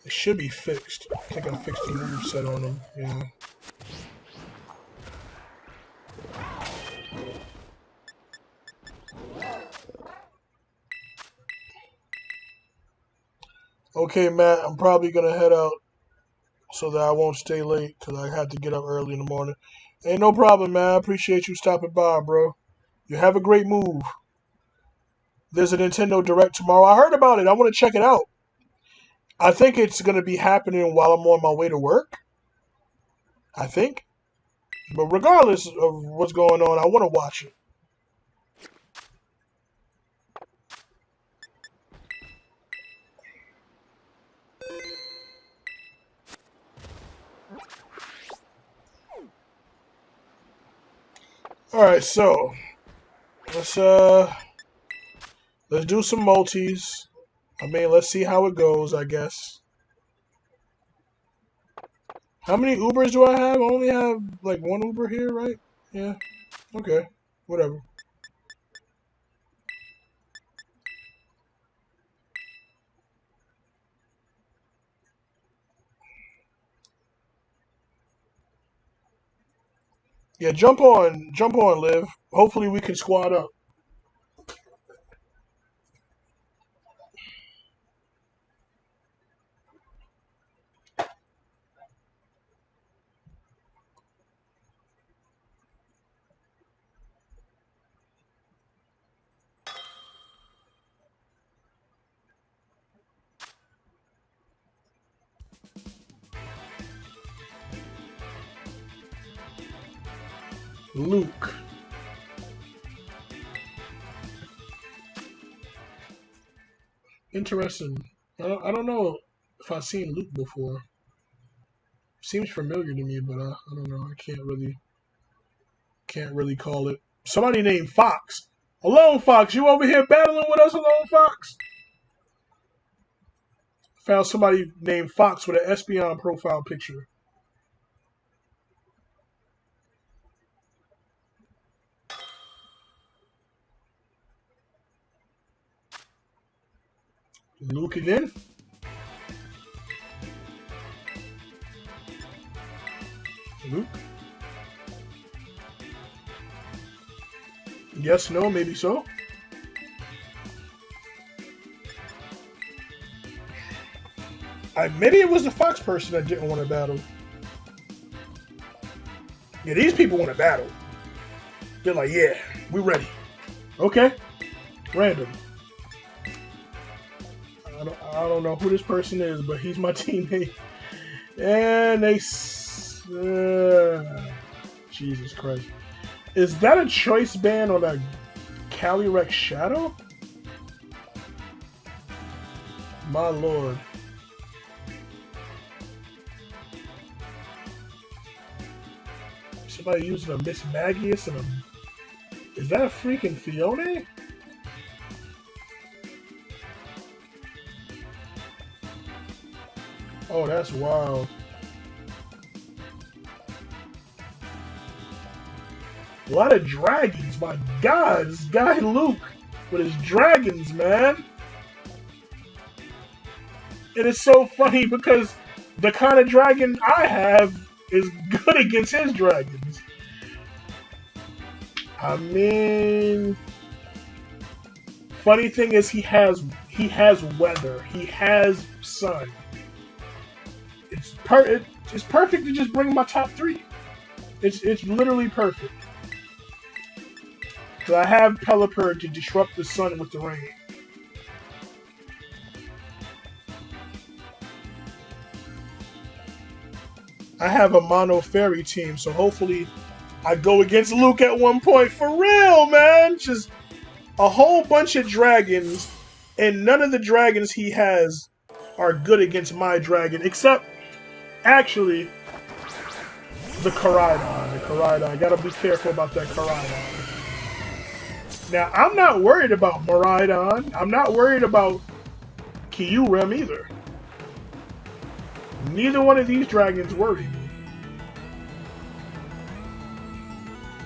Speaker 1: It should be fixed. I think I fixed the move set on him. Yeah. Okay, Matt. I'm probably gonna head out so that I won't stay late because I had to get up early in the morning. Ain't no problem, man. I appreciate you stopping by, bro. You have a great move. There's a Nintendo Direct tomorrow. I heard about it. I want to check it out. I think it's going to be happening while I'm on my way to work. I think. But regardless of what's going on, I want to watch it. All right, so let's uh let's do some multis. I mean, let's see how it goes, I guess. How many Ubers do I have? I only have like one Uber here, right? Yeah. Okay. Whatever. Yeah, jump on, Liv. Hopefully we can squad up. Luke. Interesting. I don't know if I've seen Luke before. Seems familiar to me, but I don't know. I can't really call it. Somebody named Fox. Alone Fox, you over here battling with us, Alone Fox? Found somebody named Fox with an Espeon profile picture. Luke again? Luke? Yes, no, maybe so. Maybe it was the Fox person that didn't want to battle. Yeah, these people want to battle. They're like, yeah, we ready. Okay, random. I don't know who this person is, but he's my teammate. And they... Jesus Christ. Is that a choice band on a Calyrex Shadow? My lord. Somebody using a Miss Magius and a... Is that a freaking Fione? Oh, that's wild. A lot of dragons, my god, this guy Luke with his dragons, man. It is so funny because the kind of dragon I have is good against his dragons. I mean, funny thing is he has weather, he has sun. It's perfect to just bring my top 3. It's literally perfect. Because I have Pelipper to disrupt the sun with the rain. I have a mono fairy team, so hopefully I go against Luke at one point. For real, man! Just a whole bunch of dragons, and none of the dragons he has are good against my dragon, except, actually, the Koraidon. The Koraidon. I gotta be careful about that Koraidon. Now, I'm not worried about Miraidon. I'm not worried about Kyurem either. Neither one of these dragons worry me.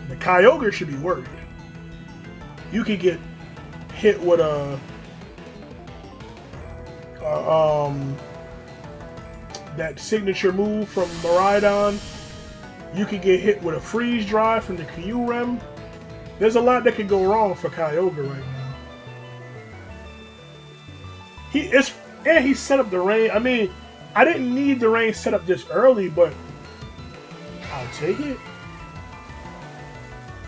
Speaker 1: The Kyogre should be worried. You could get hit with that signature move from Miraidon. You could get hit with a freeze drive from the Kyurem. There's a lot that could go wrong for Kyogre right now. He set up the rain. I mean, I didn't need the rain set up this early, but I'll take it.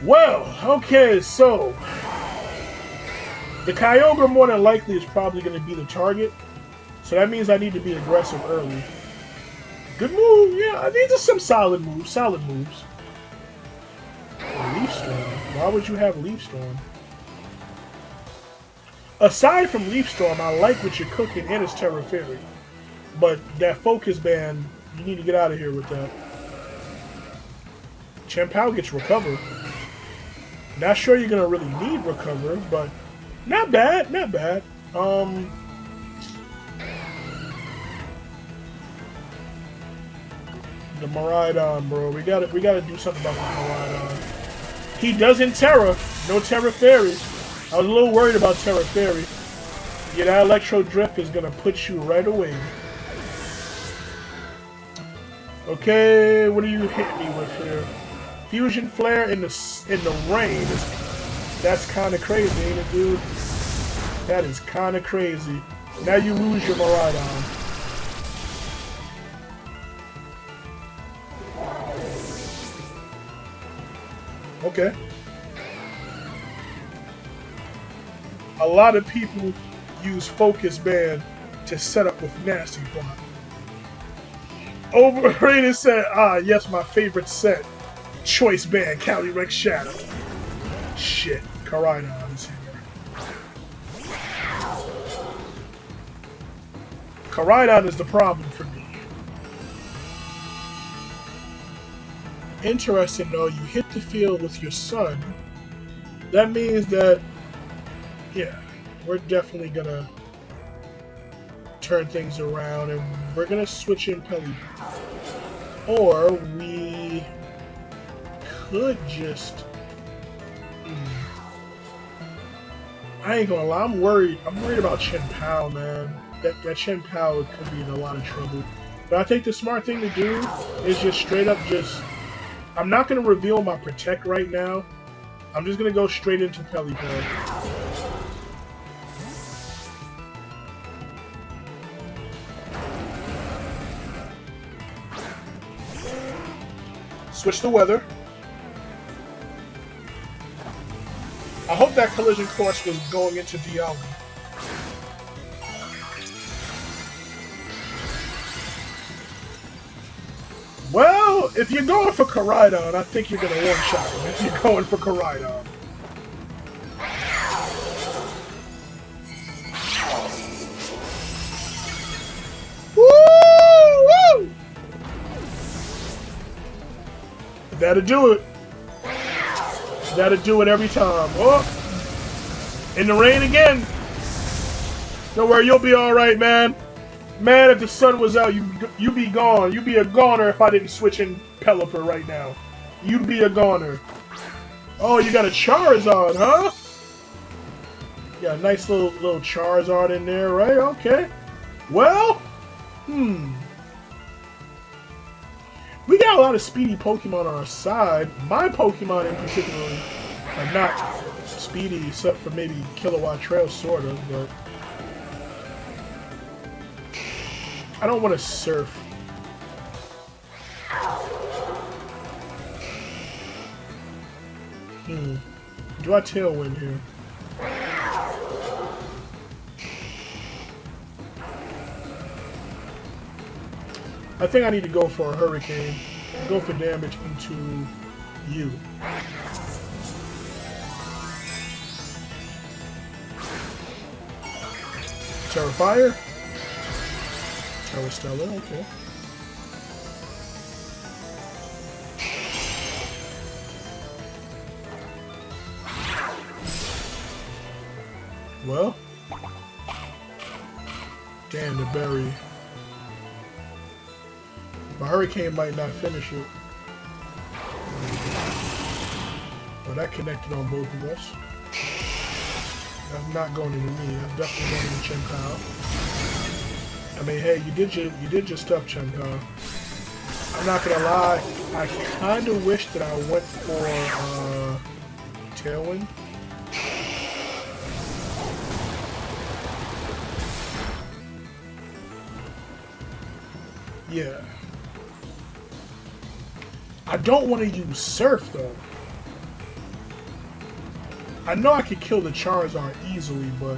Speaker 1: Well, okay, so the Kyogre more than likely is probably going to be the target. So that means I need to be aggressive early. Good move, yeah. These are some solid moves. Solid moves. Leaf Storm. Why would you have Leaf Storm? Aside from Leaf Storm, I like what you're cooking, and it's Terra Fairy. But that Focus Band, you need to get out of here with that. Chien-Pao gets Recover. Not sure you're going to really need Recover, but not bad, not bad. The Miraidon, bro. We gotta do something about the Miraidon. He doesn't Terra. No Terra Fairies. I was a little worried about Terra Fairy. Yeah, that Electro Drift is gonna put you right away. Okay, what do you hit me with here? Fusion Flare in the rain. That's kind of crazy, ain't it, dude? That is kind of crazy. Now you lose your Miraidon. Okay. A lot of people use Focus Band to set up with Nasty Plot. Overrated said, yes, my favorite set. Choice Band, Calyrex Shadow. Shit, Koraidon is here. Koraidon is the problem for me. Interesting though, you hit the field with your son. That means that, yeah, we're definitely gonna turn things around and we're gonna switch in Pelipper. Or we could just... I ain't gonna lie, I'm worried about Chien-Pao, man. That Chien-Pao could be in a lot of trouble. But I think the smart thing to do is just straight up just... I'm not going to reveal my Protect right now, I'm just gonna go straight into Pelipper. Switch the weather. I hope that collision course was going into Dialga. Well, if you're going for Koraidon, I think you're going to one-shot him if you're going for Koraidon. Woo! That'll do it. That'll do it every time. Oh! In the rain again. Don't worry, you'll be alright, man. Man, if the sun was out, you'd be gone. You'd be a goner if I didn't switch in Pelipper right now. You'd be a goner. Oh, you got a Charizard, huh? Yeah, nice little Charizard in there, right? Okay. Well, we got a lot of speedy Pokemon on our side. My Pokemon in particular are not speedy, except for maybe Kilowatt Trail, sort of, but I don't want to surf. Do I Tailwind here? I think I need to go for a Hurricane. Go for damage into you. Terra Fire? Terra Stella, okay. Well, damn, the berry. My Hurricane might not finish it. Well, that connected on both of us. That's not going into me. That's definitely going into Chien-Pao. I mean, hey, you did your stuff, Chien-Pao. I'm not gonna lie. I kind of wish that I went for Tailwind. Yeah. I don't want to use Surf, though. I know I could kill the Charizard easily, but...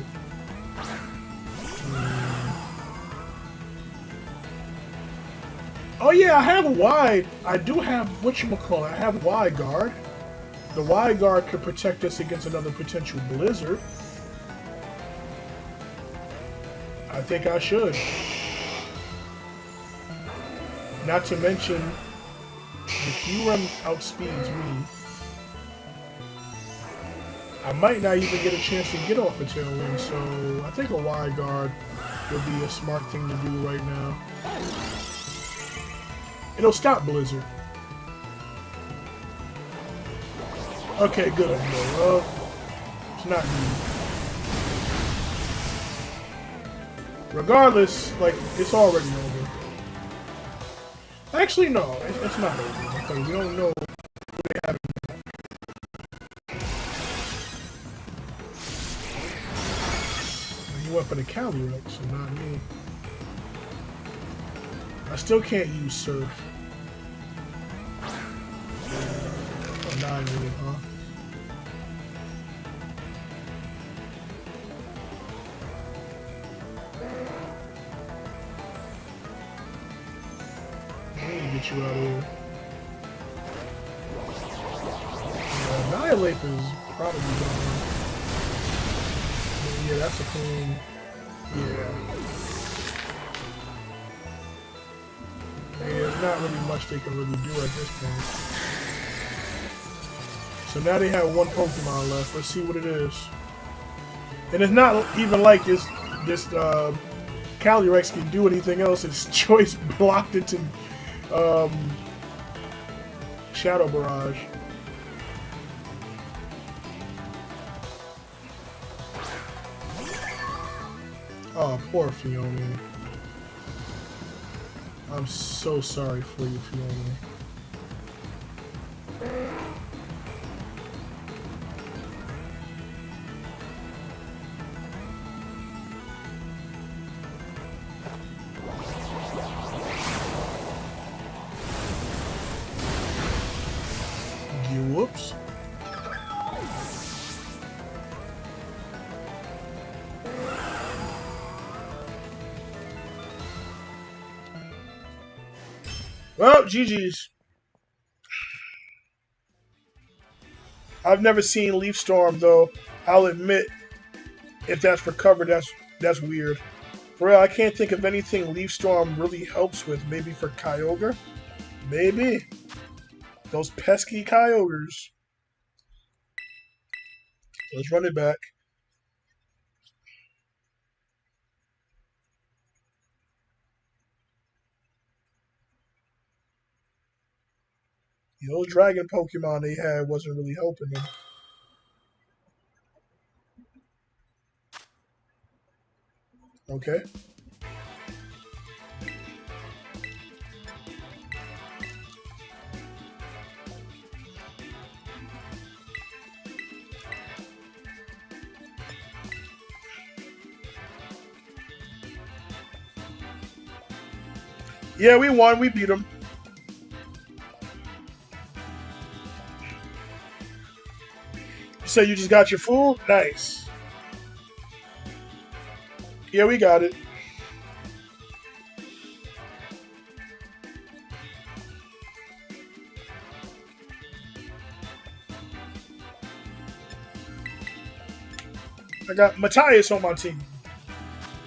Speaker 1: Oh yeah, I have Wide. I do have, whatchamacallit, I have Wide Guard. The Wide Guard could protect us against another potential Blizzard. I think I should. Not to mention, if you run outspeeds me, I might not even get a chance to get off a Tailwind, so I think a Wide Guard would be a smart thing to do right now. It'll stop Blizzard. Okay, good. Well, it's not me. Regardless, like, it's already over. Actually, no, it's not over, because we don't know who they have. You went for the Calyrex, so not me. I still can't use Surf. Oh, 9 minutes, huh? Get you out of here. Annihilate is probably gone. Yeah, that's a clean. Yeah. There's not really much they can really do at this point. So now they have one Pokemon left. Let's see what it is. And it's not even like this Calyrex can do anything else. Its choice blocked into Shadow Barrage. Oh, poor Fiona. I'm so sorry for you, Fiona. Well, GG's. I've never seen Leaf Storm though. I'll admit, if that's recovered, that's weird. For real, I can't think of anything Leaf Storm really helps with. Maybe for Kyogre? Maybe. Those pesky Kyogres. Let's run it back. Those dragon Pokemon they had wasn't really helping them. Okay. Yeah, we won. We beat them. So you just got your food? Nice. Yeah, we got it. I got Matthias on my team.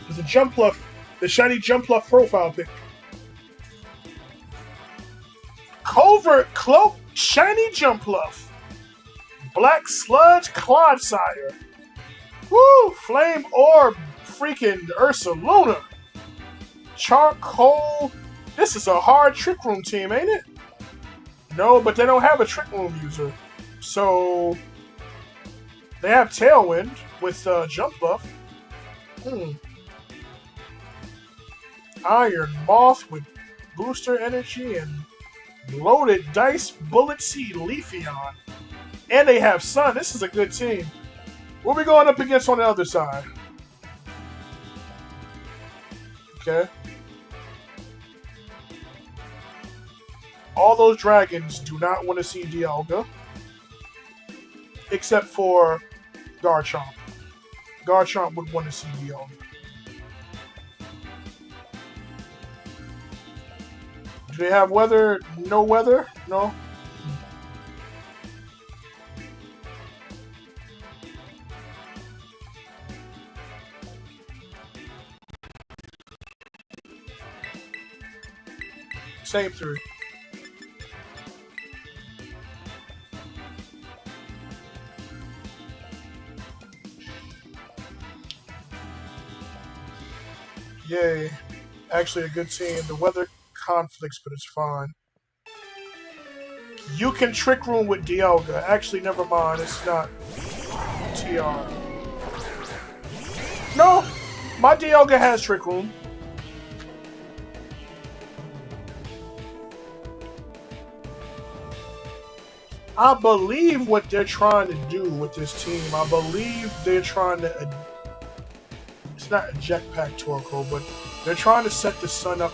Speaker 1: There's a Jumpluff, the shiny Jumpluff profile pic. Covert Cloak, shiny Jumpluff. Black Sludge Clodsire. Woo! Flame Orb, freaking Ursaluna. Charcoal. This is a hard Trick Room team, ain't it? No, but they don't have a Trick Room user. So they have Tailwind with Jumpluff. Iron Moth with Booster Energy and Loaded Dice Bullet Seed Leafeon. And they have Sun. This is a good team. What are we going up against on the other side? Okay. All those dragons do not want to see Dialga. Except for Garchomp. Garchomp would want to see Dialga. Do they have weather? No weather? No? Same three. Yay. Actually a good team. The weather conflicts, but it's fine. You can Trick Room with Dialga. Actually, never mind. It's not TR. No! My Dialga has Trick Room. I believe what they're trying to do with this team, I believe they're trying to... It's not a Jetpack Torkoal, but they're trying to set the sun up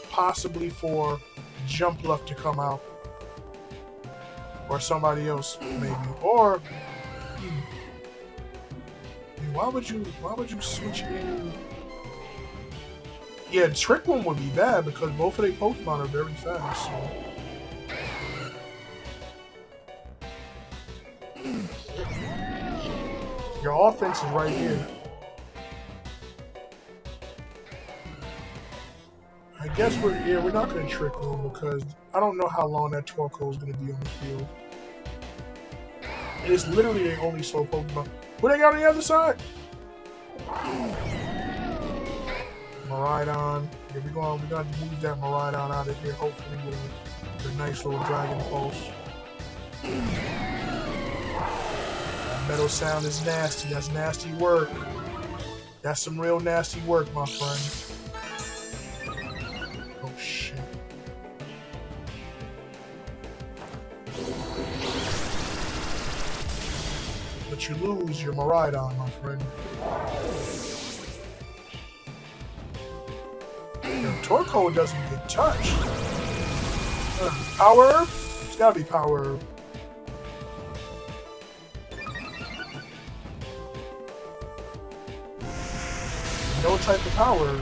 Speaker 1: possibly for Jumpluff to come out. Or somebody else, maybe. Or... Why would you switch in... Yeah, Trick Room would be bad because both of their Pokemon are very fast, so... Your offense is right here. I guess we're not gonna Trick Room because I don't know how long that Torkoal is gonna be on the field. It's literally the only slow Pokemon. What they got on the other side? Miraidon. Yeah, we're gonna move that Miraidon out of here, hopefully with a nice little Dragon Pulse. Metal sound is nasty. That's nasty work. That's some real nasty work, my friend. Oh, shit. But you lose your Miraidon, my friend. Your Torkoal doesn't get touched. Power Herb? It's gotta be Power Herb. No type of power.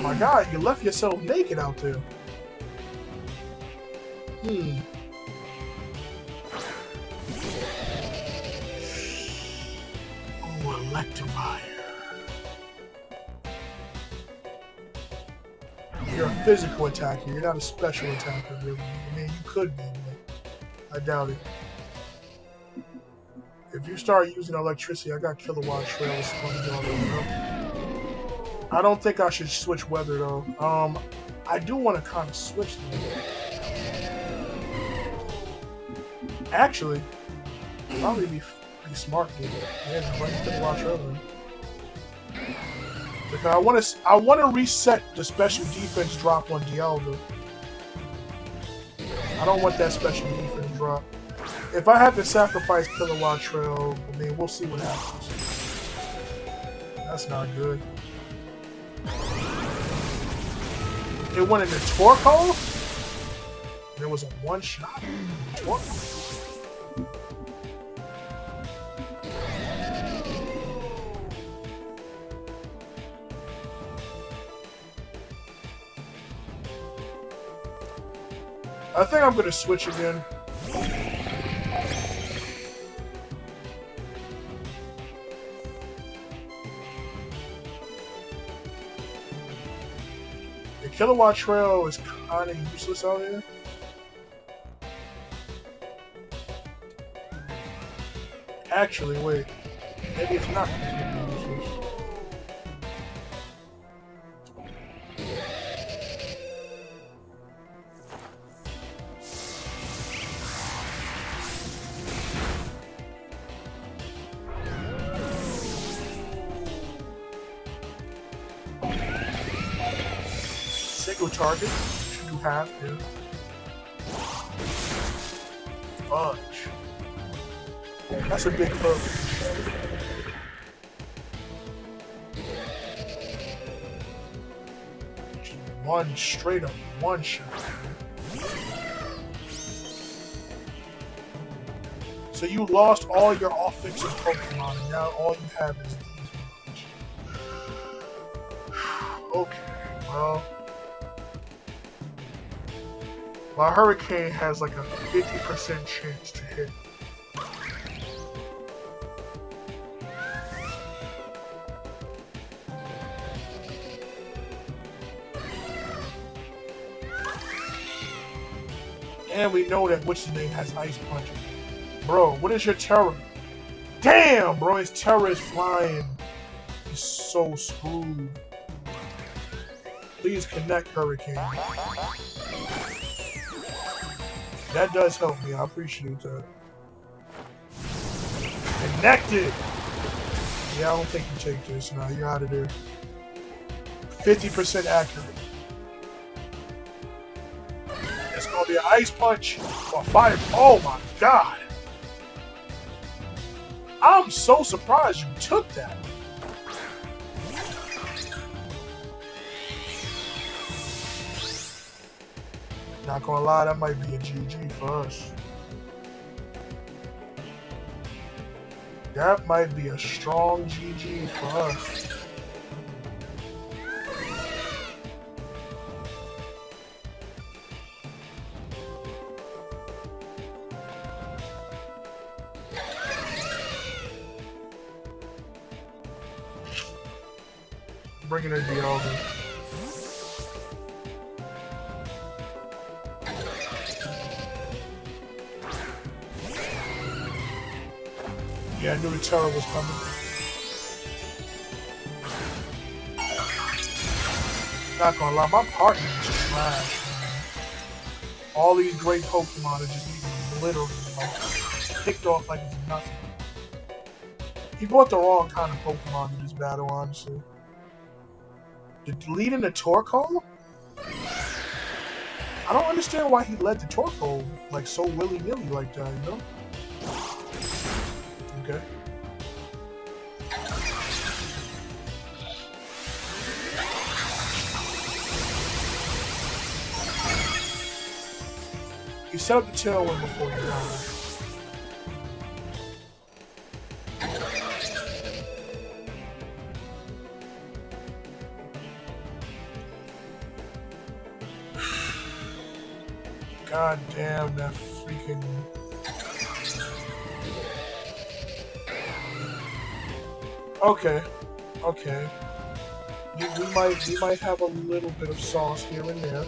Speaker 1: My God, you left yourself naked out there. Hmm. Oh, Electivire. You're a physical attacker. You're not a special attacker, really. I mean, you could be, but I doubt it. If you start using electricity, I got kilowatt trail sponge already, up. I don't think I should switch weather though. I do want to kind of switch them. Actually, probably be smart to yeah, right kilowatt trail. Because I want to reset the special defense drop on Dialga. I don't want that special defense drop. If I have to sacrifice Kilowatt Trail, I mean, we'll see what happens. That's not good. It went into Torkoal? There was a one-shot? Torkoal? I think I'm going to switch again. The Kilowatt Trail is kind of useless out here. Actually, wait. Maybe it's not completely useless. Single target. Should do half, yeah. Fudge. That's a big hook. One straight up one shot. So you lost all your offensive Pokemon, and now all you have is these ones. Okay, well. My Hurricane has like a 50% chance to hit. And we know that what's his name has Ice Punch. Bro, what is your terror? Damn, bro, his terror is flying. He's so screwed. Please connect, Hurricane. That does help me. I appreciate that. Connected! Yeah, I don't think you take this. Nah, you're out of there. 50% accurate. It's gonna be an Ice Punch or Fire. Oh my god! I'm so surprised you took that. Not gonna lie, that might be a GG for us. That might be a strong GG for us. Bringing in the Elder. Yeah, I knew the terror was coming. Not gonna lie, my partner is trash, man. All these great Pokemon are just being literally like picked off like it's nothing. He bought the wrong kind of Pokemon in this battle, honestly. Leading the Torkoal? I don't understand why he led the Torkoal like so willy-nilly like that, you know? Okay. You set up the tailwind before you die. God damn that freaking. Okay, okay. We might have a little bit of sauce here and there.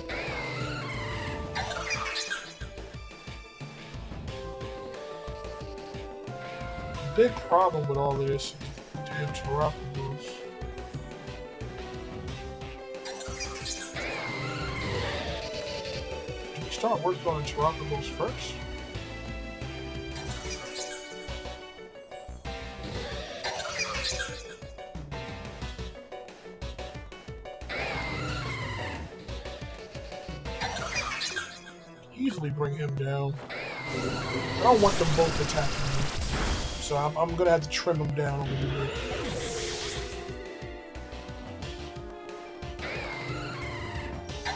Speaker 1: Big problem with all of this is damn Terrapagos. Do we start working on the Terrapagos first? Easily bring him down. I don't want them both attacking me, so I'm gonna have to trim them down a little bit.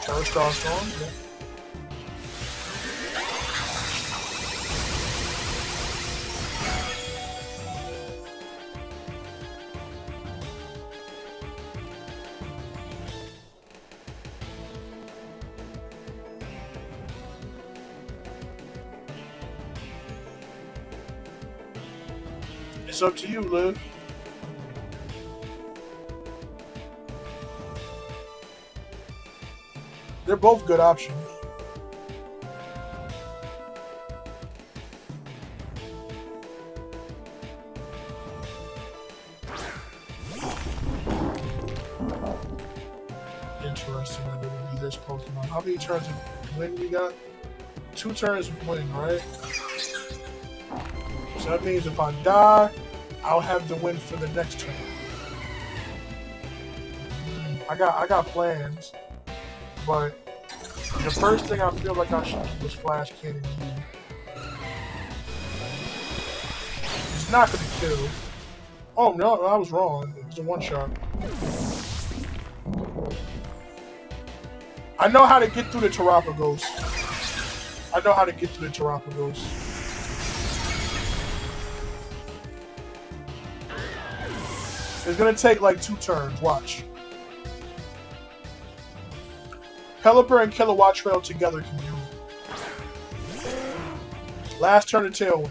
Speaker 1: Terror Star Storm, yeah. It's up to you, Liv. They're both good options. Interesting that it would be this Pokemon. How many turns of win we got? 2 turns of win, right? So that means if I die, I'll have the win for the next turn. I got plans, but the first thing I feel like I should do is Flash Cannon you. It's not gonna kill. Oh no, I was wrong. It was a one-shot. I know how to get through the Terrapagos. I know how to get through the Terrapagos. It's gonna take like 2 turns, watch. Pelipper and Kilowatt Trail together can do it. Last turn of Tailwind.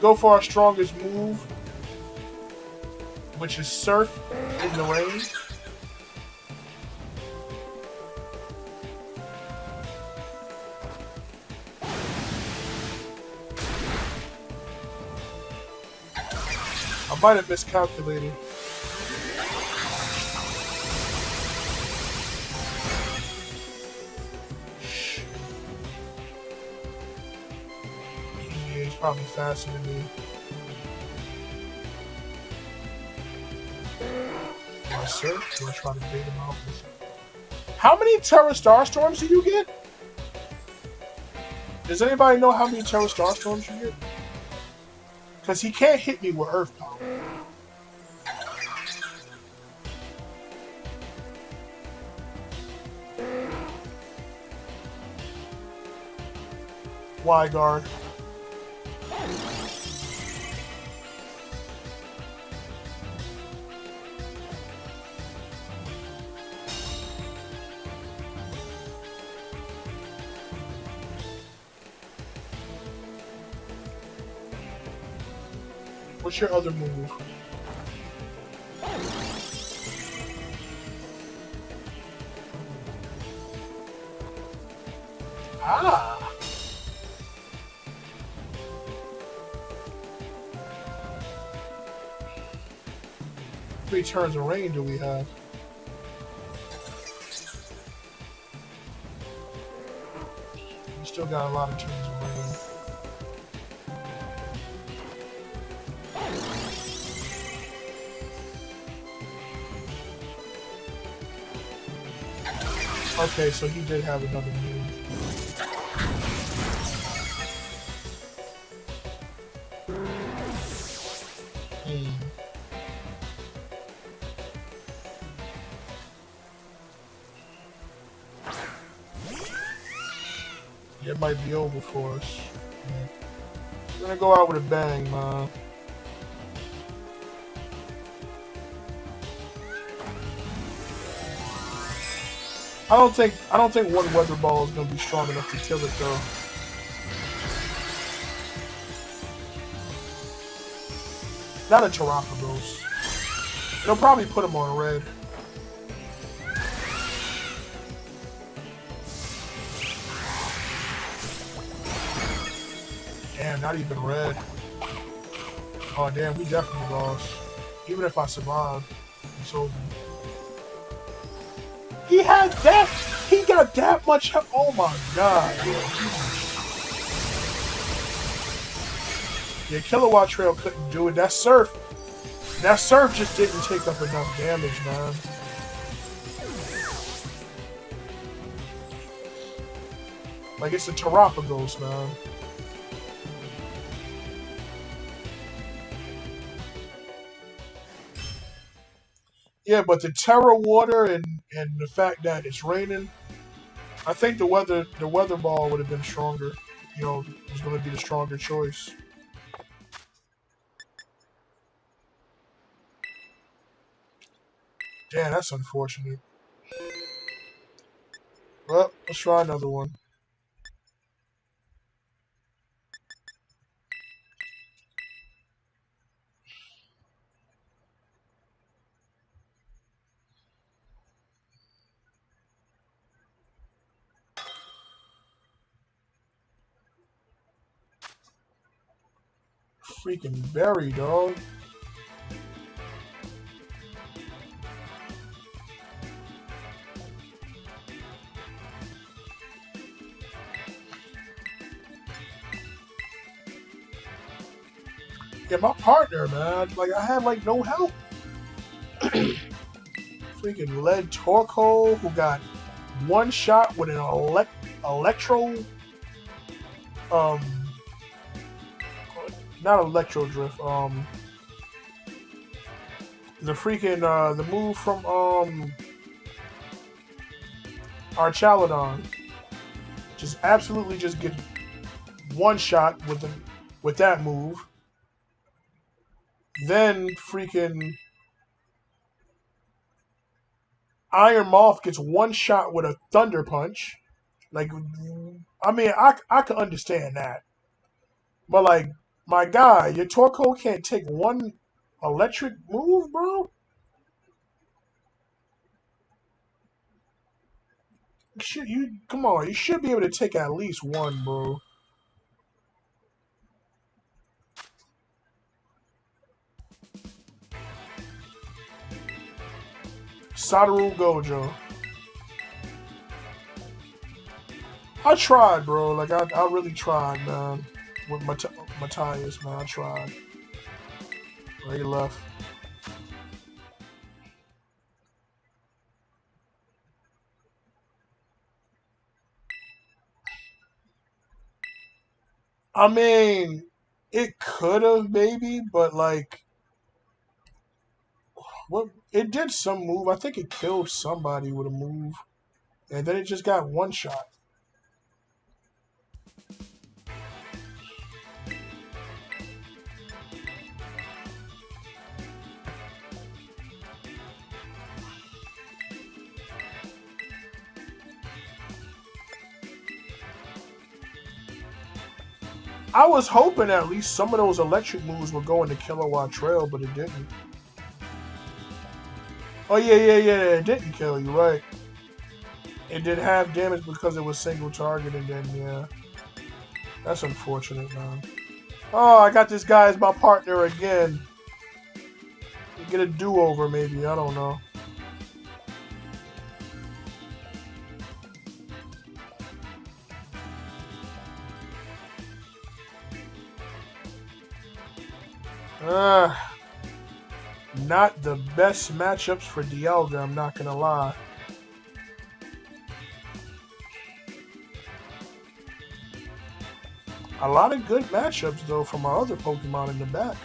Speaker 1: Go for our strongest move, which is Surf in the rain. I might have miscalculated. Yeah, he's probably faster than me. Do I surf? Do I try to bait him out? How many Terra Starstorms do you get? Does anybody know how many Terra Starstorms you get? Because he can't hit me with Earth Power. Y-Guard. What's your other move? Ah! How many turns of rain do we have? We still got a lot of turns of rain. Okay, so he did have another move. It might be over for us. Yeah. We're gonna go out with a bang, man. I don't think one weather ball is gonna be strong enough to kill it though. Not a Terrapagos. It'll probably put him on red. Damn, not even red. Oh damn, we definitely lost. Even if I survive, it's over. He had that. He got that much help. Oh my god. Yeah, Kilowatt Trail couldn't do it. That surf just didn't take up enough damage, man. Like it's a Terrapagos, man. Yeah, but the Terra water and the fact that it's raining, I think the weather ball would have been stronger. You know, it was going to be the stronger choice. Damn, that's unfortunate. Well, let's try another one. Freaking berry, dog. Yeah, my partner, man. Like, I had, like, no help. Freaking Lead Torko, who got one shot with an electro... Um... Not electro drift, the freaking, the move from, Archaludon. Just absolutely just get one shot with that move. Then freaking Iron Moth gets one shot with a Thunder Punch. Like, I mean, I could understand that. But, like, my guy, your Torko can't take one electric move, bro? Come on, you should be able to take at least one, bro. Satoru Gojo. I tried, bro. Like, I really tried, man. With Matthias, man. I tried. Well, he left. I mean, it could have, maybe, but, like, what? It did some move. I think it killed somebody with a move. And then it just got one shot. I was hoping at least some of those electric moves would go into Kilowatt Trail, but it didn't. Oh, yeah, it didn't kill you, right. It did have damage because it was single target, and then, yeah. That's unfortunate, man. Oh, I got this guy as my partner again. Get a do-over, maybe. I don't know. Not the best matchups for Dialga, I'm not gonna lie. A lot of good matchups, though, from our other Pokemon in the back.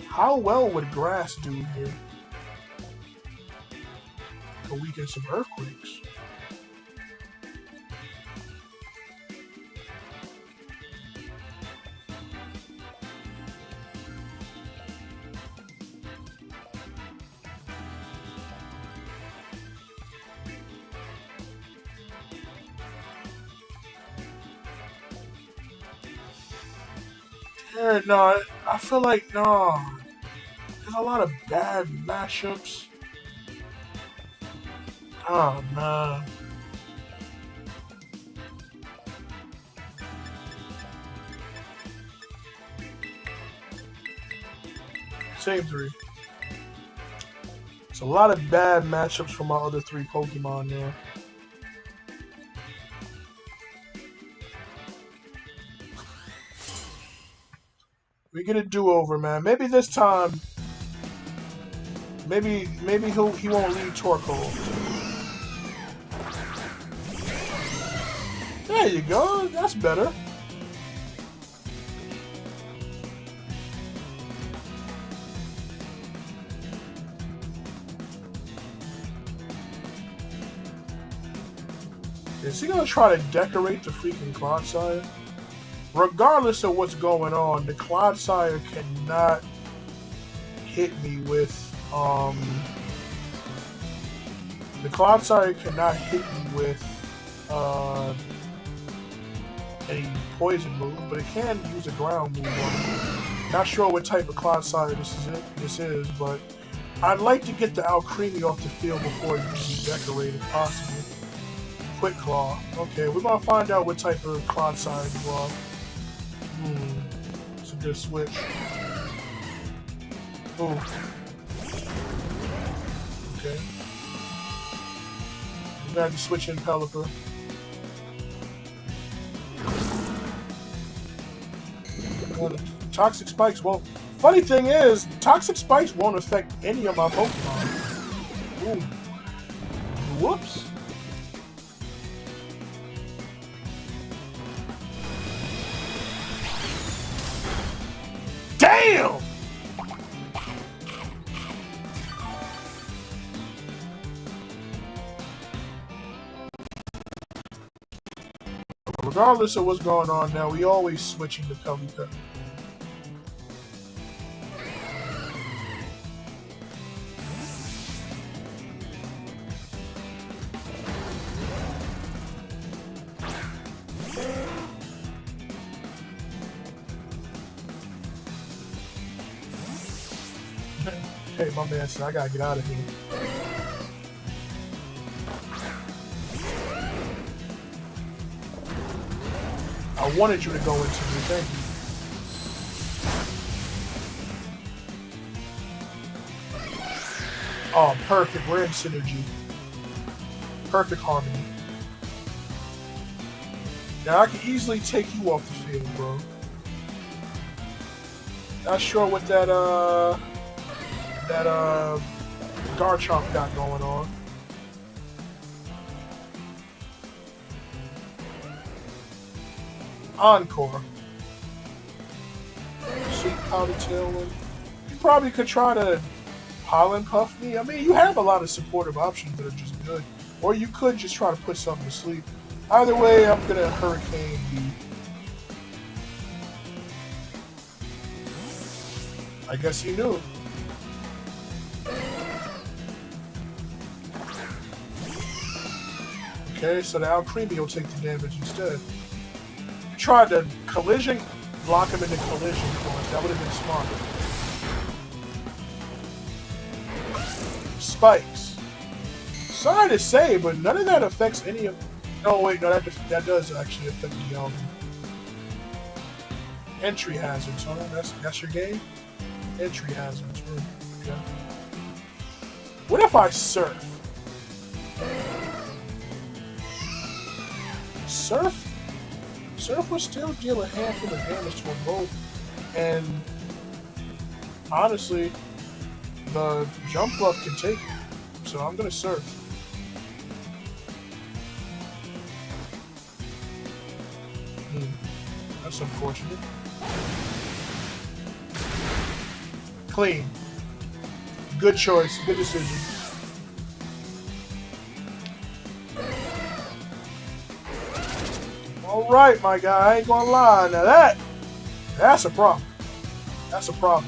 Speaker 1: How well would Grass do here to weaken some Earthquakes? Yeah, no, I feel like no. There's a lot of bad matchups. Oh man. Same three. It's a lot of bad matchups for my other three Pokemon there. We get a do-over, man. Maybe this time, maybe he won't leave Torkoal. There you go. That's better. Is he gonna try to decorate the freaking Clodsire? Regardless of what's going on, the Clodsire cannot hit me with the Clodsire cannot hit me with any poison move, but it can use a ground move on me. Not sure what type of Clodsire this is, but I'd like to get the Alcremie off the field before it uses Decorate if possible. Quick Claw. Okay, we're gonna find out what type of Clodsire you are. It's a good switch. Ooh. Okay. You got to switch in Pelipper. Well, Toxic Spikes won't. Funny thing is, Toxic Spikes won't affect any of my Pokemon. Ooh. Whoops. Damn! Regardless of what's going on now, we always switching to Pelipper. Hey, my man said I gotta get out of here. I wanted you to go into me, thank you. Oh, perfect. We're in synergy. Perfect harmony. Now I can easily take you off the field, bro. Not sure what that Garchomp got going on. Encore. Sweet Powder Tailwind. You probably could try to Pollen Puff me. I mean, you have a lot of supportive options that are just good. Or you could just try to put something to sleep. Either way, I'm gonna Hurricane you. I guess you knew. Okay, so the Alcremie will take the damage instead. Tried to collision, block him into collision points. That would have been smart. Spikes. Sorry to say, but none of that affects any of. No, wait, no, that does actually affect the entry hazards. Huh? That's your game. Entry hazards. Okay. What if I surf? Surf will still deal a handful of damage to them both, and honestly, the jump bluff can take it, so I'm gonna Surf. That's unfortunate. Clean. Good choice, good decision. Alright, my guy, I ain't gonna lie. Now that's a problem. That's a problem.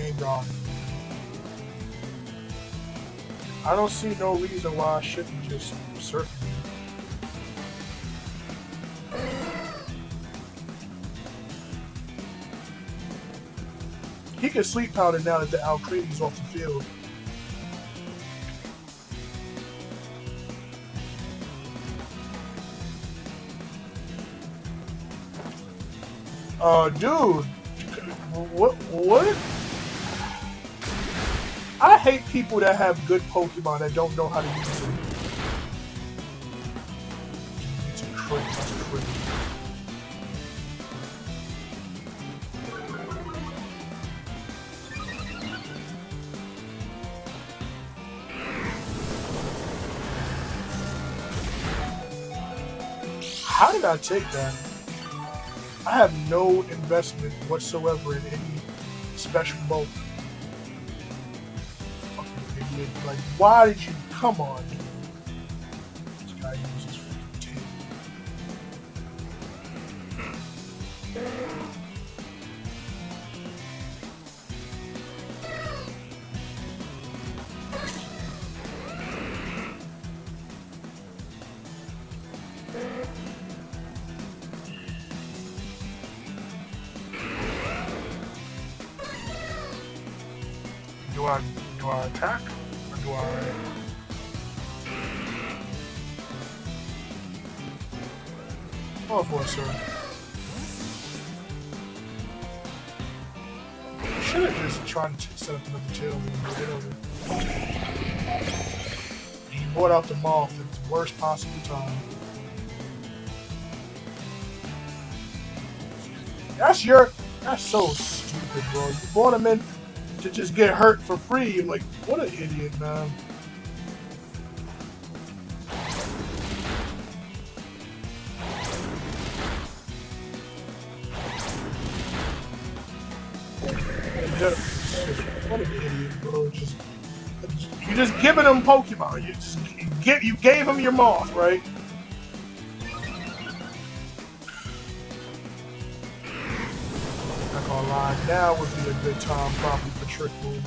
Speaker 1: ain't gone. I don't see no reason why I shouldn't just surf him. He can sleep powder now that the Alcree's off the field. Dude, what? I hate people that have good Pokemon that don't know how to use them. It's a crit, that's a crit. How did I take that? I have no investment whatsoever in any special bulk. Fucking idiot. Like, why did you... Come on, dude. This guy uses freaking tape. Do I attack? Or do I... Oh boy, sir. I should have just tried to set up another tail and get over. He brought out the moth at the worst possible time. That's so stupid, bro. You brought him in to just get hurt for free. Like, what an idiot, man. What an idiot, bro. You just giving him Pokemon. You gave him your moth, right? Not gonna lie, now would be a good time probably for Trick Room.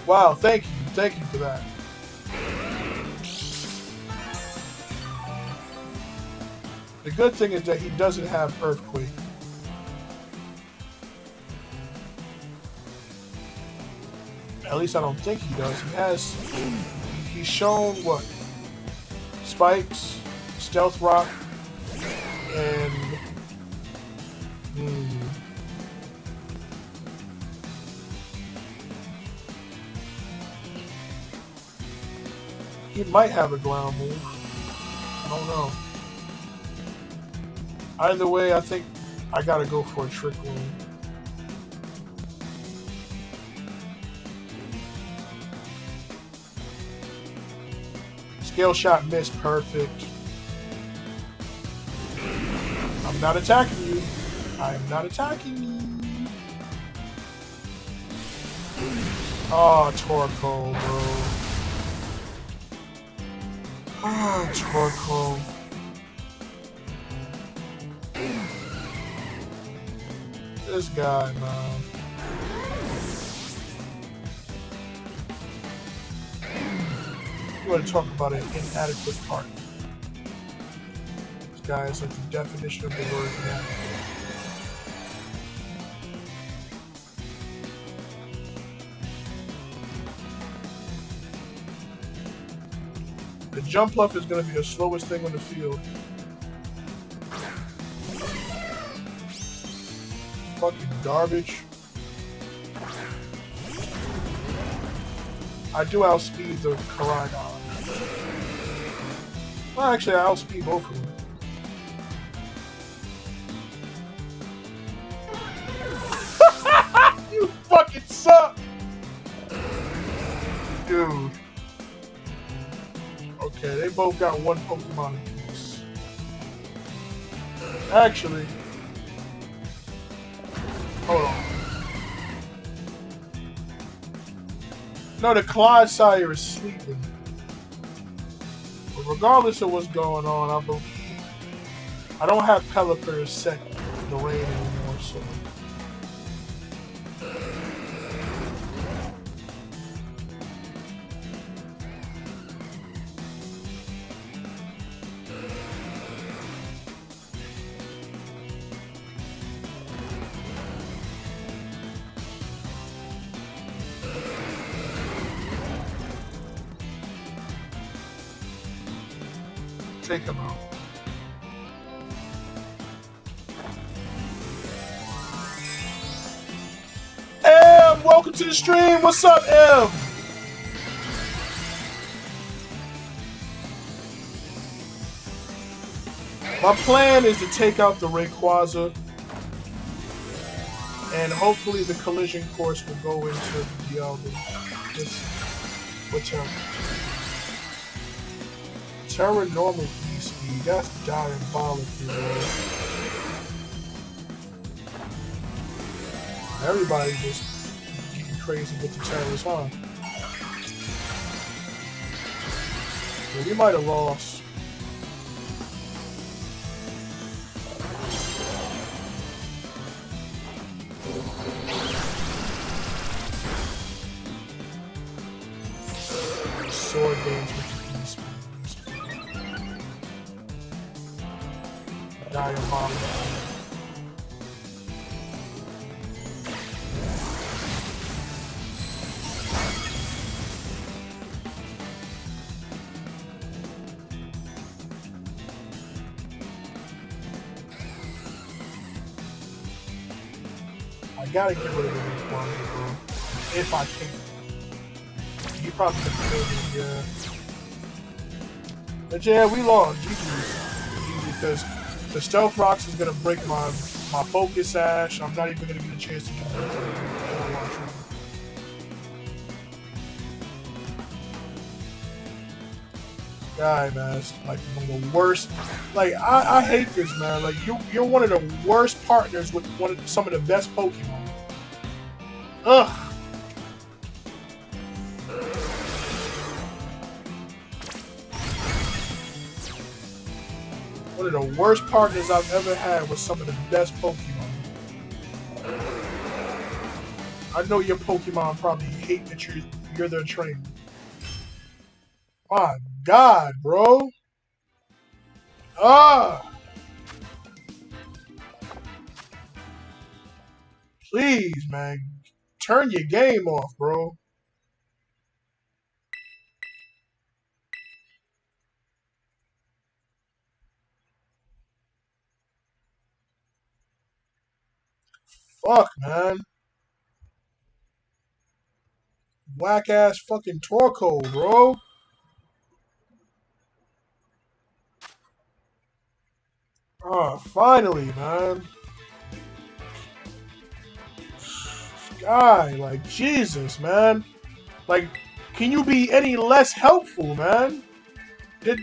Speaker 1: Wow, thank you for that. The good thing is that he doesn't have Earthquake. At least I don't think he does. He's shown what? Spikes, Stealth Rock, and he might have a ground move. I don't know. Either way, I think I gotta go for a Trick Room. Scale Shot missed, perfect. I'm not attacking you. I am not attacking you. Oh, Torkoal, bro. Oh, Torkoal. This guy, man. You want to talk about an inadequate partner. This guy is like the definition of the word inadequate. The Jumpluff is going to be the slowest thing on the field. Fucking garbage. I do outspeed the Koraidon. Well, actually, I outspeed both of them. You fucking suck! Dude. Okay, they both got one Pokemon apiece. Actually, hold on. No, the Clydesire is sleeping. But regardless of what's going on, I believe I don't have Pelipper set the rain anymore, so take him out. M, welcome to the stream. What's up, M? My plan is to take out the Rayquaza, and hopefully the collision course will go into the Terra normal E-speed. That's diabolical, man. Everybody just getting crazy with the Terras, huh? Yeah, we might have lost. Sword dance with the E-speed. Diabolical. I gotta get rid of the Rayquaza, bro. If I can. You probably could kill me, yeah. But yeah, we lost. GG. Because the Stealth Rocks is gonna break my Focus Sash. I'm not even gonna get a chance to do anything. Guy, man, it's like one of the worst. Like I hate this, man. Like you're one of the worst partners with some of the best Pokemon. Ugh. One of the worst partners I've ever had with some of the best Pokemon. I know your Pokemon probably hate that you're their trainer. My God, bro. Ah. Please, man. Turn your game off, bro. Fuck, man. Whack ass fucking Torkoal, bro. Oh, finally, man. Guy, like, Jesus, man. Like, can you be any less helpful, man? Did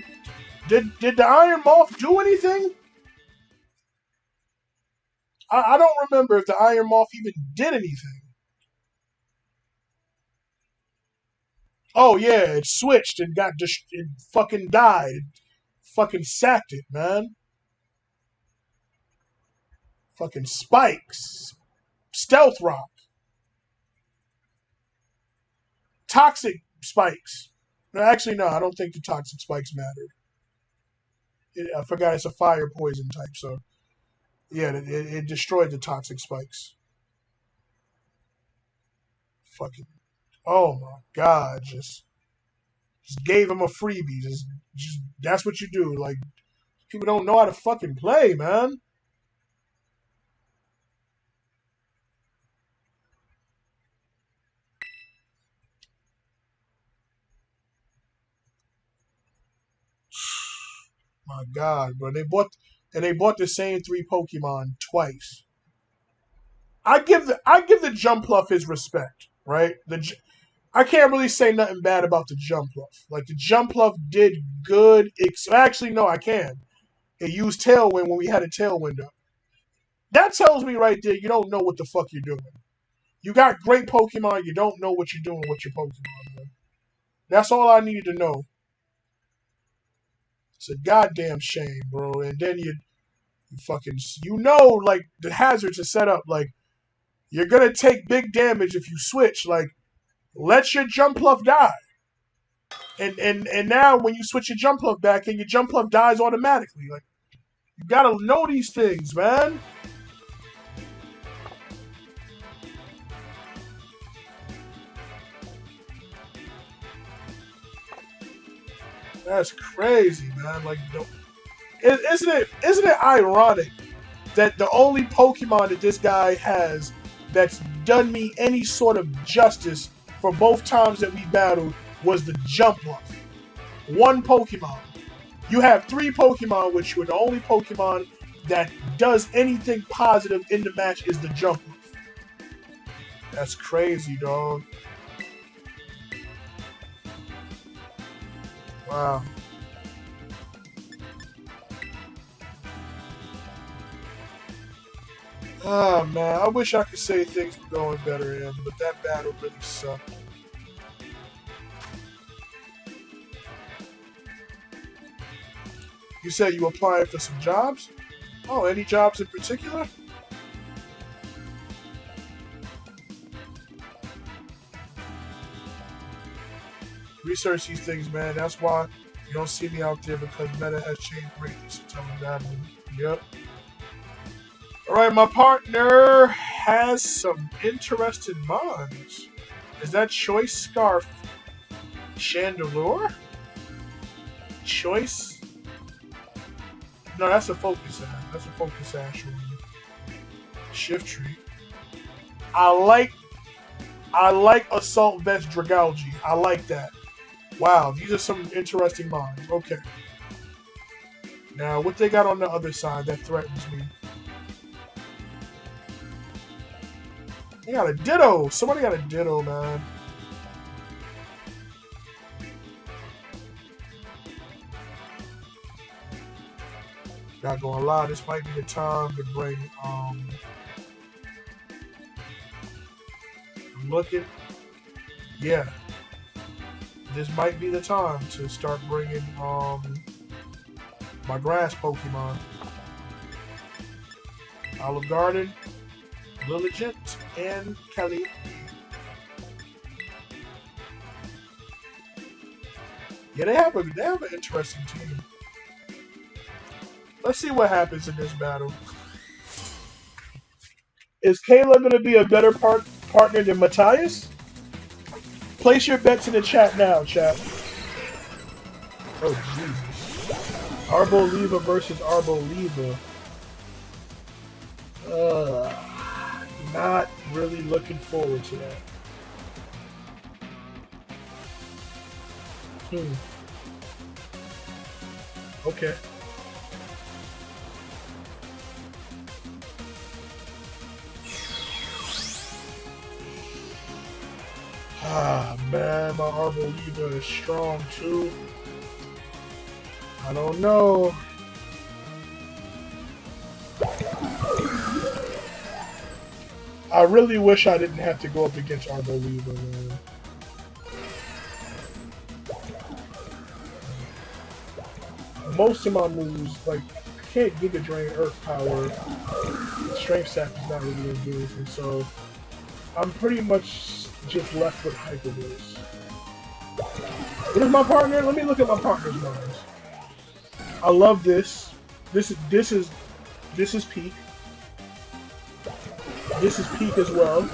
Speaker 1: the Iron Moth do anything? I don't remember if the Iron Moth even did anything. Oh yeah, it switched and it fucking died. It fucking sacked it, man. Fucking spikes. Stealth Rock. Toxic spikes. No, actually, no, I don't think the toxic spikes mattered. I forgot it's a fire poison type, so yeah, it destroyed the toxic spikes. Fucking, oh my God, just gave him a freebie. Just that's what you do. Like, people don't know how to fucking play, man. My God, bro. They bought the same three Pokemon twice. I give the Jumpluff his respect, right? I can't really say nothing bad about the Jumpluff. Like, the Jumpluff did good. Actually, no, I can. It used Tailwind when we had a Tailwind up. That tells me right there you don't know what the fuck you're doing. You got great Pokemon, you don't know what you're doing with your Pokemon, man. That's all I need to know. It's a goddamn shame, bro. And then you fucking, like, the hazards are set up. Like, you're gonna take big damage if you switch. Like, let your Jumpluff die. And now when you switch your Jumpluff back and your Jumpluff dies automatically. Like, you gotta know these things, man. That's crazy, man. Like, isn't it ironic that the only Pokemon that this guy has that's done me any sort of justice for both times that we battled was the Jumpluff. One Pokemon. You have three Pokemon, which were the only Pokemon that does anything positive in the match is the Jumpluff. That's crazy, dog. Wow. Ah, man, I wish I could say things were going better in, but that battle really sucked. You said you applied for some jobs? Oh, any jobs in particular? Research these things, man. That's why you don't see me out there because meta has changed greatly since I was battling. Yep. Alright, my partner has some interesting mods. Is that Choice Scarf Chandelure? Choice? No, that's a Focus Sash. That's a Focus Sash one. Shift Tree. I like Assault Vest Dragalge. I like that. Wow, these are some interesting mods. Okay. Now, what they got on the other side that threatens me? They got a Ditto. Somebody got a Ditto, man. Not gonna lie, this might be the time to bring, I'm looking. Yeah. This might be the time to start bringing, my grass Pokemon. Olive Garden, Lilligant, and Kelly. Yeah, they have an interesting team. Let's see what happens in this battle. Is Kayla going to be a better partner than Matthias? Place your bets in the chat now, chat. Oh, Jesus. Arboliva versus Arboliva. Not really looking forward to that. Okay. Ah, man, my Arboliva is strong too. I don't know. I really wish I didn't have to go up against Arboliva, man. Most of my moves, like, I can't Giga Drain Earth Power. Strength Sap is not really going to do anything, so I'm pretty much just left with Hyper Voice. What is my partner? Let me look at my partner's mods. I love this. This is peak. This is peak as well.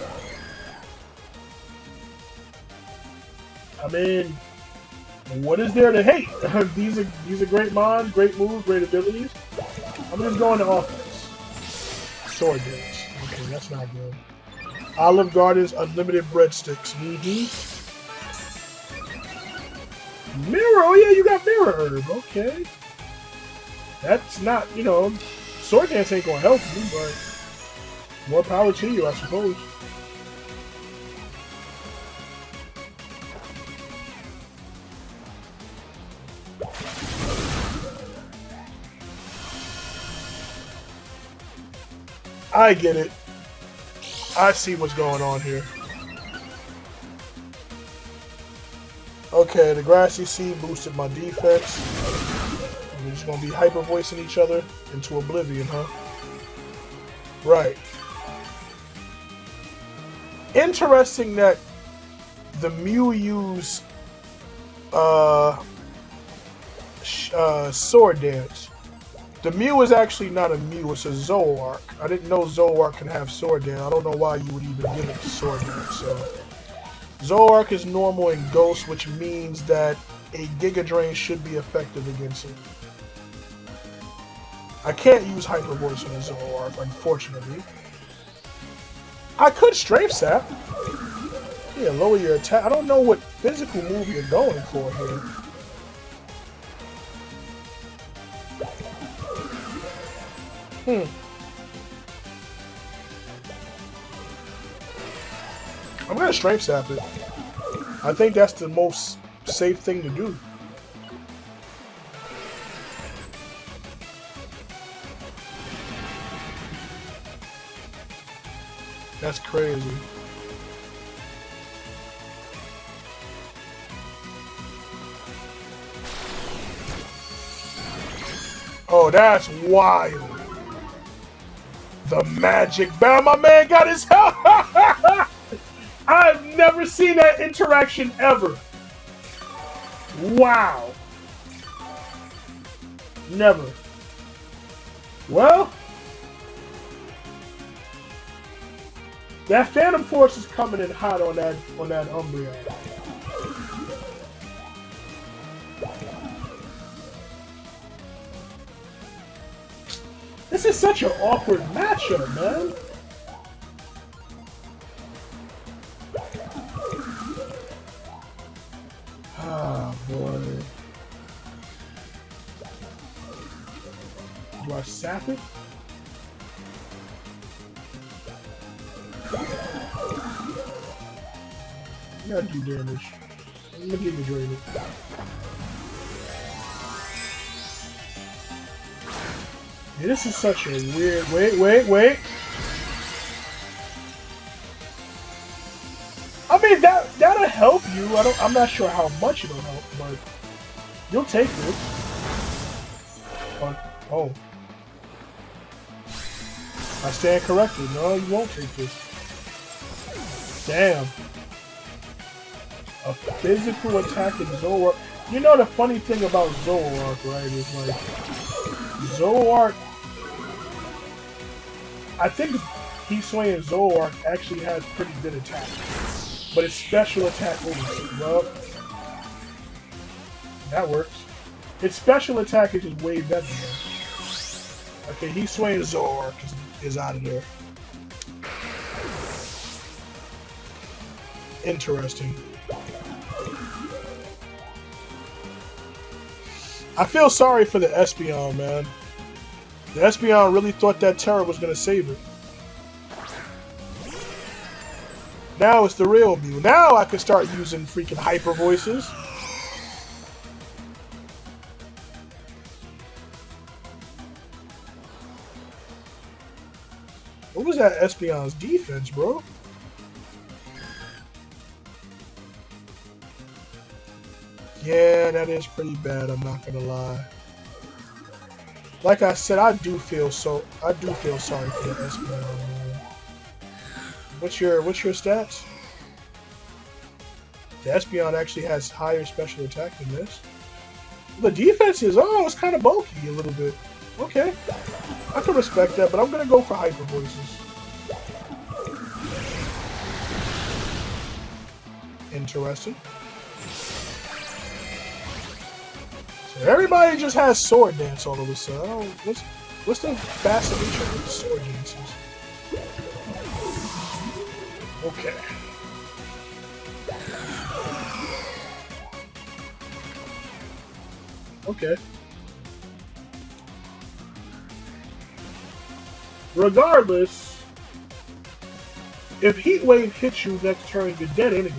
Speaker 1: I mean, what is there to hate? These are great mods, great moves, great abilities. I'm just going to offense. Sword Dance. Okay, that's not good. Olive Garden's Unlimited Breadsticks. Mirror. Oh yeah, you got Mirror Herb. Okay. That's not, Sword Dance ain't gonna help you, but more power to you, I suppose. I get it. I see what's going on here. Okay, the Grassy Seed boosted my defense. And we're just gonna be hyper voicing each other into oblivion, huh? Right. Interesting that the Mew used Sword Dance. The Mew is actually not a Mew, it's a Zoroark. I didn't know Zoroark can have Sword Dance. I don't know why you would even give it Sword Dance. So Zoroark is normal in Ghost, which means that a Giga Drain should be effective against it. I can't use Hyper Voice on a Zoroark, unfortunately. I could Strafe Sap. Yeah, lower your attack. I don't know what physical move you're going for here. I'm gonna Strength Sap it. I think that's the most safe thing to do. That's crazy. Oh, that's wild. The magic bell. My man got his help. I've never seen that interaction ever. Wow. Never. Well, that Phantom Force is coming in hot on that Umbreon. This is such an awkward matchup, man. Ah, boy. Do I sap it? You gotta do damage. I'm gonna give you drain it. Yeah, this is such a weird. Wait. I mean that'll help you. I'm not sure how much it'll help, but you'll take this. Oh. I stand corrected. No, you won't take this. Damn. A physical attack in Zoroark. You know the funny thing about Zoroark, right, is like Zoroark. I think Heat Swaying Zoroark actually has pretty good attack. But its special attack well, that works. Its special attack is just way better though. Okay, Heat Swaying Zoroark is out of there. Interesting. I feel sorry for the Espeon, man. The Espeon really thought that Terra was going to save it. Now it's the real Mew. Now I can start using freaking Hyper Voices. What was that Espeon's defense, bro? Yeah, that is pretty bad, I'm not gonna lie. Like I said, I do feel sorry for the Espeon. What's your stats? The Espeon actually has higher special attack than this. The defense is it's kind of bulky a little bit. Okay, I can respect that, but I'm gonna go for Hyper Voices. Interesting. So everybody just has Sword Dance all of a sudden. What's the fascination with Sword Dances? Okay. Okay. Regardless, if Heat Wave hits you next turn, you're dead anyway.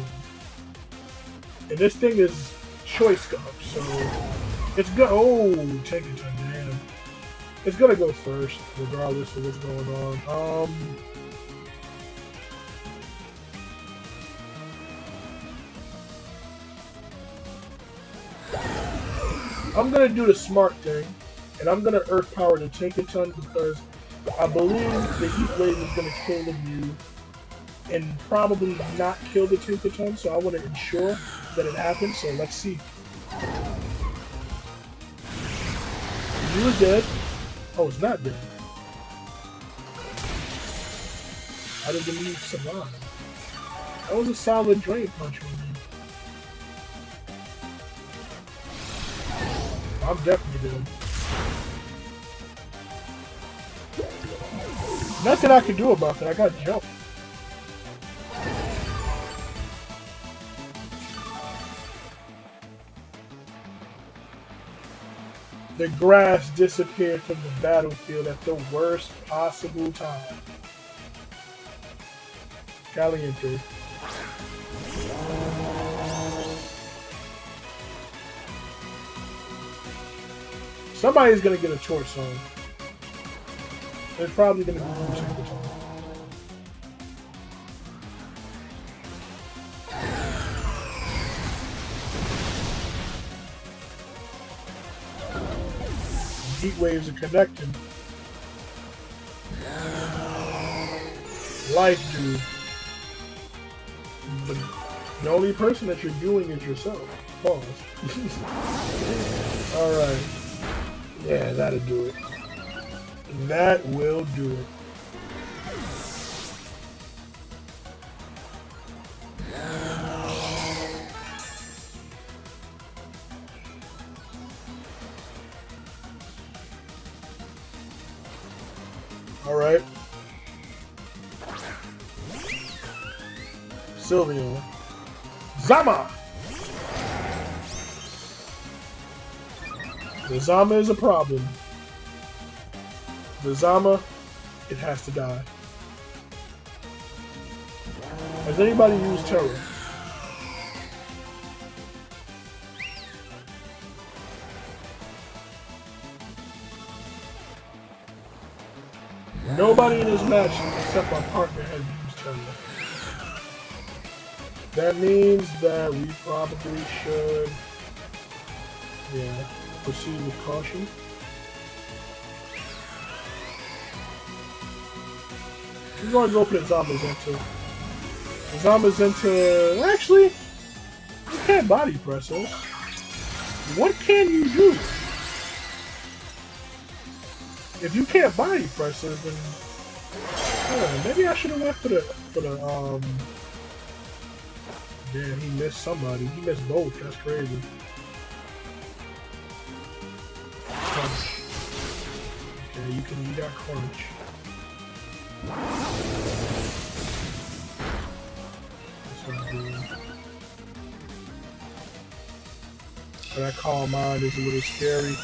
Speaker 1: And this thing is choice up, so it's good. Oh, take it to damn. It's gonna go first, regardless of what's going on. I'm gonna do the smart thing, and I'm gonna Earth Power the Tinkaton because I believe the Heat Wave is gonna kill the Mew and probably not kill the Tinkaton, so I want to ensure that it happens. So let's see. The Mew is dead. Oh, it's not dead. How did the Mew survive? That was a solid Drain Punch on me. I'm definitely dead. Nothing I can do about that. I got jumped. The grass disappeared from the battlefield at the worst possible time. Caliente. Somebody's gonna get a torch song. It's probably gonna be from Chien-Pao. Heat waves are connecting. Life, dude. But the only person that you're doing is yourself. Pause. Alright. Yeah, that'll do it. That will do it. Alright. Sylveon. Zama! The Zama is a problem. The Zama, it has to die. Has anybody used Terra? Nobody in this match except my partner has used Terra. That means that we probably should, proceed with caution. We're going to go for the Zamazenta. The Zamazenta, actually, you can't body press us. What can you do? If you can't body press us, then maybe I should have went for the damn, he missed somebody. He missed both. That's crazy. Crunch. Okay, you got crunch. That calm mind is a little scary.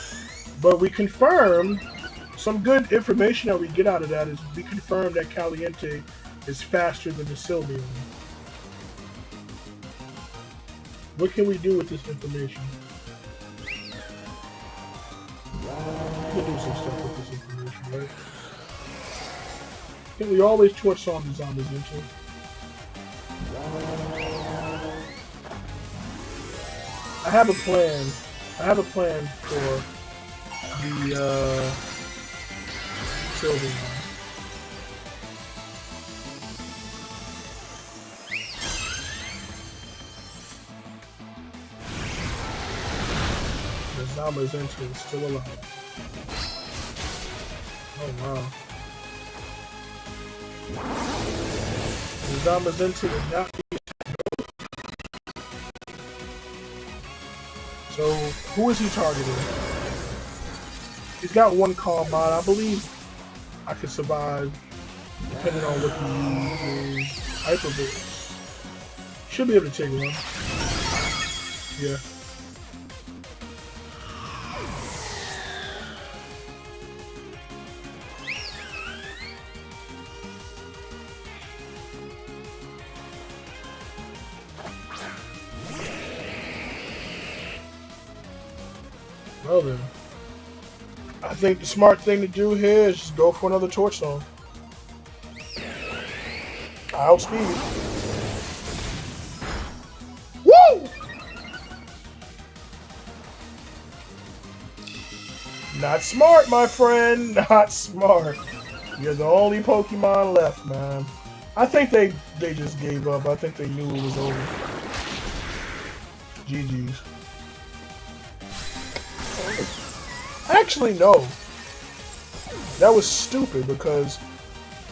Speaker 1: But we confirmed some good information that we get out of that is we confirmed that Caliente is faster than the Sylveon. What can we do with this information? We can do some stuff with this information, right? Can we always torch zombies on this intro? I have a plan. I have a plan for the Sylveon. The Zamazenta is still alive. Oh wow. The Zamazenta did not be. So, who is he targeting? He's got one calm mod. I believe I could survive depending on what he uses. Hyper Boost. Should be able to take one. Yeah. Well then, I think the smart thing to do here is just go for another torch zone. Outspeed. Woo! Not smart, my friend. Not smart. You're the only Pokemon left, man. I think they just gave up. I think they knew it was over. GG's. Actually, no. That was stupid because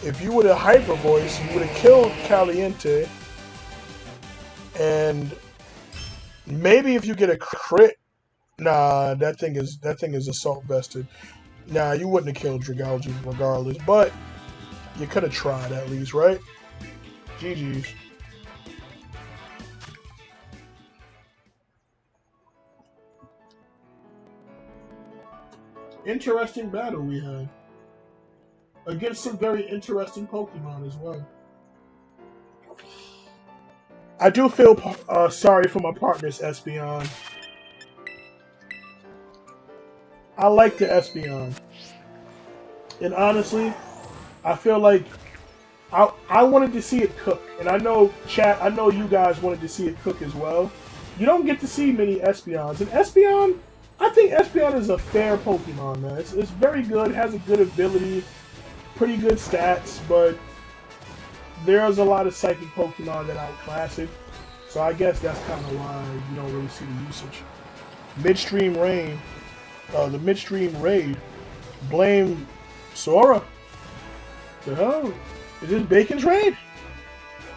Speaker 1: if you would have Hyper Voice, you would have killed Caliente. And maybe if you get a crit Nah, that thing is assault vested. Nah, you wouldn't have killed Dragalge regardless, but you could have tried at least, right? GG's. Interesting battle we had against some very interesting Pokemon as well. I do feel sorry for my partners, Espeon. I like the Espeon, and honestly, I feel like I wanted to see it cook, and I know chat. I know you guys wanted to see it cook as well. You don't get to see many Espeons, and Espeon, I think Espeon is a fair Pokemon, man. It's very good, has a good ability, pretty good stats, but there's a lot of psychic Pokemon that outclass it. So I guess that's kind of why you don't really see the usage. Midstream rain, the midstream raid. Blame Sora. The hell? Is this Bacon's raid?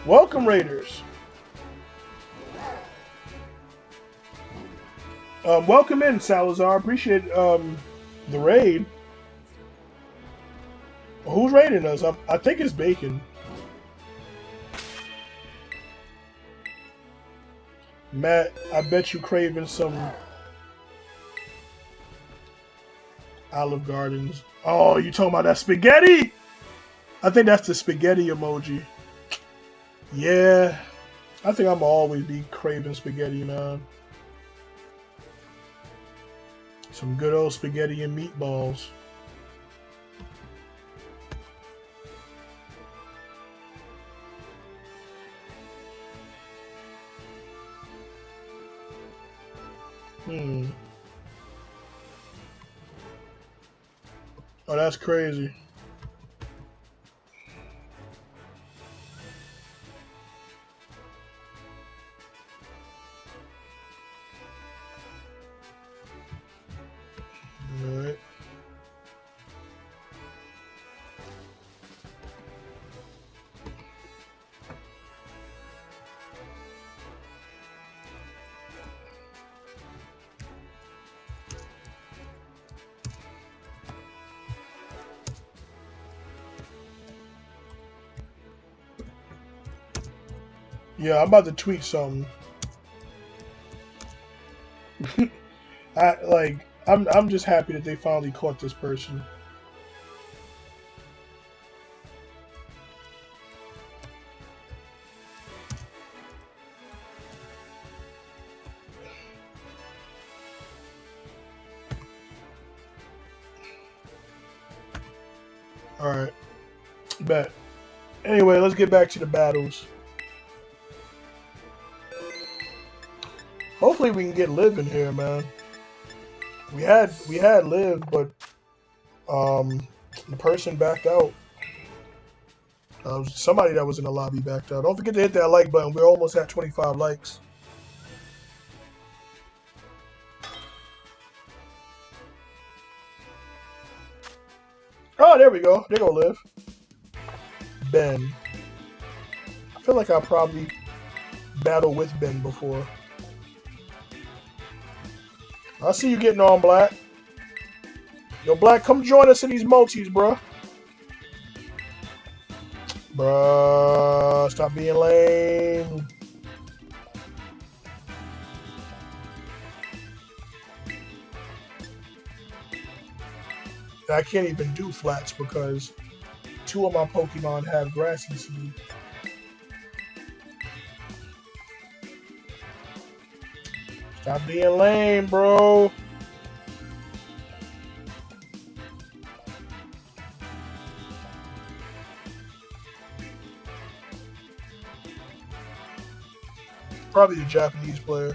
Speaker 1: Welcome, Raiders. Welcome in, Salazar. Appreciate the raid. Who's raiding us? I think it's Bacon. Matt, I bet you craving some Olive Gardens. Oh, you talking about that spaghetti? I think that's the spaghetti emoji. Yeah, I think I'm always be craving spaghetti, man. Some good old spaghetti and meatballs. Oh, that's crazy. Alright. Yeah, I'm about to tweet something. I'm just happy that they finally caught this person. Alright. Bet. Anyway, let's get back to the battles. Hopefully we can get Liv in here, man. We had Liv, but the person backed out. Somebody that was in the lobby backed out. Don't forget to hit that like button. We're almost at 25 likes. Oh, there we go. There go Liv. Ben. I feel like I probably battled with Ben before. I see you getting on, Black. Yo, Black, come join us in these multis, bruh. Bruh, stop being lame. I can't even do flats because 2 of my Pokemon have Grassy Seed. Stop being lame, bro. Probably a Japanese player.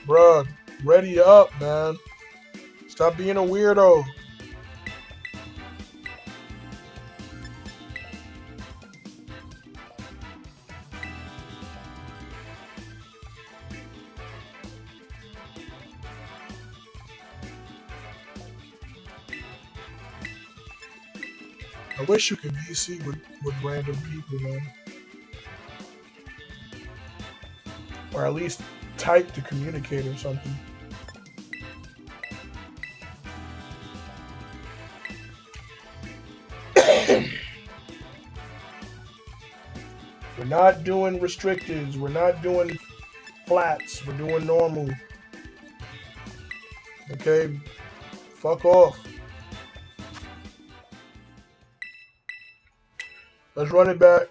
Speaker 1: Bruh, ready up, man. Stop being a weirdo. I wish you could VC with random people, man. Or at least type to communicate or something. We're not doing restricteds. We're not doing flats. We're doing normal. Okay? Fuck off. Let's run it back.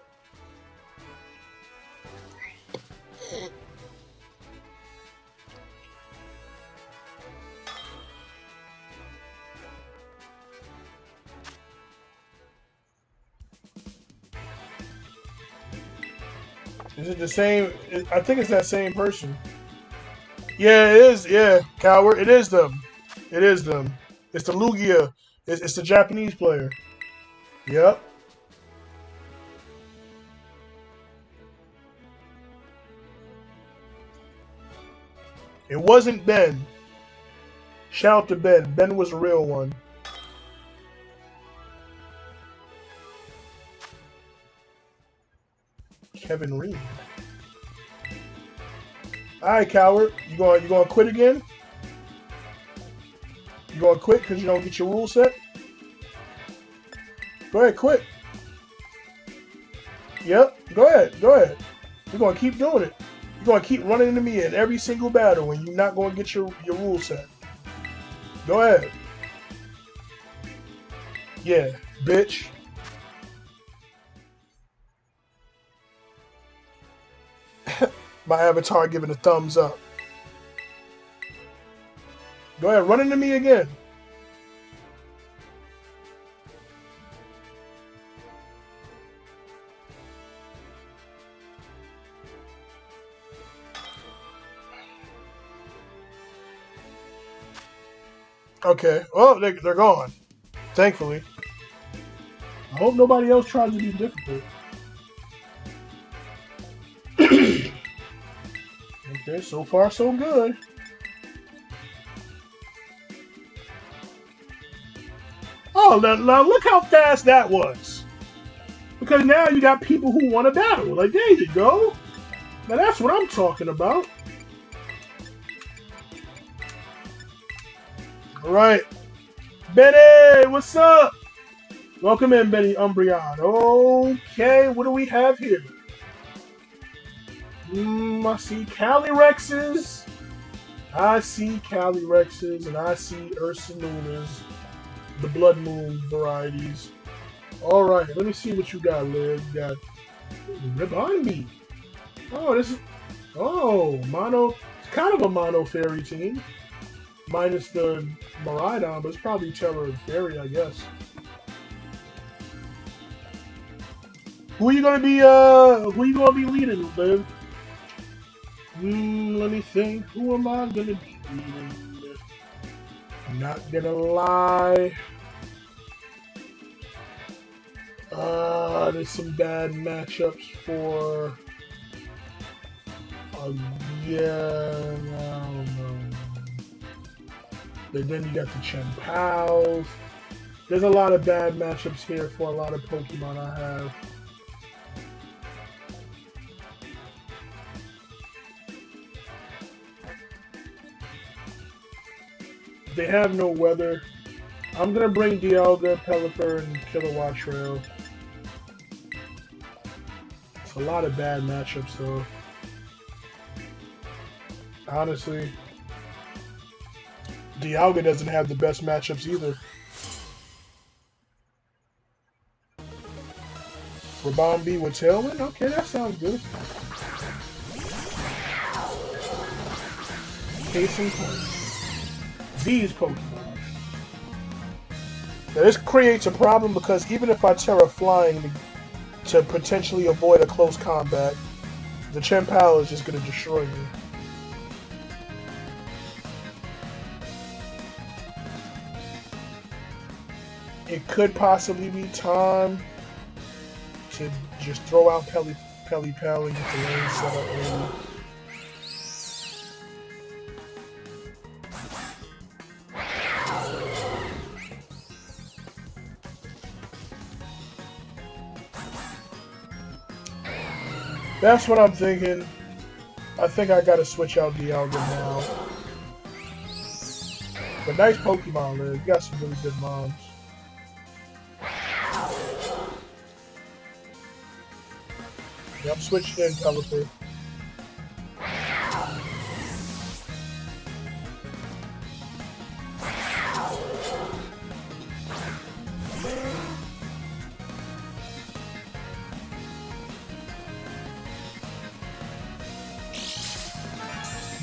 Speaker 1: Is it the same? I think it's that same person. Yeah, it is. Yeah, coward. It is them. It is them. It's the Lugia. It's the Japanese player. Yep. It wasn't Ben. Shout out to Ben. Ben was a real one. Kevin Reed. Alright, coward. You gonna quit again? You gonna quit because you don't get your rule set? Go ahead, quit. Yep, go ahead, go ahead. You're gonna keep doing it. You're gonna keep running into me in every single battle and you're not gonna get your rule set. Go ahead. Yeah, bitch. My avatar giving a thumbs up. Go ahead, run into me again. Okay. Oh, they're gone. Thankfully. I hope nobody else tries to be difficult. Okay, so far so good. Oh, now look how fast that was. Because now you got people who want to battle. Like, there you go. Now that's what I'm talking about. Alright. Benny, what's up? Welcome in, Benny Umbreon. Okay, what do we have here? I see Calyrexes. I see Calyrexes, and I see Ursalunas, the Blood Moon varieties. Alright, let me see what you got, Liv. You got Ribonbi. Oh, this is... Oh, mono... It's kind of a mono fairy team. Minus the Miraidon, but it's probably Terra Fairy, I guess. Who are you gonna be leading, Liv? Let me think. Who am I gonna be leading? I'm not gonna lie. There's some bad matchups for. Yeah, I don't know. But then you got the Chien-Paos. There's a lot of bad matchups here for a lot of Pokemon I have. They have no weather. I'm gonna bring Dialga, Pelipper, and Kilowatt Trail. It's a lot of bad matchups though. Honestly. Dialga doesn't have the best matchups either. Ribonbi with Tailwind? Okay, that sounds good. Case in point. These Pokemon. Now this creates a problem because even if I Terra Flying to potentially avoid a close combat, the Chien-Pao is just going to destroy me. It could possibly be time to just throw out Pelipper and get the lane set up early. That's what I'm thinking. I think I gotta switch out Dialga now. But nice Pokemon, Liv. You got some really good moms. Yeah, I'm switching in Pelipper.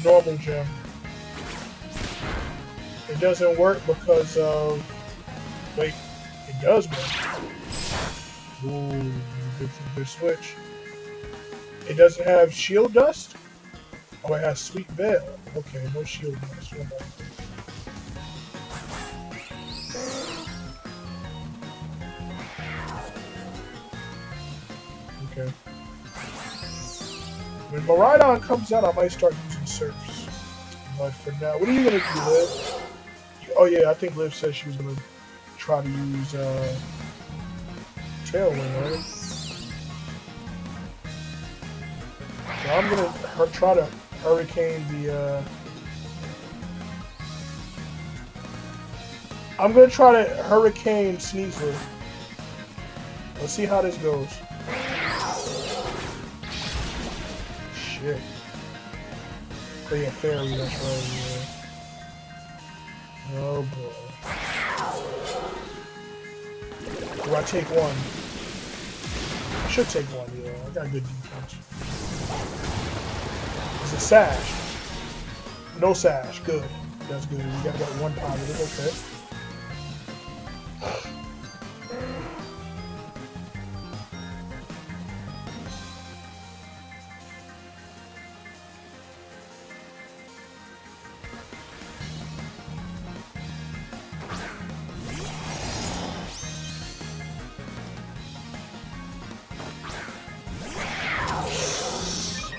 Speaker 1: Normal gym. It doesn't work because of... Wait, it does work. Ooh, good switch. It doesn't have Shield Dust? Oh, it has Sweet Veil. Okay, no Shield Dust. Okay. When Miraidon comes out, I might start using Surfs. But for now, what are you going to do, Liv? Oh yeah, I think Liv said she was going to try to use Tailwind, right? So I'm going to try to Hurricane the... I'm going to try to Hurricane Sneasler. Let's see how this goes. Shit. Oh yeah, Fairy, that's right, yeah. Oh boy. Do I take one? I should take one, yeah. I got good defense. It's a Sash. No Sash, good. That's good. We got one positive, okay.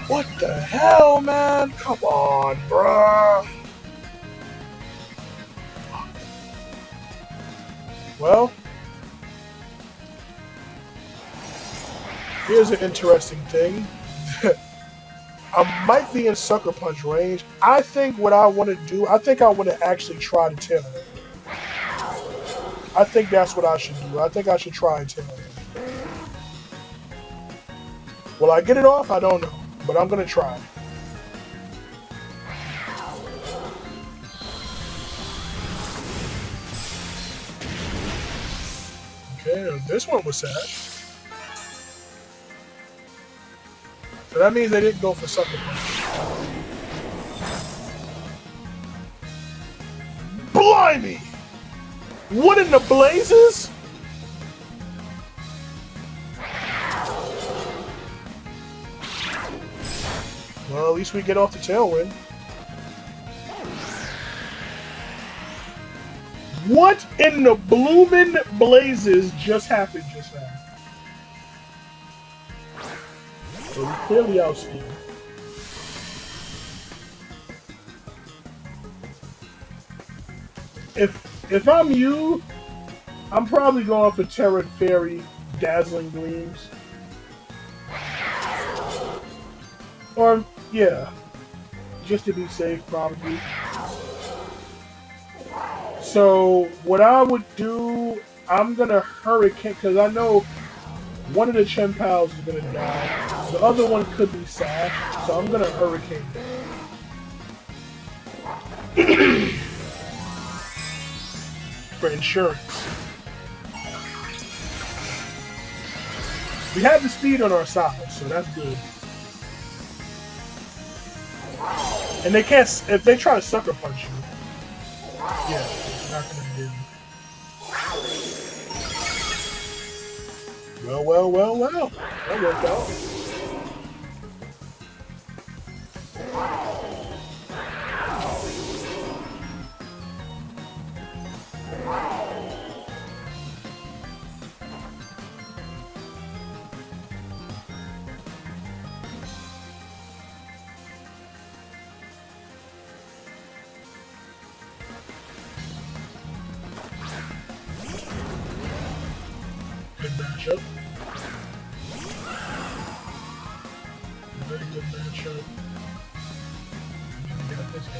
Speaker 1: What the hell, man? Come on, bruh. Well, here's an interesting thing. I might be in Sucker Punch range. I think what I want to do, I think I want to actually try to tail it. I think that's what I should do. I think I should try and tail it. Will I get it off? I don't know. But I'm going to try. Okay, this one was Sash. So that means they didn't go for Sucker Punch. Blimey! What in the blazes? Well, at least we get off the Tailwind. What in the bloomin' blazes just happened just now? So we clearly outspeed. If I'm you, I'm probably going for Terra Fairy Dazzling Gleams. Or, yeah, just to be safe, probably. So, what I would do, I'm going to Hurricane, because I know one of the Chien-Paos is going to die. The other one could be Sash, so I'm going to Hurricane them. For insurance. We have the speed on our side, so that's good. And they can't, if they try to Sucker Punch you, yeah, it's not gonna do. Well. That worked out. Good matchup. Very good matchup. Let's go.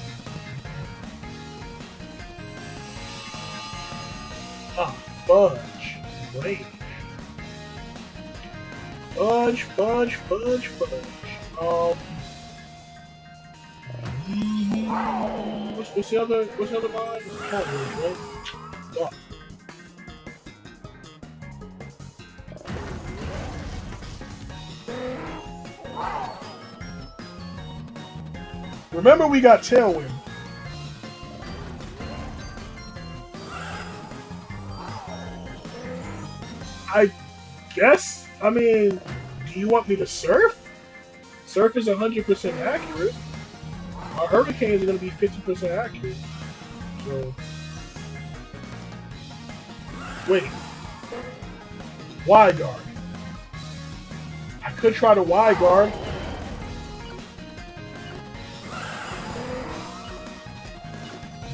Speaker 1: Ah, fudge. Great. Fudge, fudge, fudge, fudge. What's the other line? Fudge, right? Oh. Remember, we got Tailwind. I guess. I mean, do you want me to surf? Surf is 100% accurate. Our hurricanes are going to be 50% accurate. So, wait. Y guard. I could try to Y guard.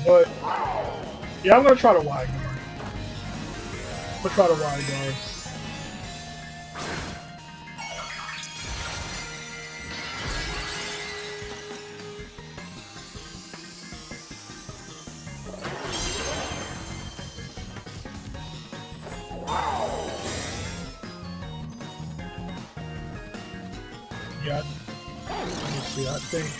Speaker 1: But, yeah, I'm going to try to Y guard. I'm going to try to Y guard. Yeah, let me see, I think.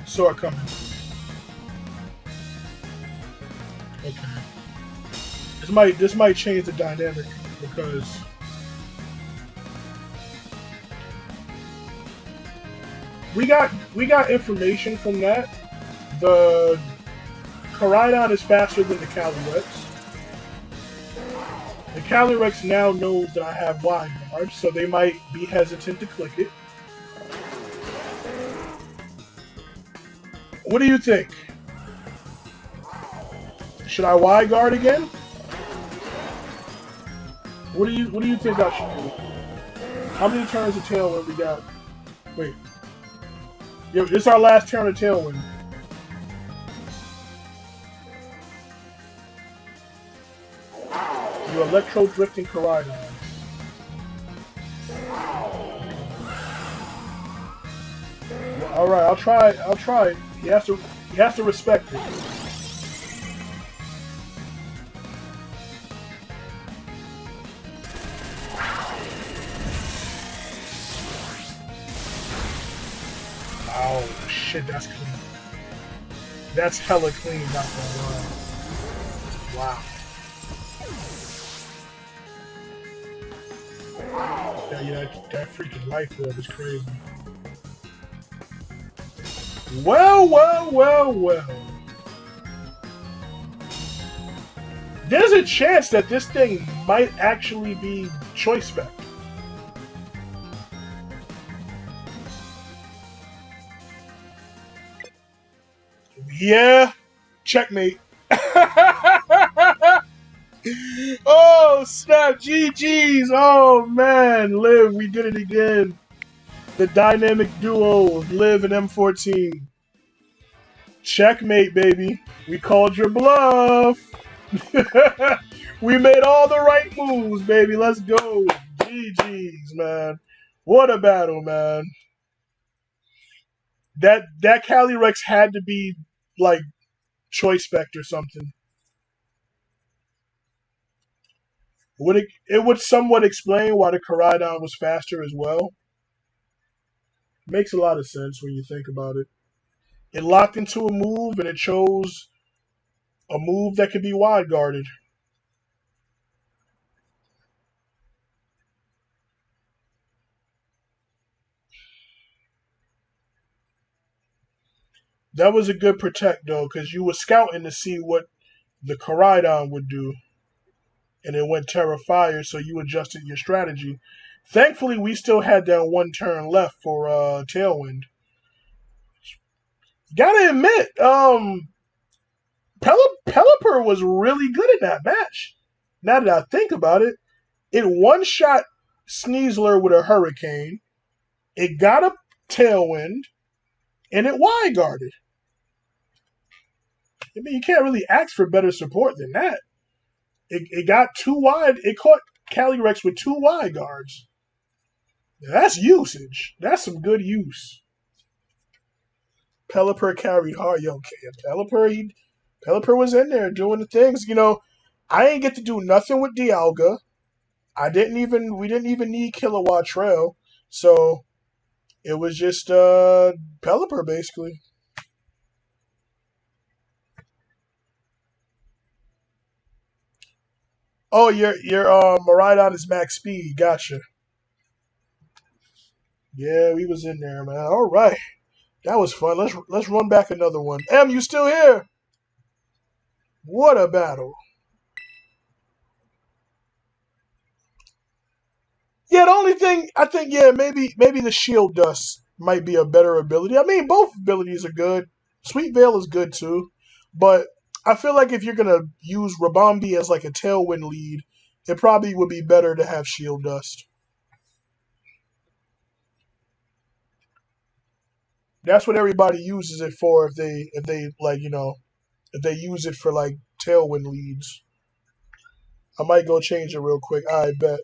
Speaker 1: Saw it coming. Okay. This might change the dynamic because we got information from that. The Koraidon is faster than the Calyrex. The Calyrex now knows that I have Y guard, so they might be hesitant to click it. What do you think? Should I Y guard again? What do you think I should do? How many turns of Tailwind we got? Wait. Yo, this is our last turn of Tailwind. You Electro Drifting Koraidon. Well, all right, I'll try. He has to respect it. Oh shit, that's clean. That's hella clean, not gonna lie. Wow. Yeah, that freaking life orb is crazy. Well. There's a chance that this thing might actually be Choice Spec. Yeah, checkmate. Oh, snap. GG's. Oh, man. Liv, we did it again. The dynamic duo of Liv and M14. Checkmate, baby. We called your bluff. We made all the right moves, baby. Let's go. GG's, man. What a battle, man. That Calyrex had to be, like, Choice Spec or something. It would somewhat explain why the Koraidon was faster as well. Makes a lot of sense when you think about it. It locked into a move and it chose a move that could be wide guarded. That was a good protect though, because you were scouting to see what the Koraidon would do. And it went Terra Fire, so you adjusted your strategy. Thankfully, we still had that one turn left for Tailwind. Gotta admit, Pelipper was really good in that match. Now that I think about it, it one-shot Sneasler with a Hurricane. It got a Tailwind, and it Y-guarded. I mean, you can't really ask for better support than that. It got too wide. It caught Calyrex with 2 wide guards. That's usage. That's some good use. Pelipper carried hard. Yo, Pelipper was in there doing the things. I ain't get to do nothing with Dialga. We didn't even need Kilowatt Trail. So it was just Pelipper basically. Oh, your Miraidon is max speed. Gotcha. Yeah, we was in there, man. All right, that was fun. Let's run back another one. M, you still here? What a battle! Yeah, the only thing I think, yeah, maybe the Shield Dust might be a better ability. I mean, both abilities are good. Sweet Veil is good too, but I feel like if you're gonna use Rabambi as like a Tailwind lead, it probably would be better to have Shield Dust. That's what everybody uses it for if they like if they use it for like Tailwind leads. I might go change it real quick. I bet.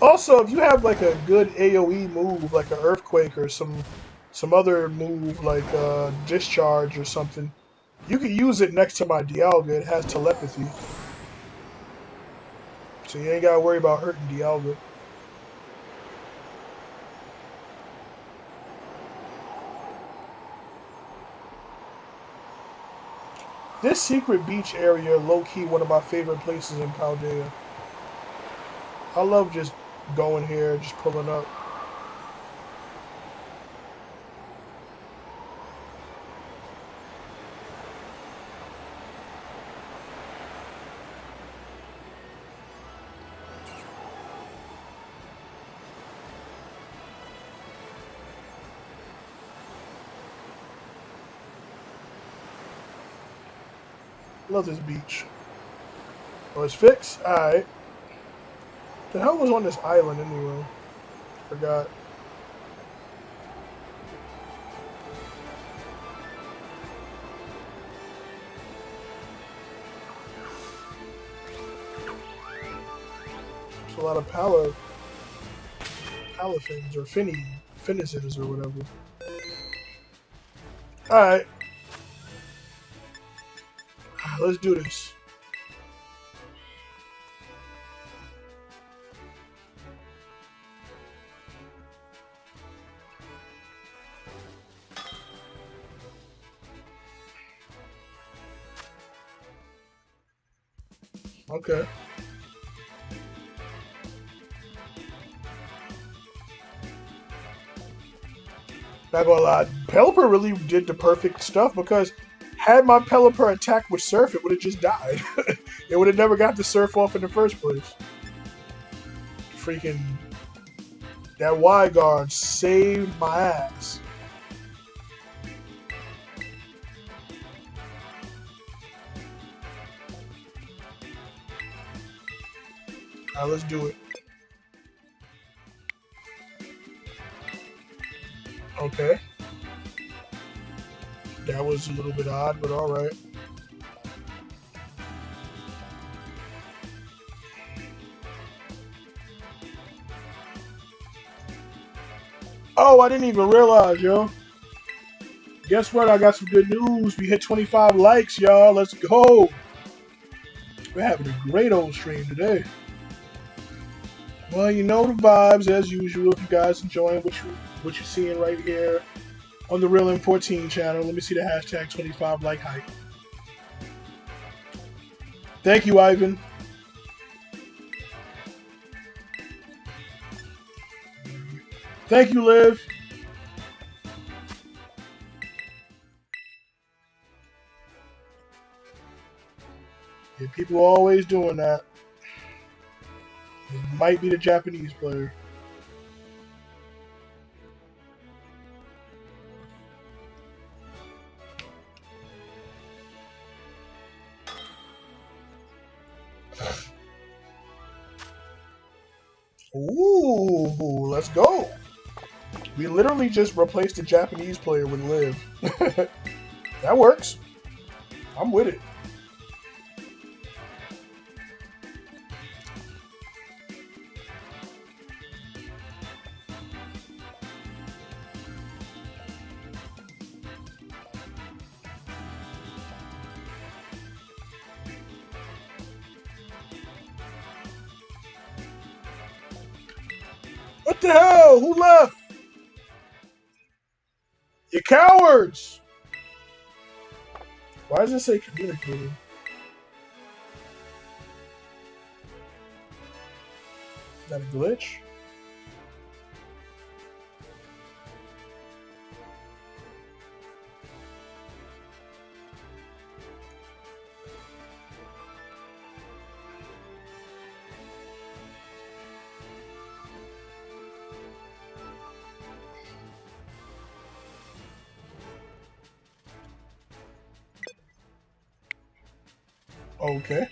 Speaker 1: Also, if you have like a good AOE move, like an Earthquake or some other move like Discharge or something, you can use it next to my Dialga. It has telepathy, so you ain't gotta worry about hurting Dialga. This secret beach area, low key, one of my favorite places in Paldea. I love just going here, just pulling up. Love this beach. Oh, it's fixed? Alright. The hell was on this island anyway? Forgot. There's a lot of Palafins or Finisons or whatever. Alright, let's do this. Okay. Not gonna lie, Pelipper really did the perfect stuff because had my Pelipper attacked with Surf, it would have just died. It would have never got the Surf off in the first place. Freaking that Y guard saved my ass. Alright, let's do it. Okay. That was a little bit odd, but alright. Oh, I didn't even realize, yo. Guess what? I got some good news. We hit 25 likes, y'all. Let's go. We're having a great old stream today. Well, you know the vibes as usual. If you guys enjoying what you're seeing right here on the Real M14 channel, let me see the hashtag 25 like hype. Thank you, Ivan. Thank you, Liv. Yeah, people are always doing that. It might be the Japanese player. Ooh, let's go. We literally just replaced the Japanese player with Liv. That works. I'm with it. What the hell? Who left? You cowards! Why does it say communicating? Is that a glitch? Okay.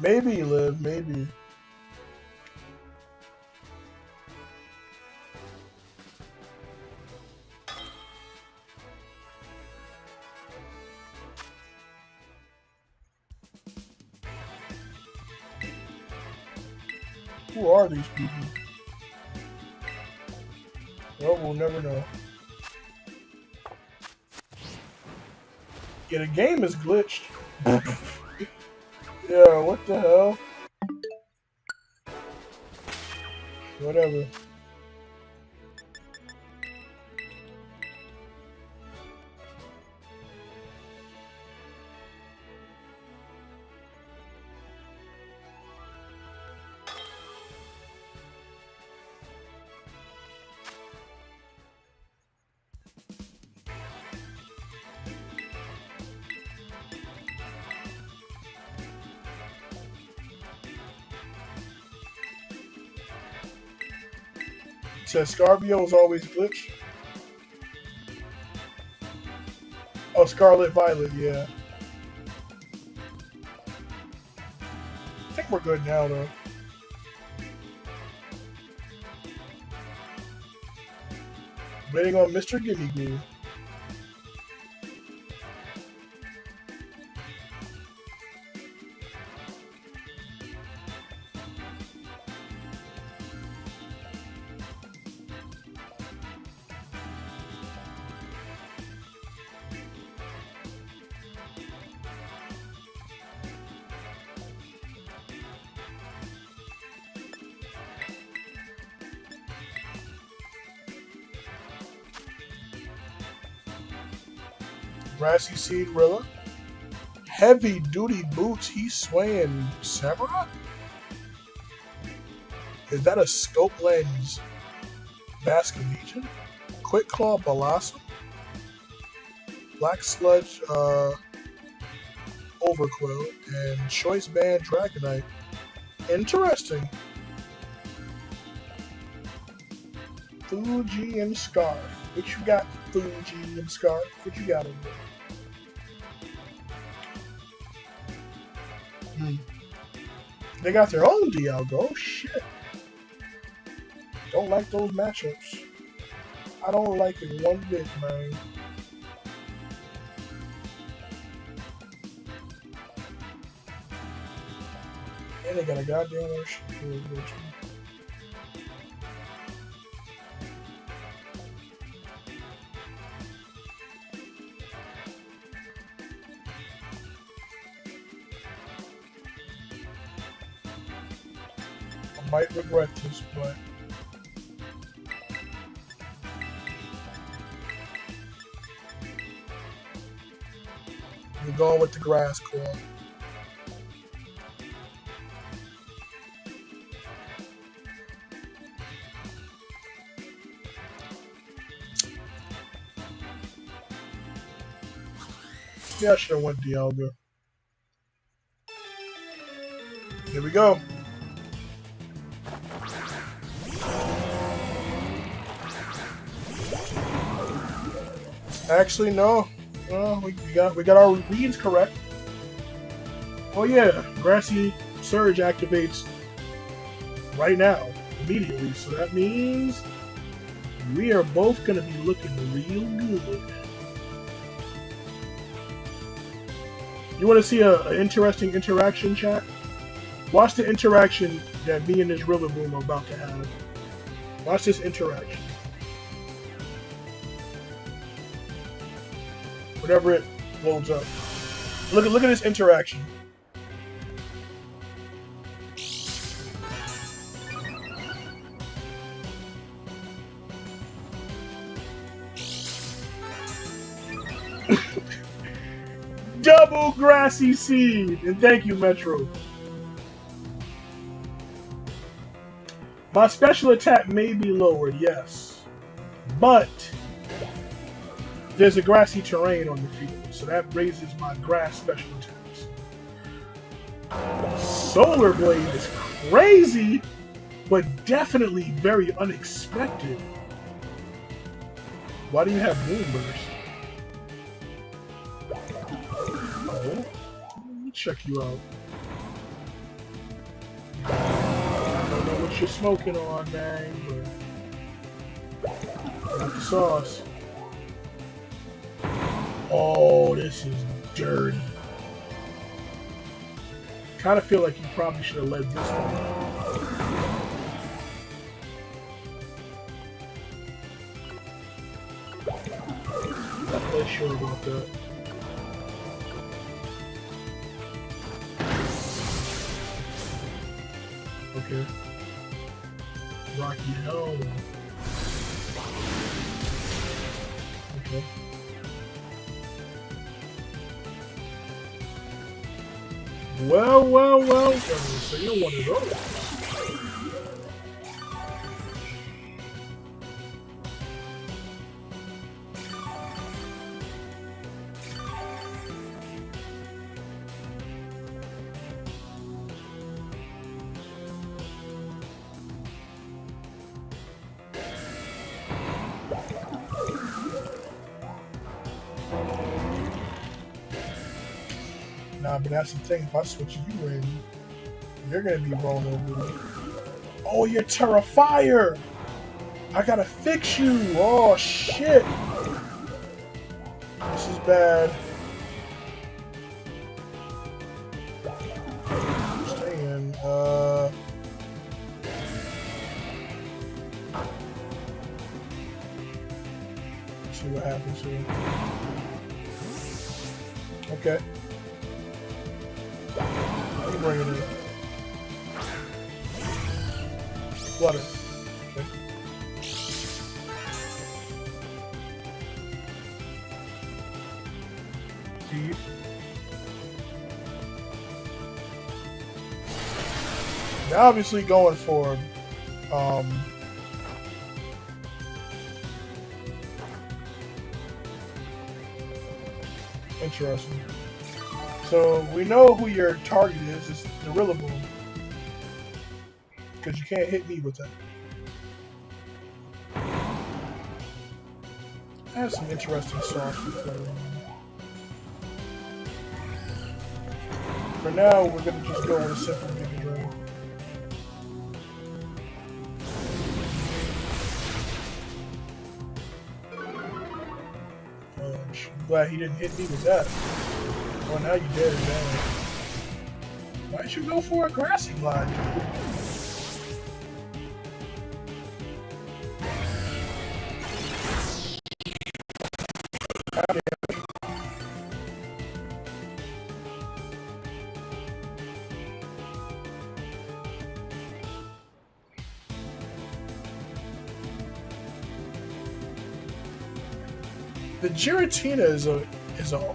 Speaker 1: Maybe, Liv, maybe. Who are these people? Well, we'll never know. Yeah, the game is glitched. Yeah, what the hell? Whatever. Says Scarvio is always glitched. Oh, Scarlet Violet, yeah. I think we're good now, though. Waiting on Mr. Gimme Goo. Grassy Seed Rilla. Heavy duty boots. He's swaying Samurai? Is that a scope lens? Bascalegion? Quick Claw Blossom? Black Sludge Overquill and Choice Band Dragonite. Interesting. Fuji and Scarf. What you got, Fuji and Scarf? What you got over there? They got their own Dialgo. Oh, shit. Don't like those matchups. I don't like it one bit, man. And they got a goddamn ocean for it. I might regret this, but we're going with the grass claw. Yeah, I should have went Dialga. Here we go. Actually, no. We got our reads correct. Oh yeah, Grassy Surge activates right now, immediately. So that means we are both gonna be looking real good. You want to see an interesting interaction, chat? Watch the interaction that me and this Rillaboom are about to have. Watch this interaction. Whatever it loads up. Look at this interaction. Double Grassy Seed! And thank you, Metro. My special attack may be lowered, yes. But there's a grassy terrain on the field, so that raises my grass special attacks. Solar Blade is crazy, but definitely very unexpected. Why do you have Moonburst? Oh, let me check you out. I don't know what you're smoking on, man, but got the sauce. Oh, this is dirty. Kind of feel like you probably should have led this one. Not that sure about that. Okay. Rocky Helm. Okay. Well. So you're one of those. Nah, but that's the thing. If I switch you in, you're gonna be rolling over me. Oh, you're Terrifier! I gotta fix you! Oh, shit! This is bad. Stay in. See what happens here. Okay. Bring it in. Flutter. Okay. Feed. They're obviously going for interesting. So we know who your target is. It's the Rillaboom. Because you can't hit me with that. I have some interesting sauce to play around. For now, we're going to just go with a simple Mega Drain. I'm glad he didn't hit me with that. Well, now you dead, man. Why'd you go for a Grassy Glide? The Giratina is a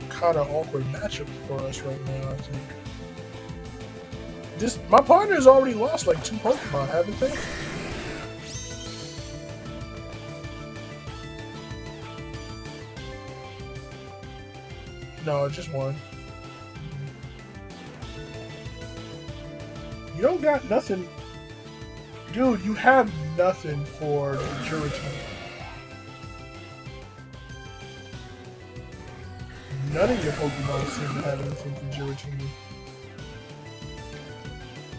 Speaker 1: kind of awkward matchup for us right now, I think. My partner's already lost like 2 Pokemon, haven't they? No, just one. You don't got nothing. Dude, you have nothing for the Giratina. None of your Pokemon seem to have anything for Giratina.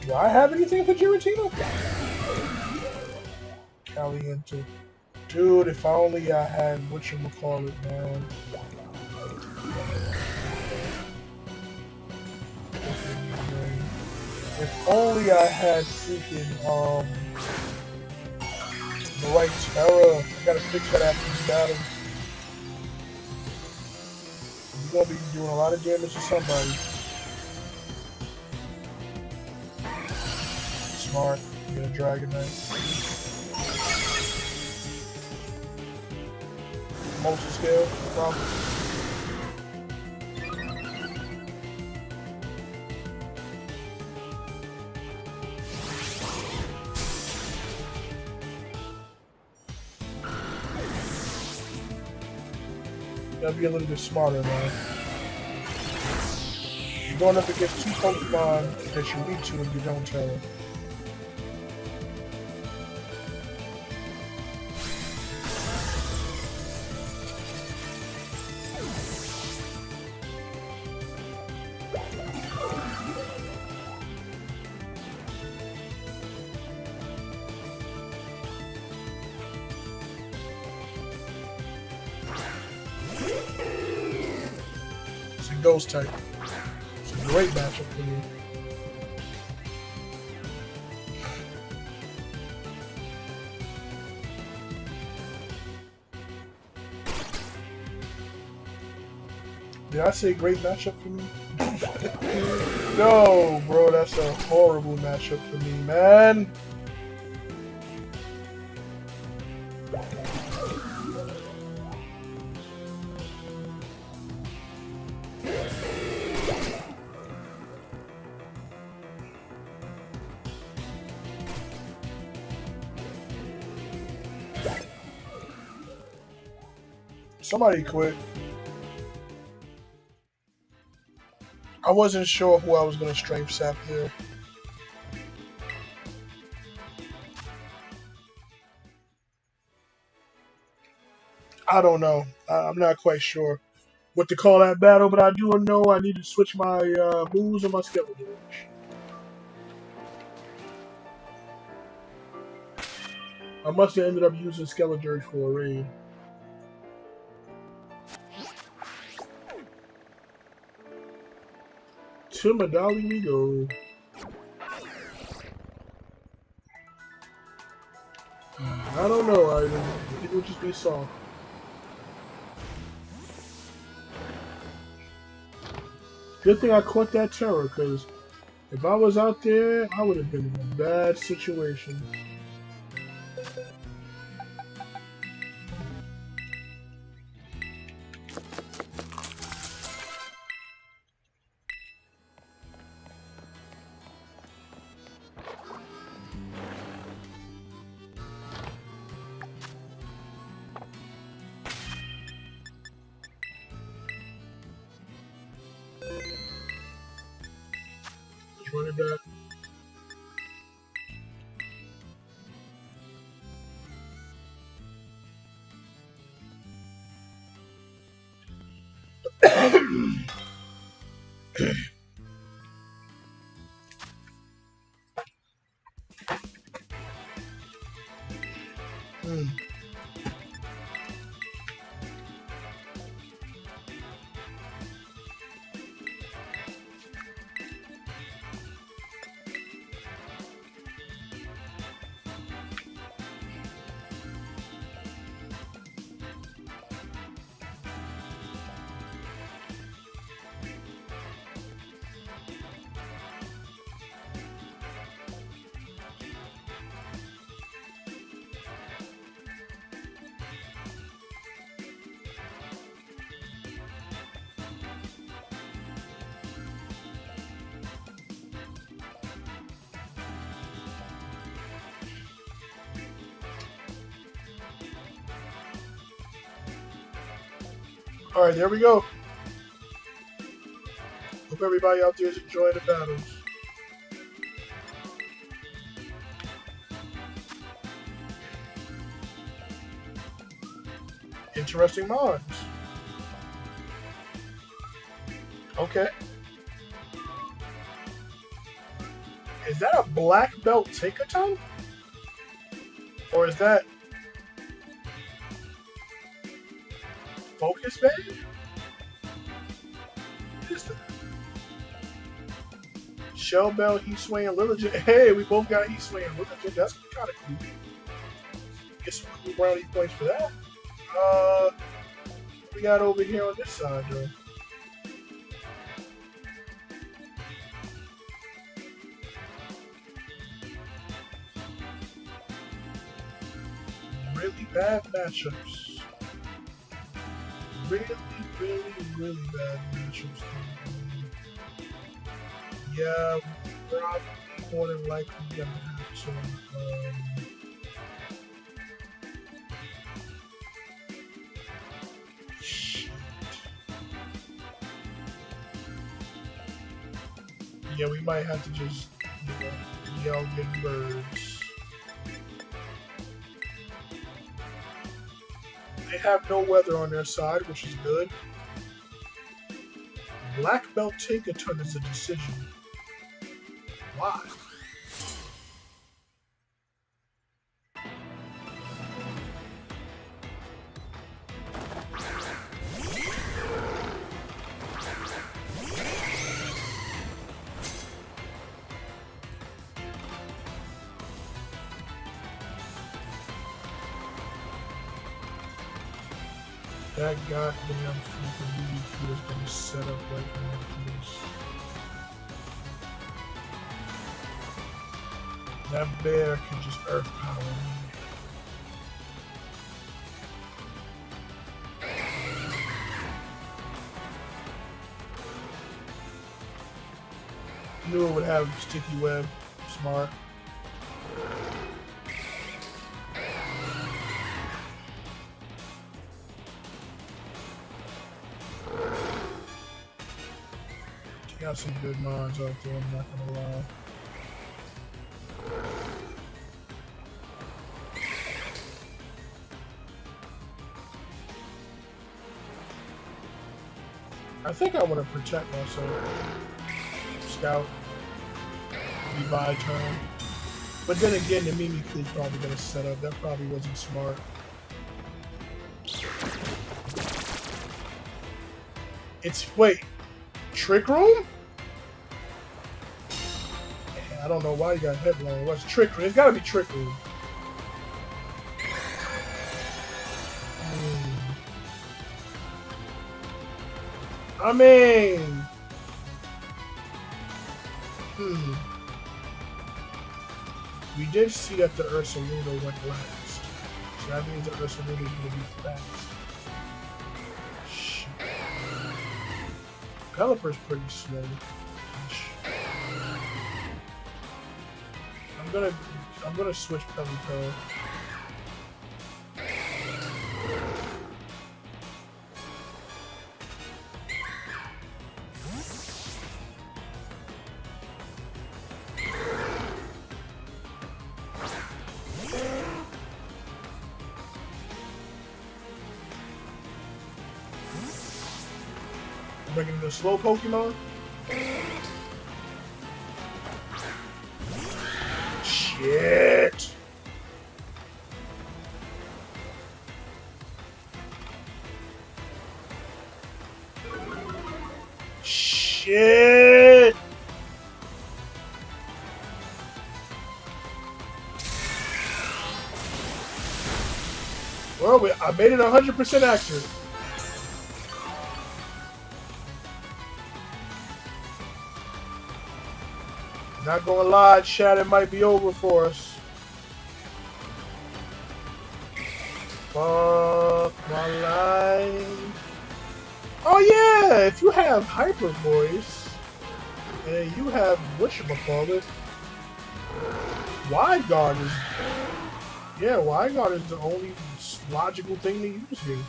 Speaker 1: Do I have anything for Giratina? Caliente. Dude, if only I had whatchamacallit, man. If only I had freaking, the right Terra. I gotta fix that after this battle. You're gonna be doing a lot of damage to somebody. Smart. You get a Dragonite. Multi-scale, probably. You gotta be a little bit smarter, man. You're going up against two Pokemon that you need to and you don't tell them. Ghost type. It's a great matchup for me. Did I say great matchup for me? No, bro, that's a horrible matchup for me, man. Somebody quit. I wasn't sure who I was going to strength sap there. I don't know. I'm not quite sure what to call that battle, but I do know I need to switch my moves and my skeleton. I must have ended up using Skeledirge for a raid. To Madali we go. I don't know, Ivan. It would just be soft. Good thing I caught that terror, because if I was out there, I would have been in a bad situation. Run it back. Alright, there we go. Hope everybody out there is enjoying the battles. Interesting mods. Okay. Is that a black belt Tinkaton? Or is that Focus Band? What is that? Shell Bell, Heat Sway, and Lilligent. Hey, we both got Heat Sway and Lilligent. That's kind of cool. Get some cool brownie points for that. What we got over here on this side, though? Really bad matchups. Really, really bad matchups. Yeah, probably more than likely gonna have some. Shit. Yeah, we might have to just yell good birds. They have no weather on their side, which is good. Black Belt Tinkaton is a decision. Why? That goddamn freaking BBQ is gonna set up right now, please. That bear can just earth power me. Knew it would have sticky web. Smart. Got some good mines out there, I'm not gonna lie. I think I want to protect myself. Scout. Be by turn. But then again, the Mimikyu is probably going to set up. That probably wasn't smart. Wait. Trick Room? I don't know why you got headline. What's Trick Room? It's got to be Trick Room. I mean... We did see that the Ursaluna went last. So that means the Ursaluna is going to be fast. Shit. Pelipper's pretty slow. I'm gonna switch Pelipper. Bringing in a slow Pokemon. Shit. Shit. Well, I made it 100% accurate. Not gonna lie, chat, it might be over for us. Fuck my life. Oh yeah, if you have Hyper Voice, and you have whatchamacallit, Wide Guard is... Yeah, Wide Guard is the only logical thing to use here.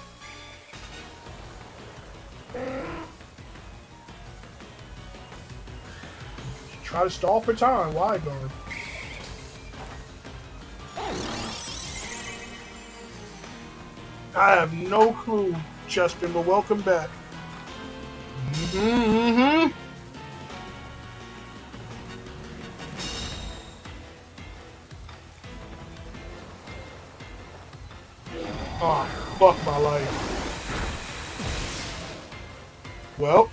Speaker 1: Try to stall for time, Wide Guard. I have no clue, Chespin, but welcome back. Mm-hmm. Oh, fuck my life. Well,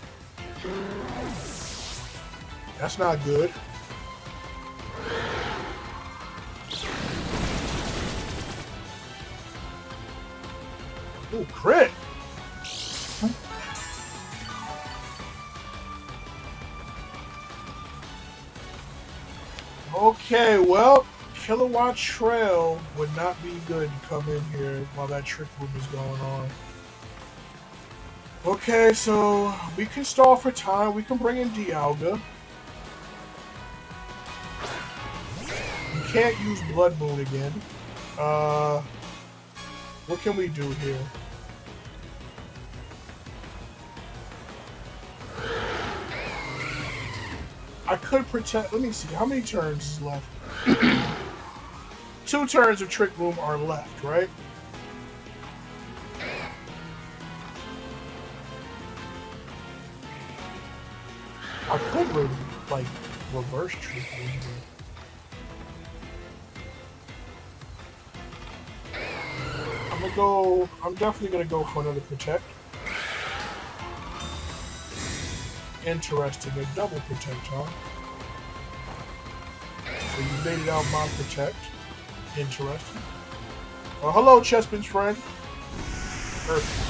Speaker 1: that's not good. Ooh, crit. Okay, well, Kilowatt Trail would not be good to come in here while that trick room is going on. Okay, so we can stall for time. We can bring in Dialga. You can't use Blood Moon again. What can we do here? I could protect. Let me see. How many turns is left? 2 turns of Trick Room are left, right? I could like reverse Trick Room here. I'm gonna go. I'm definitely gonna go for another protect. Interesting. A double protect, huh? So you baited out my protect. Interesting. Oh, hello, Chespin's friend. Perfect.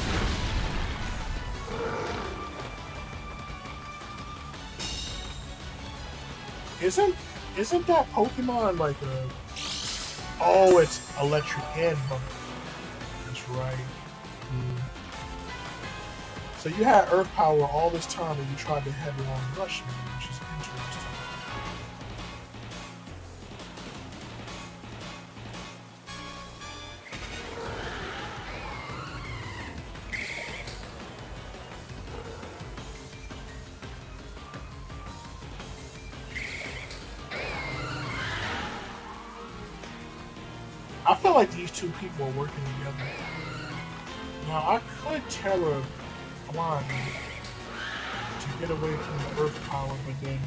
Speaker 1: Isn't that Pokemon like a? Oh, it's electric and bump. That's right. So you had Earth Power all this time, and you tried to headlong rush me, which is interesting. I feel like these two people are working together. Now I could Terra blind to get away from the Earth Power, but then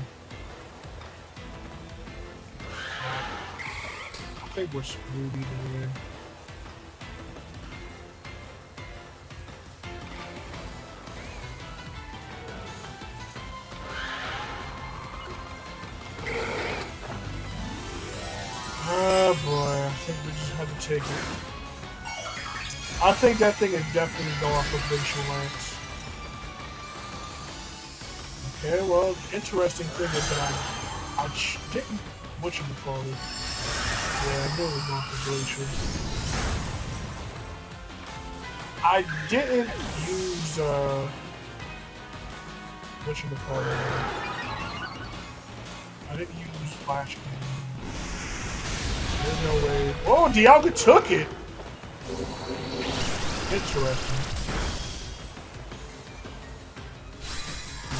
Speaker 1: I think we're screwed either way. Oh boy, I think we just had to take it. I think that thing is definitely going off of Glacial Lance. Okay, well, the interesting thing is that I didn't whatchamacallit. Yeah, I knew it was going for Glacial. I didn't use whatchamacallit. I didn't use Flash Cannon. There's no way. Oh, Dialga took it! Interesting.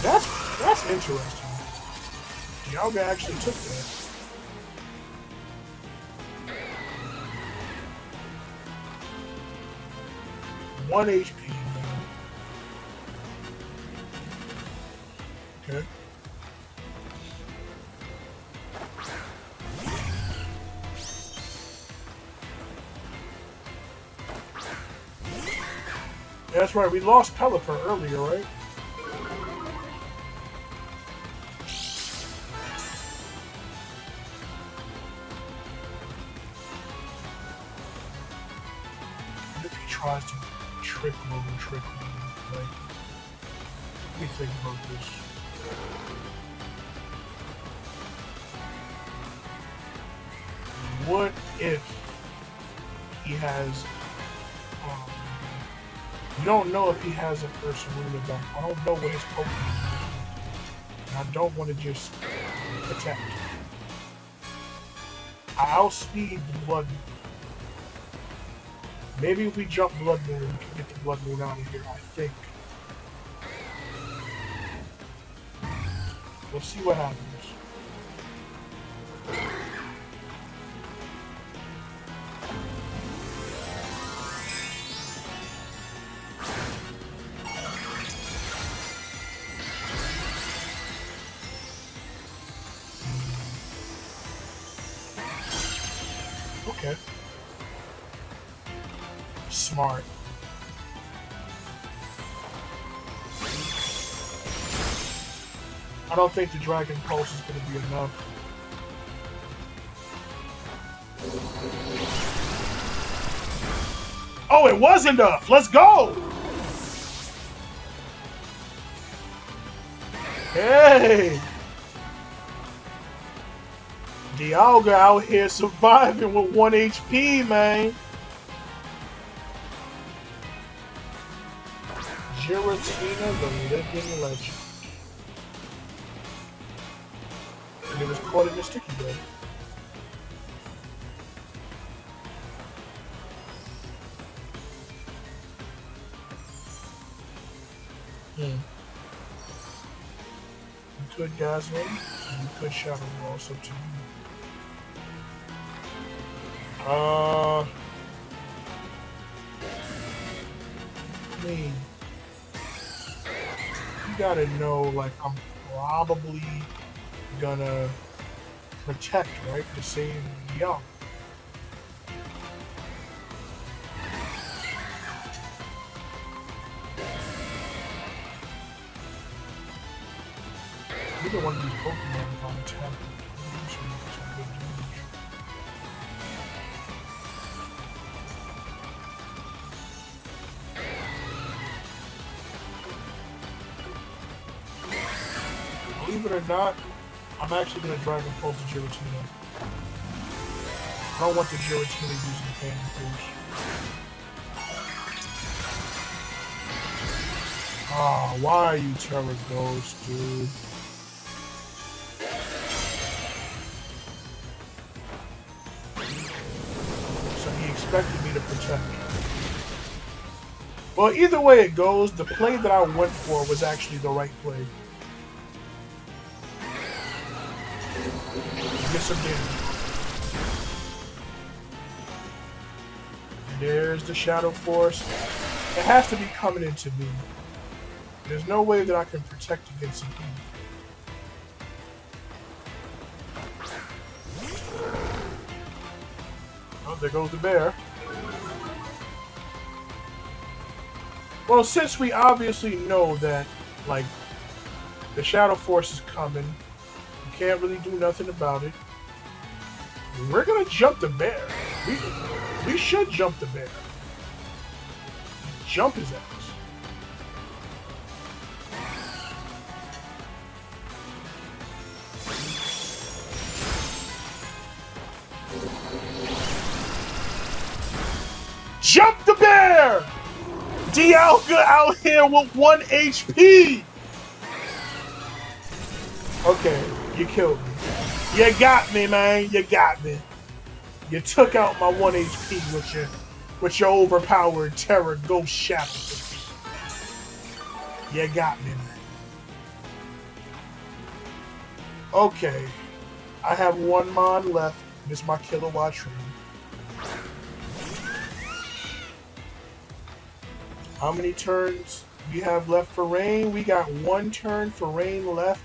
Speaker 1: That's interesting. Dialga actually took that. One HP now. Okay. Yeah, that's right, we lost Pelipper earlier, right? What if he tries to trick me? Like, let me think about this. What if he has you don't know if he has an Ursaluna back. I don't know what his Pokemon is. And I don't want to just attack. I outspeed the Blood Moon. Maybe if we jump Blood Moon, we can get the Blood Moon out of here, I think. We'll see what happens. Smart. I don't think the Dragon Pulse is going to be enough. Oh, it was enough! Let's go! Hey! Dialga out here surviving with 1 HP, man. Giratina, the living legend. And it was caught in the sticky bed. You could Dazzle, you could Shadow Ball, it's up to you. I mean, you gotta know, like, I'm probably gonna protect, right, to save Young. Either one of these Pokemon is on tap. Believe it or not, I'm actually going to Dragon Pulse the Giratina. I don't want the Giratina using Candy Push. Oh, why are you Terra Ghost, dude? So he expected me to protect him. Well, either way it goes, the play that I went for was actually the right play. Get some damage. And there's the Shadow Force. It has to be coming into me. There's no way that I can protect against him. Oh, there goes the bear. Well, since we obviously know that, like, the Shadow Force is coming, we can't really do nothing about it. We're gonna jump the bear. We should jump the bear. Jump his ass. Jump the bear! Dialga out here with 1 HP! Okay, you killed me. You got me, man. You got me. You took out my 1 HP with your overpowered Terra Ghost Shadow. You got me, man. Okay. I have 1 Mon left. This is my Kilowatt Tree. How many turns we have left for Rain? We got 1 turn for Rain left.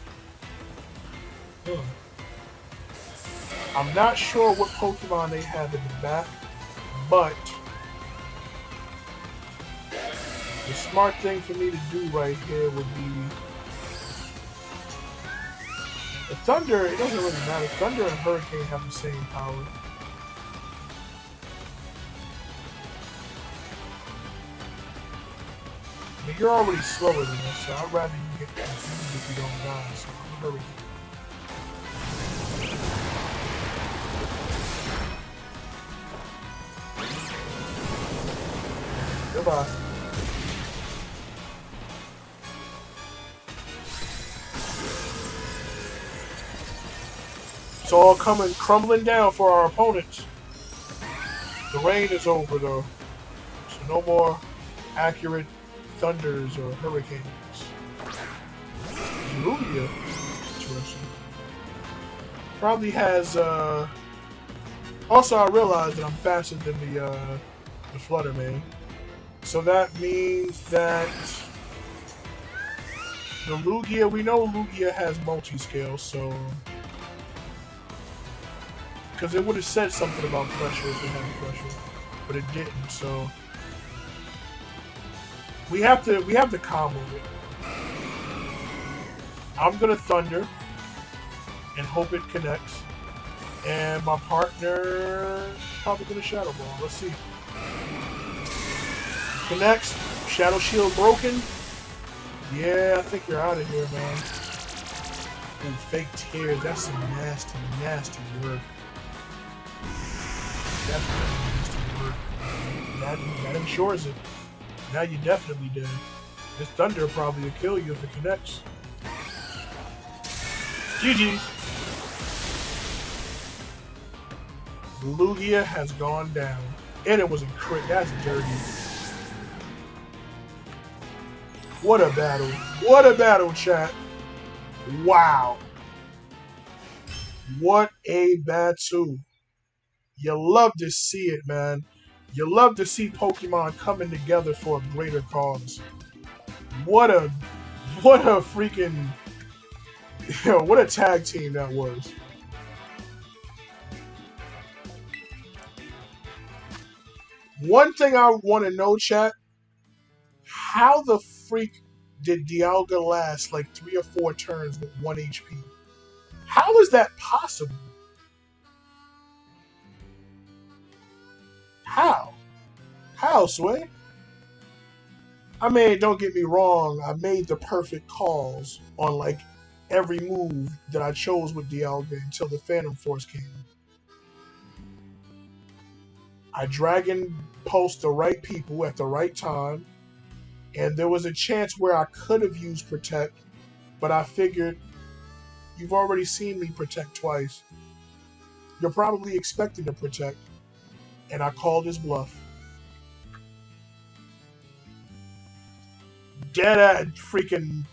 Speaker 1: I'm not sure what Pokemon they have in the back, but the smart thing for me to do right here would be the Thunder. It doesn't really matter. Thunder and Hurricane have the same power. I mean, you're already slower than us, so I'd rather you get confused if you don't die. So I'm gonna hurry. Goodbye. It's all coming crumbling down for our opponents. The rain is over though, so no more accurate thunders or hurricanes. Lugia, interesting. Probably has. Also, I realized that I'm faster than the Flutter Mane. So that means that the Lugia, we know Lugia has multi-scale, so... Because it would have said something about pressure if it had pressure, but it didn't, so... We have to combo it. I'm gonna thunder and hope it connects. And my partner probably gonna shadow ball. Let's see. Connects. Shadow shield broken. Yeah, I think you're out of here, man. And fake tears. That's some nasty, nasty work. That's really nasty work. That ensures it. Now you're definitely dead. This thunder probably will kill you if it connects. GG's. Lugia has gone down. And it was a crit. That's dirty. What a battle. What a battle, chat. Wow. What a battle. You love to see it, man. You love to see Pokemon coming together for a greater cause. What a freaking what a tag team that was. One thing I want to know, chat, how the freak did Dialga last like 3 or 4 turns with 1 HP? How is that possible? How? How, Sway? I mean, don't get me wrong, I made the perfect calls on like every move that I chose with Dialga until the Phantom Force came. I Dragon Pulsed the right people at the right time, and there was a chance where I could have used Protect, but I figured you've already seen me Protect twice. You're probably expecting to Protect, and I called his bluff. Dead at freaking.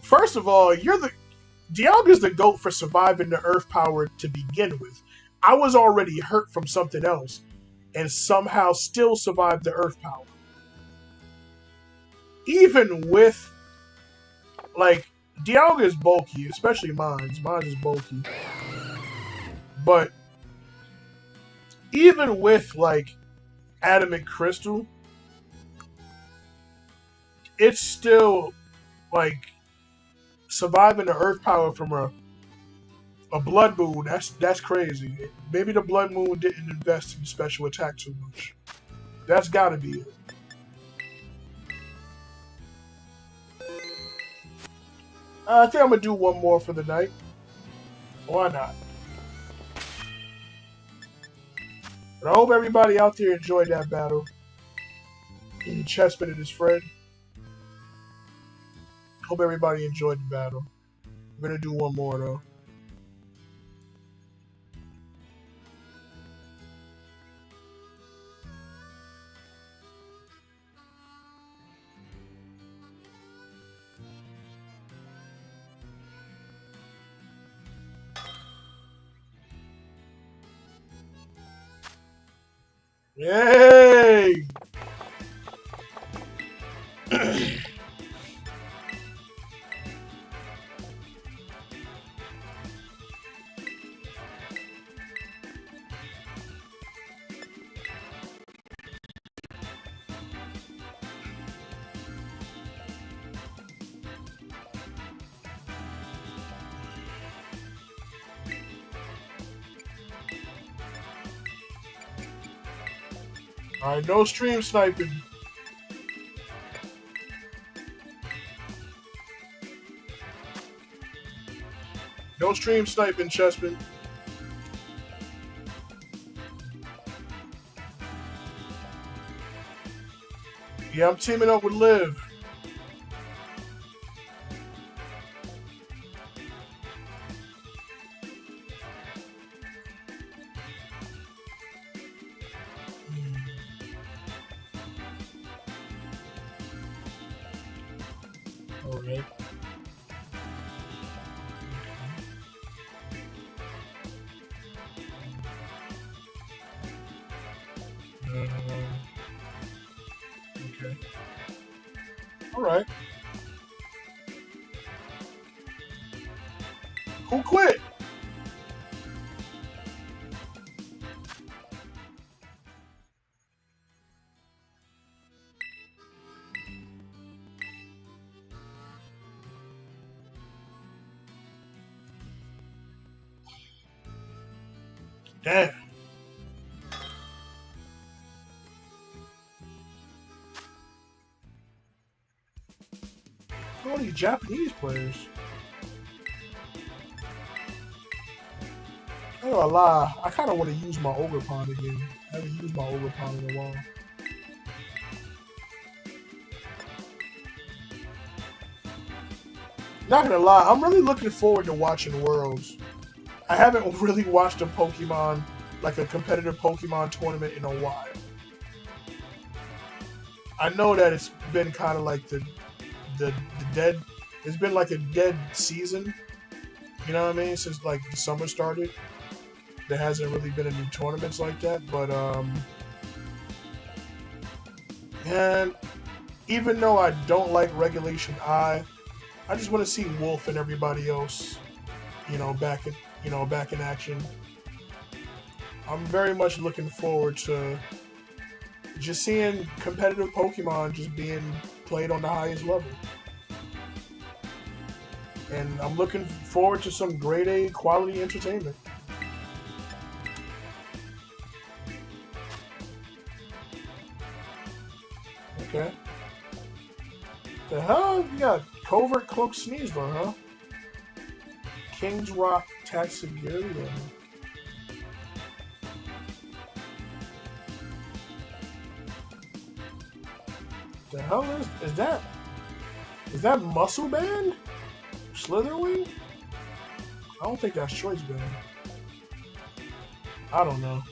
Speaker 1: First of all, Dialga's the GOAT for surviving the Earth power to begin with. I was already hurt from something else, and somehow still survived the Earth power. Even with, like, Dialga is bulky, especially mine. Mine is bulky. But even with, like, Adamant Crystal, it's still, like, surviving the Earth power from a Blood Moon. That's crazy. Maybe the Blood Moon didn't invest in special attack too much. That's gotta be it. I think I'm gonna do one more for the night. Why not? But I hope everybody out there enjoyed that battle. Chespin and his friend. Hope everybody enjoyed the battle. We're gonna do one more though. Yay! Alright, no stream sniping. No stream sniping, Chespin. Yeah, I'm teaming up with Liv. Alright. Okay. Alright. Who quit? Damn. All these Japanese players. I ain't gonna lie, I kind of want to use my Ogre Pond again. I haven't used my Ogre Pond in a while. Not gonna lie, I'm really looking forward to watching Worlds. I haven't really watched a Pokemon, like a competitive Pokemon tournament in a while. I know that it's been kind of like the dead. It's been like a dead season. You know what I mean? Since like the summer started, there hasn't really been any tournaments like that. But and even though I don't like Regulation I just want to see Wolf and everybody else, back in action. I'm very much looking forward to just seeing competitive Pokemon just being played on the highest level. And I'm looking forward to some grade A quality entertainment. Okay. The hell? You got Covert Cloak Sneasler, huh? King's Rock Taxigarian. The hell is that? Is that Muscle Band? Slitherwing? I don't think that's Choice Band. I don't know.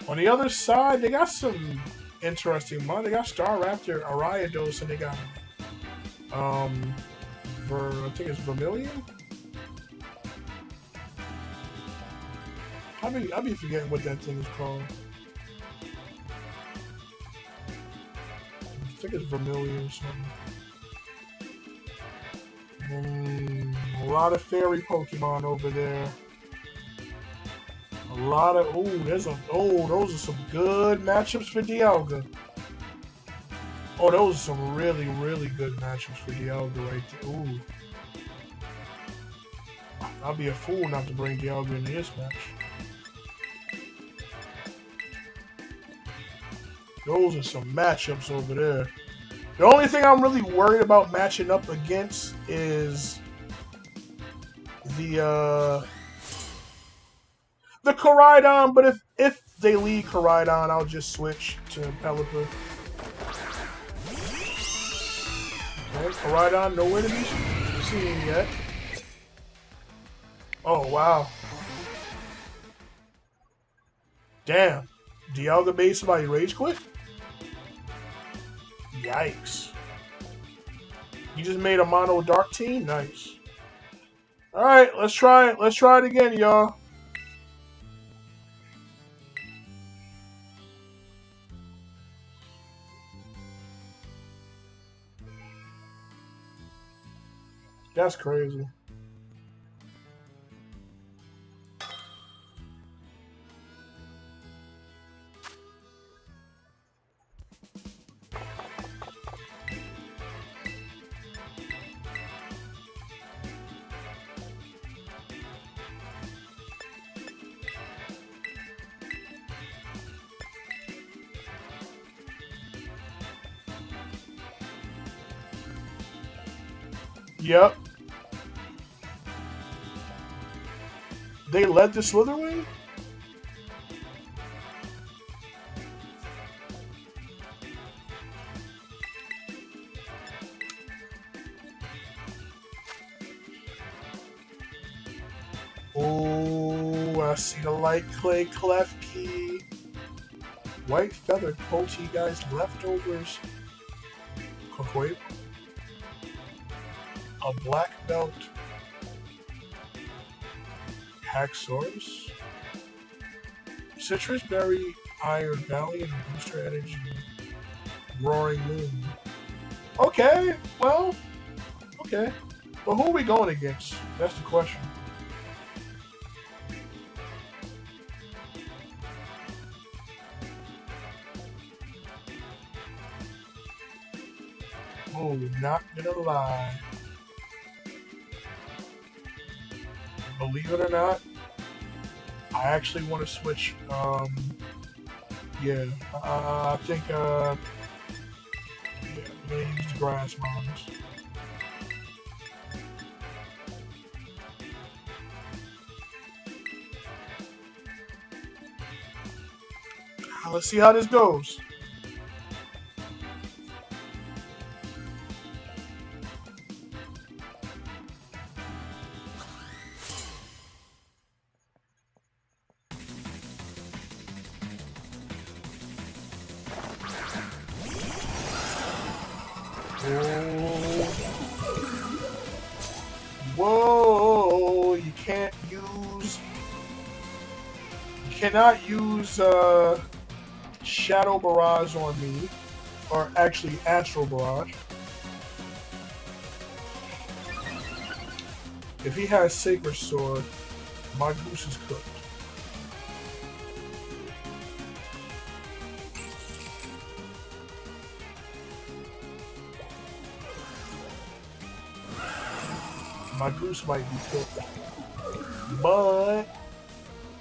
Speaker 1: On the other side, they got some interesting mod. They got Staraptor, Ariados, and they got I think it's Vermilion. I be forgetting what that thing is called. I think it's Vermilion or something. A lot of fairy Pokemon over there. A lot of those are some good matchups for Dialga. Oh, those are some really, really good matchups for Dialga right there. Ooh. I'll be a fool not to bring Dialga into this match. Those are some matchups over there. The only thing I'm really worried about matching up against is the Koraidon, but if they leave Koraidon, I'll just switch to Pelipper. Okay, Koraidon, nowhere to be seen yet. Oh, wow. Damn. Dialga made somebody rage quit? Yikes. You just made a mono dark team? Nice. Alright, let's try it. Let's try it again, y'all. That's crazy. Yep. They led the Slitherwing? Oh, I see the Light Clay Klefki. White Feathered Polteageist Leftovers. Kokoe. A Black Belt. Haxorus. Citrus Berry, Iron Valley, and Booster Energy. Roaring Moon. Okay, well, okay. But who are we going against? That's the question. Oh, not gonna lie. Believe it or not, I actually want to switch. Yeah, I think yeah, I'm gonna use the grass mines. Let's see how this goes. Whoa! You cannot use Shadow Barrage on me, or actually Astral Barrage. If he has Sacred Sword, my goose is cooked. My goose might be cooked. But,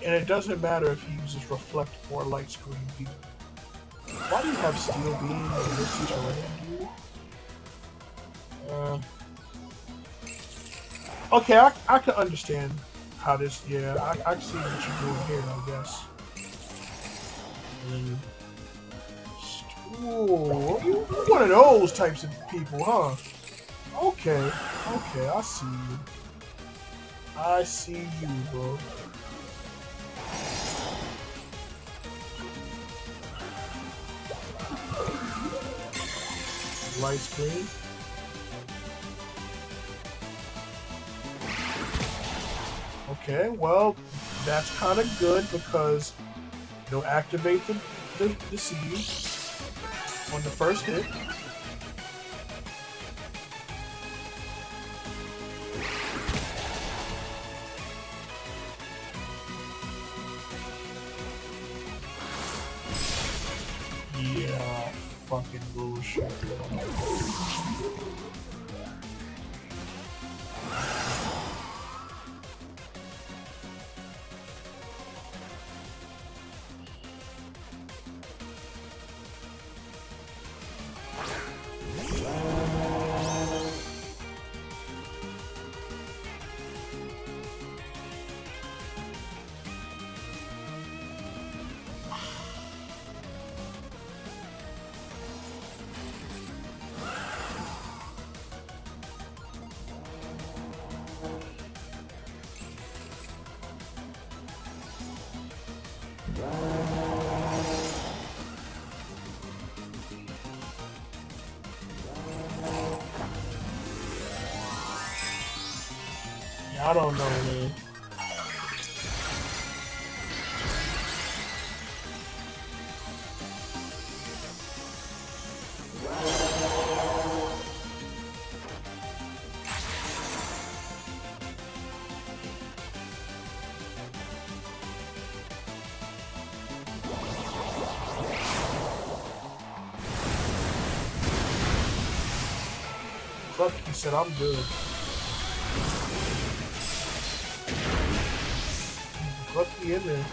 Speaker 1: and it doesn't matter if he uses Reflect or Light Screen Beam. Why do you have Steel Beam in this situation, dude? Okay, I can understand how this, yeah, I see what you're doing here, I guess. Ooh, you one of those types of people, huh? Okay, okay, I see you. I see you, bro. Light screen. Okay, well, that's kind of good because you'll activate the siege on the first hit. Yeah, fucking bullshit. I don't know, man. Fuck, he said I'm good. Fuck me in there.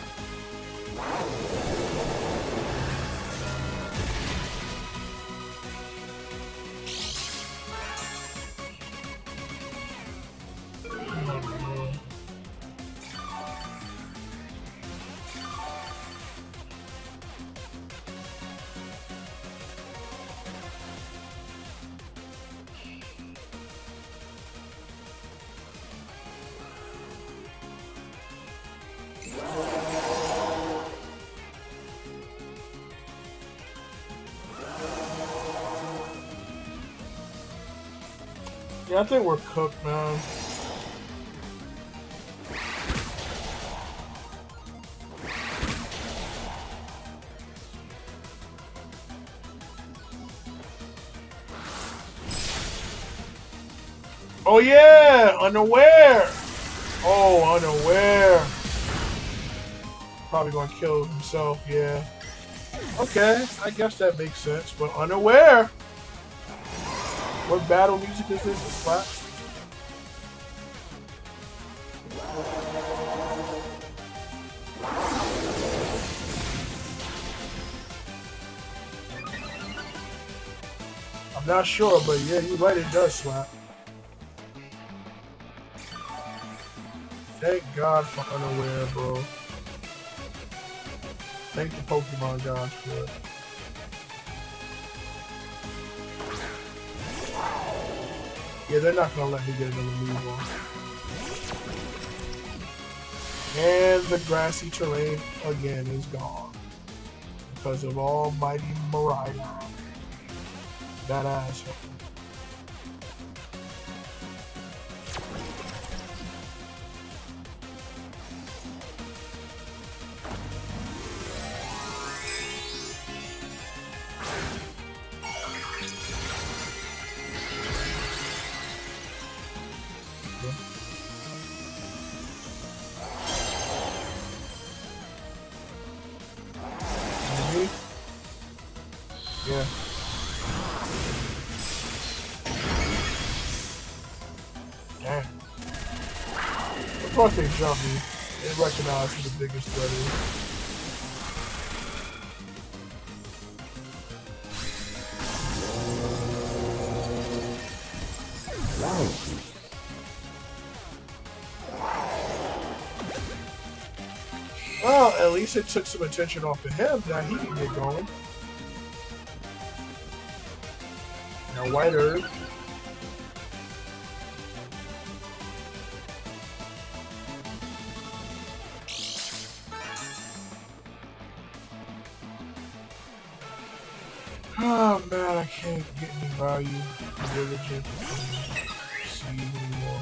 Speaker 1: Yeah, I think we're cooked, man. Oh yeah, unaware. Oh, unaware. Probably gonna kill himself. Yeah. Okay, I guess that makes sense. But unaware. What battle music is this? The Splat? I'm not sure, but yeah, you're right, it does slap. Thank God for unaware, bro. Thank the Pokemon gods for it. Yeah, they're not gonna let me get another move on. And the grassy terrain again is gone. Because of almighty Mariah. That asshole. Yeah. Damn. Of course they jump me. They recognize who the biggest threat is. Well, at least it took some attention off of him. Now he can get going. Now White Earth. Oh man, I can't get any value from diligent seed anymore.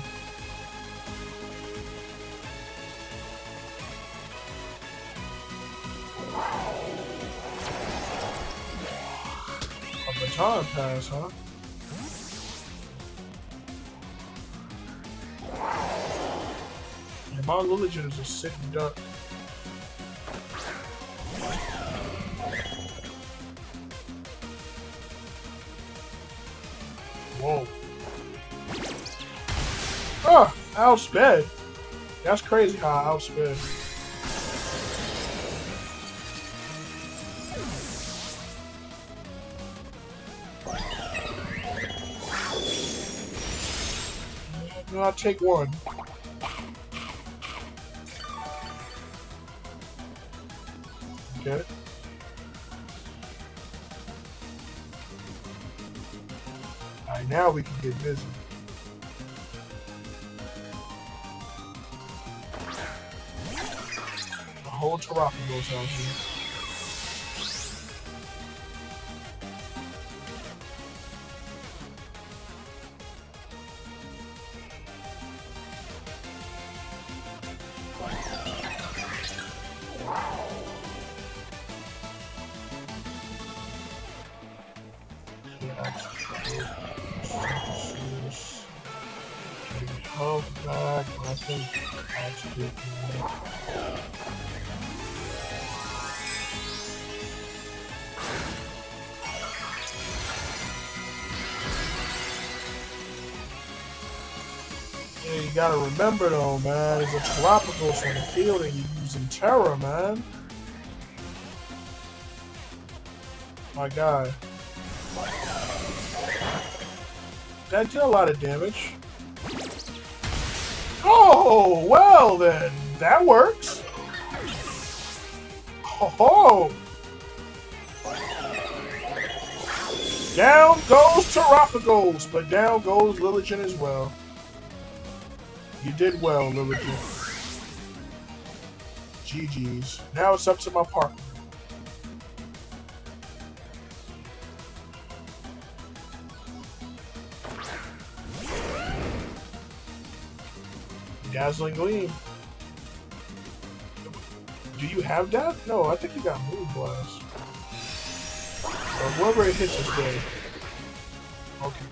Speaker 1: A baton pass, huh? And my Lilligant is a sitting duck. Whoa. Oh, outsped. That's crazy how I outsped. No, I'll take one. Okay. Alright, now we can get busy. The whole Tarapa goes out here. Health back, I think actually yeah, you gotta remember though, man, it's a Terrapagos on the field and you're using Terra, man. My God. That did a lot of damage. Oh, well then, that works. Oh, down goes Terrapagos, but down goes Lilligant as well. You did well, Lilligant. GG's. Now it's up to my partner. Dazzling Gleam. Do you have that? No, I think you got Moonblast. Or whoever it hits is dead. Okay.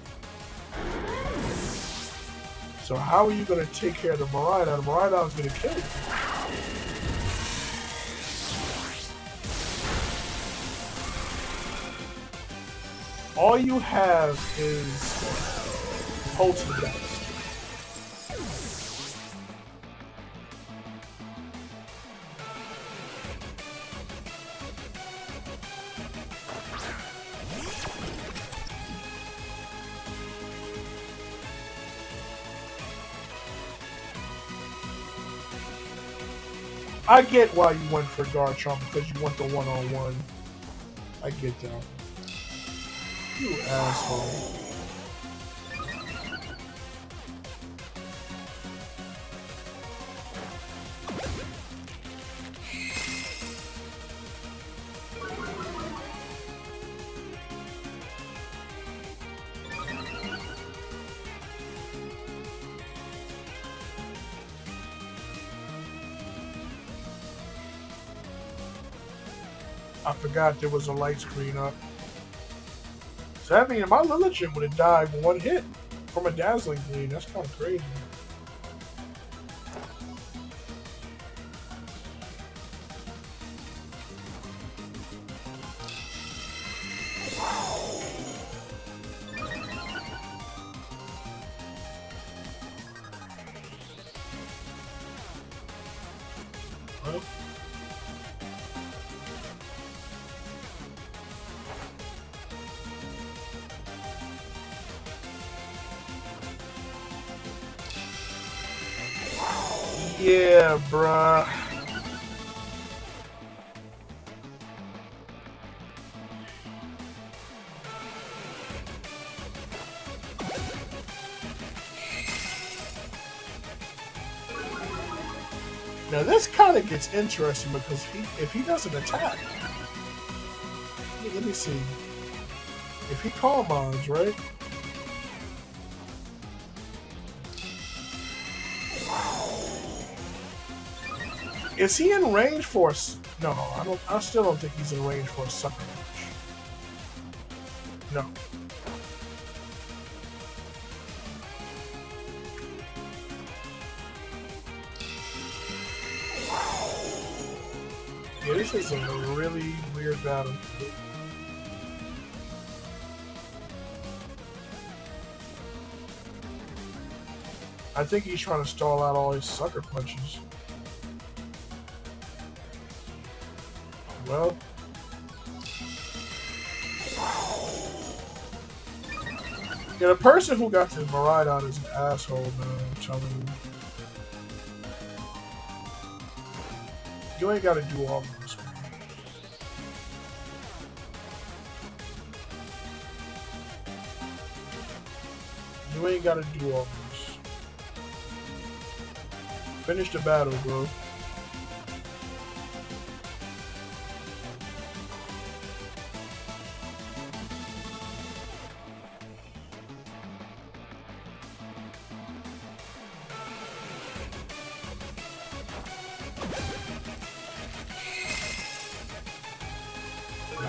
Speaker 1: So how are you going to take care of the Miraidon? The Miraidon is going to kill you. All you have is Poltergeist. I get why you went for Garchomp because you want the one-on-one. I get that. You asshole. I forgot there was a light screen up. So that means my Lilligant would have died with one hit from a Dazzling Gleam. That's kind of crazy. Well, yeah, bruh. Now this kind of gets interesting because if he doesn't attack, let me see. If he Calm Minds, right? Is he in range for us? No, I don't. I still don't think he's in range for a Sucker Punch. No. Yeah, this is a really weird battle. I think he's trying to stall out all his Sucker Punches. Well, yeah, the person who got this Miraidon is an asshole, man. I'm telling you. You ain't got to do all of this, man. You ain't got to do all of this. Finish the battle, bro.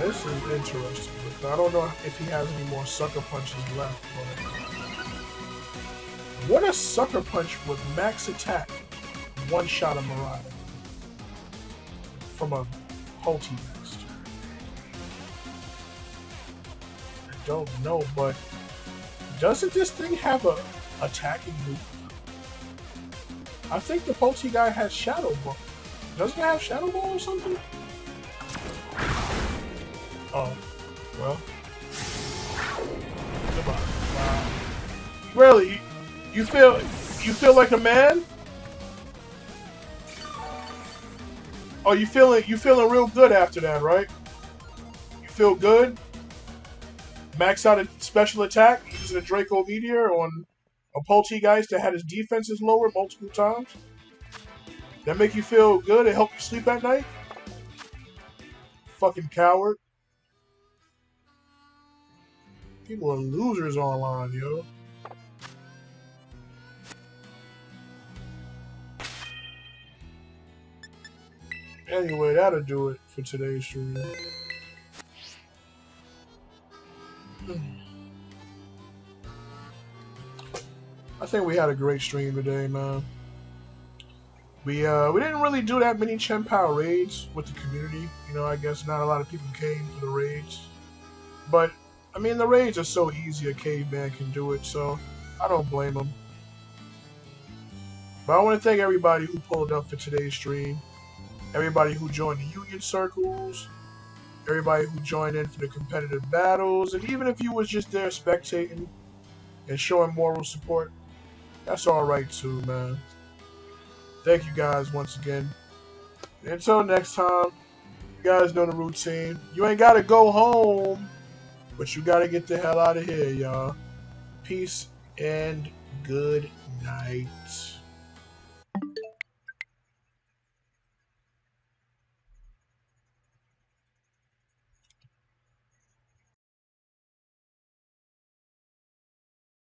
Speaker 1: This is interesting, but I don't know if he has any more Sucker Punches left. But what a Sucker Punch with max attack, one shot of Miraidon from a Polteageist. I don't know, but doesn't this thing have a attacking move? I think the Polteageist has Shadow Ball. Doesn't it have Shadow Ball or something? Oh, well. Goodbye. Wow. Really? You feel like a man? Oh, you feeling real good after that, right? You feel good? Max out a special attack using a Draco Meteor on a Polteageist that had his defenses lowered multiple times? That make you feel good and help you sleep at night? Fucking coward. People are losers online, yo. Anyway, that'll do it for today's stream. I think we had a great stream today, man. We didn't really do that many Chien-Pao raids with the community. You know, I guess not a lot of people came for the raids. But, I mean, the raids are so easy a caveman can do it, so I don't blame them. But I want to thank everybody who pulled up for today's stream. Everybody who joined the Union Circles. Everybody who joined in for the competitive battles. And even if you was just there spectating and showing moral support, that's alright too, man. Thank you guys once again. Until next time, you guys know the routine. You ain't gotta go home, but you gotta get the hell out of here, y'all. Peace and good night.